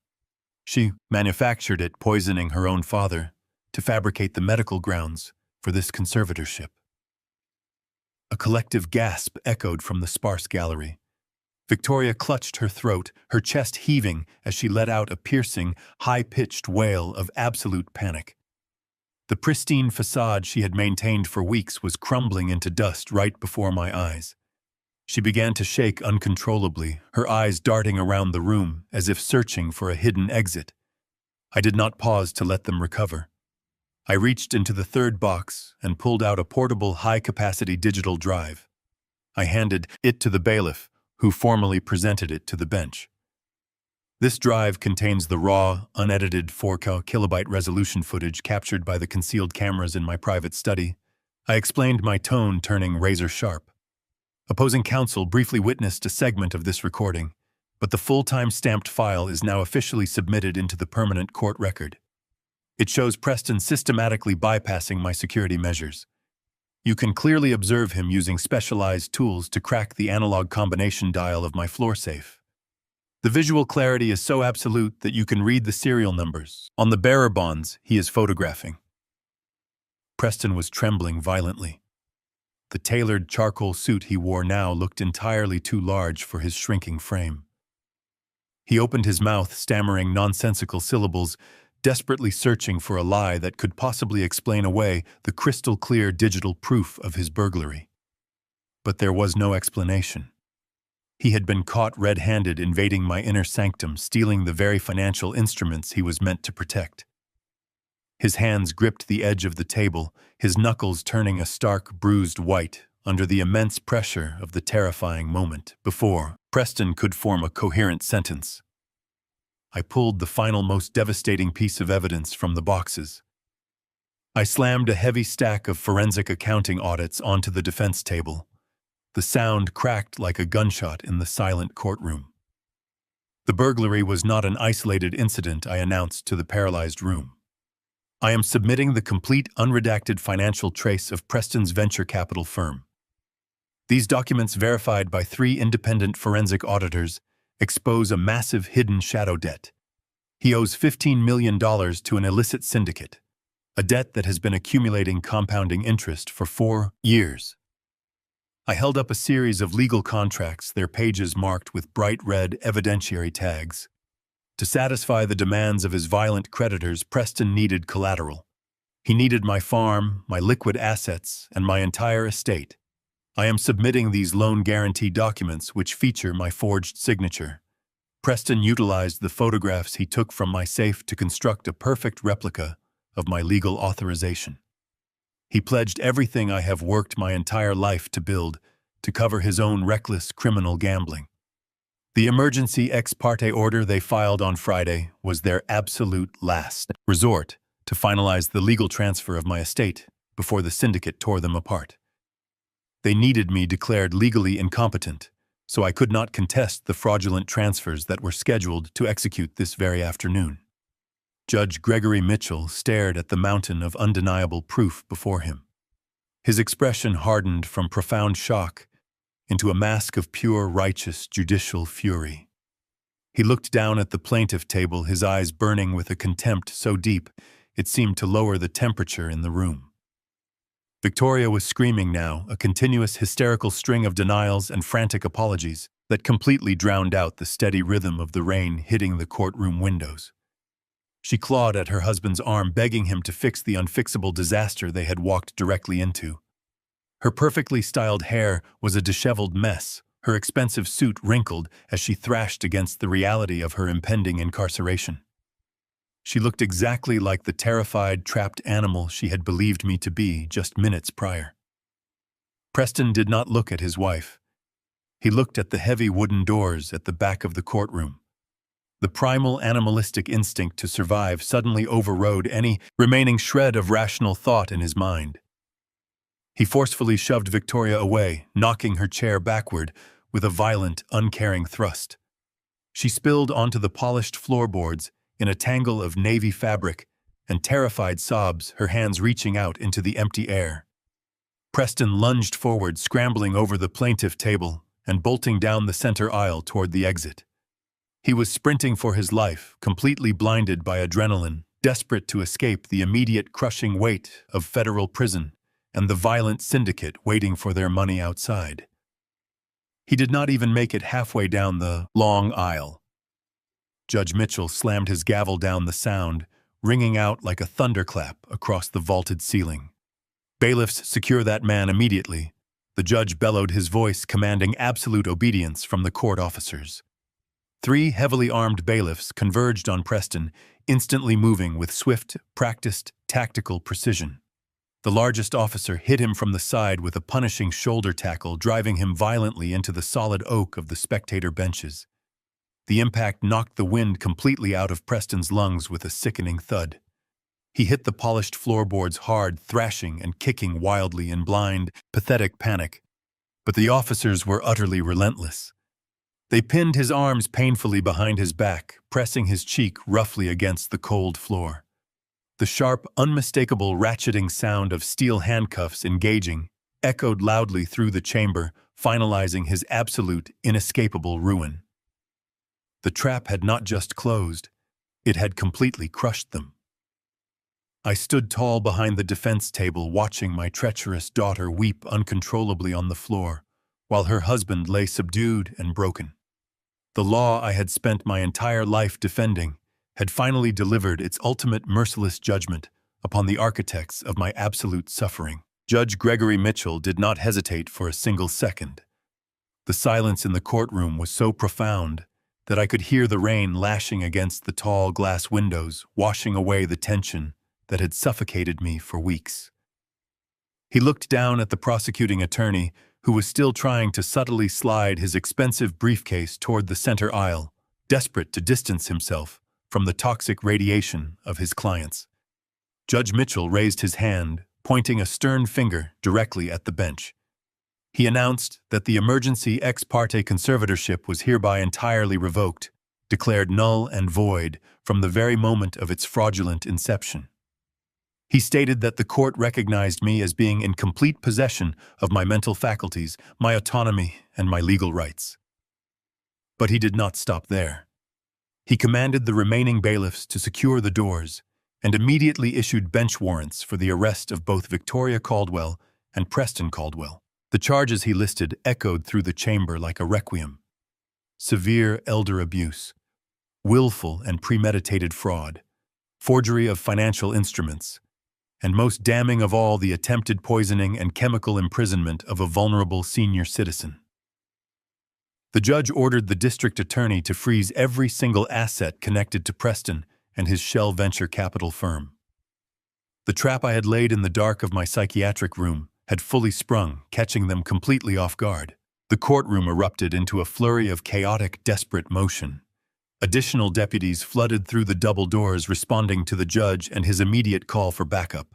She manufactured it, poisoning her own father, to fabricate the medical grounds for this conservatorship. A collective gasp echoed from the sparse gallery. Victoria clutched her throat, her chest heaving as she let out a piercing, high-pitched wail of absolute panic. The pristine facade she had maintained for weeks was crumbling into dust right before my eyes. She began to shake uncontrollably, her eyes darting around the room as if searching for a hidden exit. I did not pause to let them recover. I reached into the third box and pulled out a portable high-capacity digital drive. I handed it to the bailiff, who formally presented it to the bench. This drive contains the raw, unedited 4K resolution footage captured by the concealed cameras in my private study. I explained, my tone turning razor-sharp. Opposing counsel briefly witnessed a segment of this recording, but the full-time stamped file is now officially submitted into the permanent court record. It shows Preston systematically bypassing my security measures. You can clearly observe him using specialized tools to crack the analog combination dial of my floor safe. The visual clarity is so absolute that you can read the serial numbers on the bearer bonds he is photographing. Preston was trembling violently. The tailored charcoal suit he wore now looked entirely too large for his shrinking frame. He opened his mouth, stammering nonsensical syllables, desperately searching for a lie that could possibly explain away the crystal-clear digital proof of his burglary. But there was no explanation. He had been caught red-handed invading my inner sanctum, stealing the very financial instruments he was meant to protect. His hands gripped the edge of the table, his knuckles turning a stark, bruised white under the immense pressure of the terrifying moment before Preston could form a coherent sentence. I pulled the final, most devastating piece of evidence from the boxes. I slammed a heavy stack of forensic accounting audits onto the defense table. The sound cracked like a gunshot in the silent courtroom. The burglary was not an isolated incident, I announced to the paralyzed room. I am submitting the complete, unredacted financial trace of Preston's venture capital firm. These documents, verified by 3 independent forensic auditors, expose a massive hidden shadow debt. He owes $15 million to an illicit syndicate, a debt that has been accumulating compounding interest for 4 years. I held up a series of legal contracts, their pages marked with bright red evidentiary tags. To satisfy the demands of his violent creditors, Preston needed collateral. He needed my farm, my liquid assets, and my entire estate. I am submitting these loan guarantee documents, which feature my forged signature. Preston utilized the photographs he took from my safe to construct a perfect replica of my legal authorization. He pledged everything I have worked my entire life to build, to cover his own reckless criminal gambling. The emergency ex parte order they filed on Friday was their absolute last resort to finalize the legal transfer of my estate before the syndicate tore them apart. They needed me declared legally incompetent, so I could not contest the fraudulent transfers that were scheduled to execute this very afternoon. Judge Gregory Mitchell stared at the mountain of undeniable proof before him. His expression hardened from profound shock into a mask of pure, righteous, judicial fury. He looked down at the plaintiff table, his eyes burning with a contempt so deep it seemed to lower the temperature in the room. Victoria was screaming now, a continuous hysterical string of denials and frantic apologies that completely drowned out the steady rhythm of the rain hitting the courtroom windows. She clawed at her husband's arm, begging him to fix the unfixable disaster they had walked directly into. Her perfectly styled hair was a disheveled mess, her expensive suit wrinkled as she thrashed against the reality of her impending incarceration. She looked exactly like the terrified, trapped animal she had believed me to be just minutes prior. Preston did not look at his wife. He looked at the heavy wooden doors at the back of the courtroom. The primal animalistic instinct to survive suddenly overrode any remaining shred of rational thought in his mind. He forcefully shoved Victoria away, knocking her chair backward with a violent, uncaring thrust. She spilled onto the polished floorboards in a tangle of navy fabric and terrified sobs, her hands reaching out into the empty air. Preston lunged forward, scrambling over the plaintiff table and bolting down the center aisle toward the exit. He was sprinting for his life, completely blinded by adrenaline, desperate to escape the immediate crushing weight of federal prison and the violent syndicate waiting for their money outside. He did not even make it halfway down the long aisle. Judge Mitchell slammed his gavel down, the sound ringing out like a thunderclap across the vaulted ceiling. "Bailiffs, secure that man immediately," the judge bellowed, his voice commanding absolute obedience from the court officers. 3 heavily armed bailiffs converged on Preston, instantly moving with swift, practiced, tactical precision. The largest officer hit him from the side with a punishing shoulder tackle, driving him violently into the solid oak of the spectator benches. The impact knocked the wind completely out of Preston's lungs with a sickening thud. He hit the polished floorboards hard, thrashing and kicking wildly in blind, pathetic panic. But the officers were utterly relentless. They pinned his arms painfully behind his back, pressing his cheek roughly against the cold floor. The sharp, unmistakable ratcheting sound of steel handcuffs engaging echoed loudly through the chamber, finalizing his absolute, inescapable ruin. The trap had not just closed, it had completely crushed them. I stood tall behind the defense table, watching my treacherous daughter weep uncontrollably on the floor, while her husband lay subdued and broken. The law I had spent my entire life defending had finally delivered its ultimate merciless judgment upon the architects of my absolute suffering. Judge Gregory Mitchell did not hesitate for a single second. The silence in the courtroom was so profound that I could hear the rain lashing against the tall glass windows, washing away the tension that had suffocated me for weeks. He looked down at the prosecuting attorney, who was still trying to subtly slide his expensive briefcase toward the center aisle, desperate to distance himself from the toxic radiation of his clients. Judge Mitchell raised his hand, pointing a stern finger directly at the bench. He announced that the emergency ex parte conservatorship was hereby entirely revoked, declared null and void from the very moment of its fraudulent inception. He stated that the court recognized me as being in complete possession of my mental faculties, my autonomy, and my legal rights. But he did not stop there. He commanded the remaining bailiffs to secure the doors and immediately issued bench warrants for the arrest of both Victoria Caldwell and Preston Caldwell. The charges he listed echoed through the chamber like a requiem: severe elder abuse, willful and premeditated fraud, forgery of financial instruments, and most damning of all, the attempted poisoning and chemical imprisonment of a vulnerable senior citizen. The judge ordered the district attorney to freeze every single asset connected to Preston and his shell venture capital firm. The trap I had laid in the dark of my psychiatric room had fully sprung, catching them completely off guard. The courtroom erupted into a flurry of chaotic, desperate motion. Additional deputies flooded through the double doors, responding to the judge and his immediate call for backup.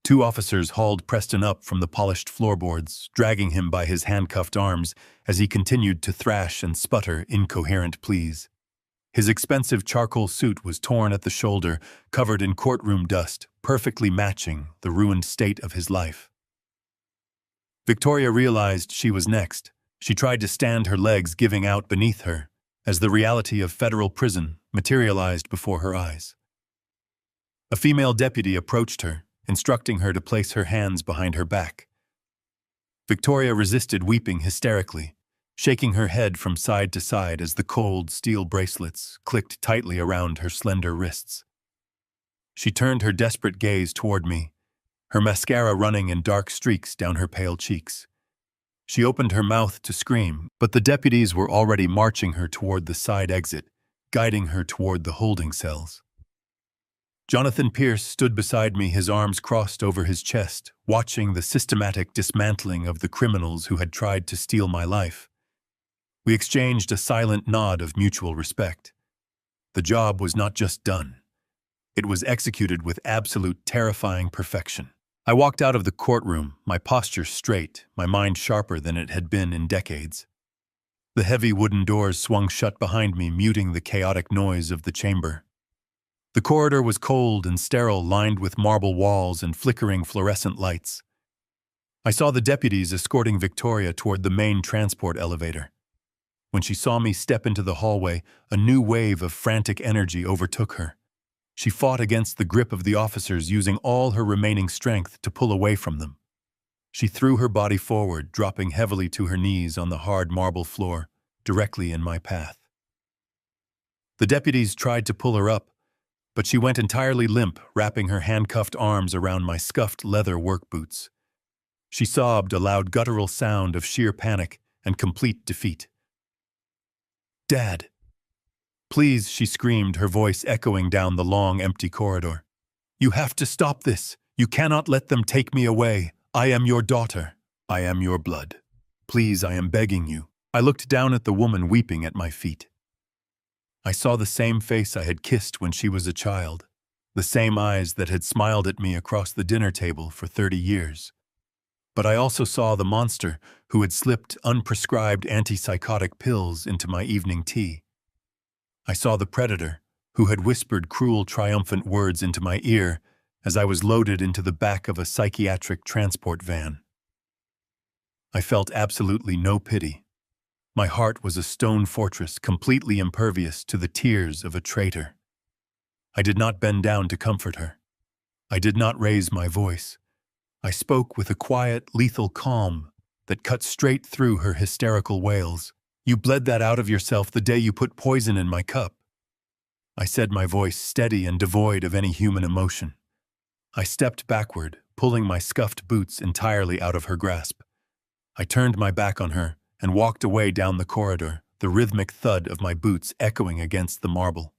2 officers hauled Preston up from the polished floorboards, dragging him by his handcuffed arms as he continued to thrash and sputter incoherent pleas. His expensive charcoal suit was torn at the shoulder, covered in courtroom dust, perfectly matching the ruined state of his life. Victoria realized she was next. She tried to stand, her legs giving out beneath her, as the reality of federal prison materialized before her eyes. A female deputy approached her, instructing her to place her hands behind her back. Victoria resisted, weeping hysterically, shaking her head from side to side as the cold steel bracelets clicked tightly around her slender wrists. She turned her desperate gaze toward me, her mascara running in dark streaks down her pale cheeks. She opened her mouth to scream, but the deputies were already marching her toward the side exit, guiding her toward the holding cells. Jonathan Pierce stood beside me, his arms crossed over his chest, watching the systematic dismantling of the criminals who had tried to steal my life. We exchanged a silent nod of mutual respect. The job was not just done. It was executed with absolute, terrifying perfection. I walked out of the courtroom, my posture straight, my mind sharper than it had been in decades. The heavy wooden doors swung shut behind me, muting the chaotic noise of the chamber. The corridor was cold and sterile, lined with marble walls and flickering fluorescent lights. I saw the deputies escorting Victoria toward the main transport elevator. When she saw me step into the hallway, a new wave of frantic energy overtook her. She fought against the grip of the officers, using all her remaining strength to pull away from them. She threw her body forward, dropping heavily to her knees on the hard marble floor, directly in my path. The deputies tried to pull her up, but she went entirely limp, wrapping her handcuffed arms around my scuffed leather work boots. She sobbed, a loud guttural sound of sheer panic and complete defeat. "Dad! Please," she screamed, her voice echoing down the long, empty corridor. You have to stop this. You cannot let them take me away. I am your daughter. I am your blood. Please, I am begging you. I looked down at the woman weeping at my feet. I saw the same face I had kissed when she was a child, the same eyes that had smiled at me across the dinner table for 30 years. But I also saw the monster who had slipped unprescribed antipsychotic pills into my evening tea. I saw the predator who had whispered cruel, triumphant words into my ear as I was loaded into the back of a psychiatric transport van. I felt absolutely no pity. My heart was a stone fortress completely impervious to the tears of a traitor. I did not bend down to comfort her. I did not raise my voice. I spoke with a quiet, lethal calm that cut straight through her hysterical wails. You bled that out of yourself the day you put poison in my cup. I said, my voice steady and devoid of any human emotion. I stepped backward, pulling my scuffed boots entirely out of her grasp. I turned my back on her and walked away down the corridor, the rhythmic thud of my boots echoing against the marble.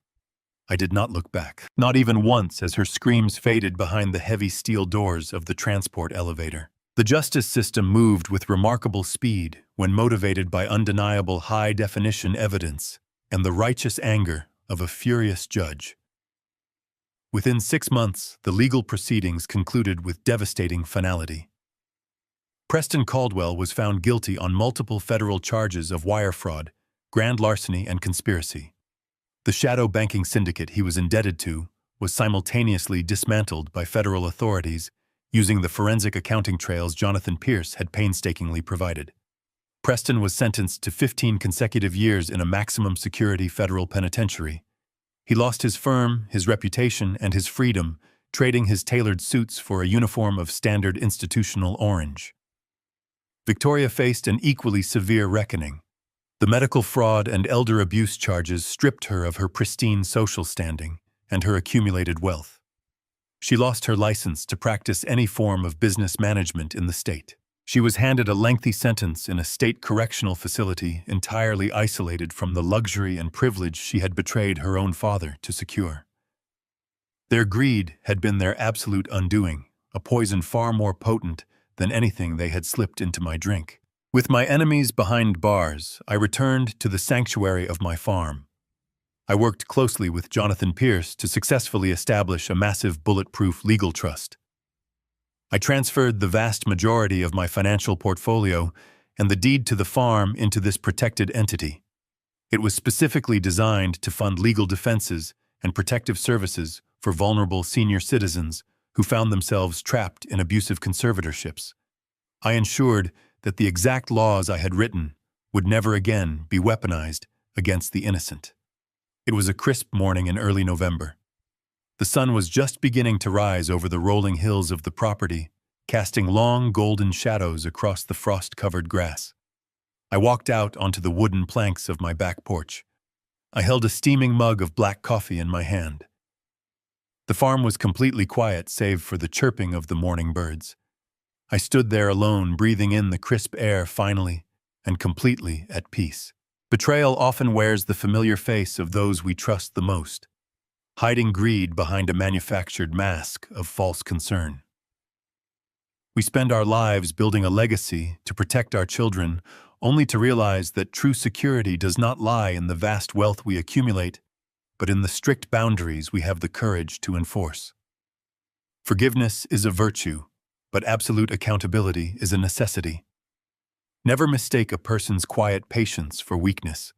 I did not look back, not even once as her screams faded behind the heavy steel doors of the transport elevator. The justice system moved with remarkable speed when motivated by undeniable high-definition evidence and the righteous anger of a furious judge. Within 6 months, the legal proceedings concluded with devastating finality. Preston Caldwell was found guilty on multiple federal charges of wire fraud, grand larceny, and conspiracy. The shadow banking syndicate he was indebted to was simultaneously dismantled by federal authorities using the forensic accounting trails Jonathan Pierce had painstakingly provided. Preston was sentenced to 15 consecutive years in a maximum security federal penitentiary. He lost his firm, his reputation, and his freedom, trading his tailored suits for a uniform of standard institutional orange. Victoria faced an equally severe reckoning. The medical fraud and elder abuse charges stripped her of her pristine social standing and her accumulated wealth. She lost her license to practice any form of business management in the state. She was handed a lengthy sentence in a state correctional facility entirely isolated from the luxury and privilege she had betrayed her own father to secure. Their greed had been their absolute undoing, a poison far more potent than anything they had slipped into my drink. With my enemies behind bars, I returned to the sanctuary of my farm. I worked closely with Jonathan Pierce to successfully establish a massive bulletproof legal trust. I transferred the vast majority of my financial portfolio and the deed to the farm into this protected entity. It was specifically designed to fund legal defenses and protective services for vulnerable senior citizens who found themselves trapped in abusive conservatorships. I ensured that the exact laws I had written would never again be weaponized against the innocent. It was a crisp morning in early November. The sun was just beginning to rise over the rolling hills of the property, casting long golden shadows across the frost-covered grass. I walked out onto the wooden planks of my back porch. I held a steaming mug of black coffee in my hand. The farm was completely quiet save for the chirping of the morning birds. I stood there alone, breathing in the crisp air finally and completely at peace. Betrayal often wears the familiar face of those we trust the most, hiding greed behind a manufactured mask of false concern. We spend our lives building a legacy to protect our children, only to realize that true security does not lie in the vast wealth we accumulate, but in the strict boundaries we have the courage to enforce. Forgiveness is a virtue, but absolute accountability is a necessity. Never mistake a person's quiet patience for weakness.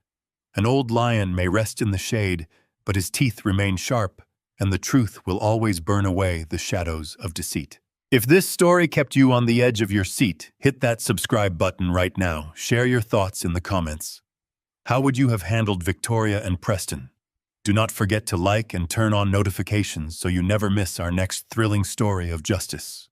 An old lion may rest in the shade, but his teeth remain sharp, and the truth will always burn away the shadows of deceit. If this story kept you on the edge of your seat, hit that subscribe button right now. Share your thoughts in the comments. How would you have handled Victoria and Preston? Do not forget to like and turn on notifications so you never miss our next thrilling story of justice.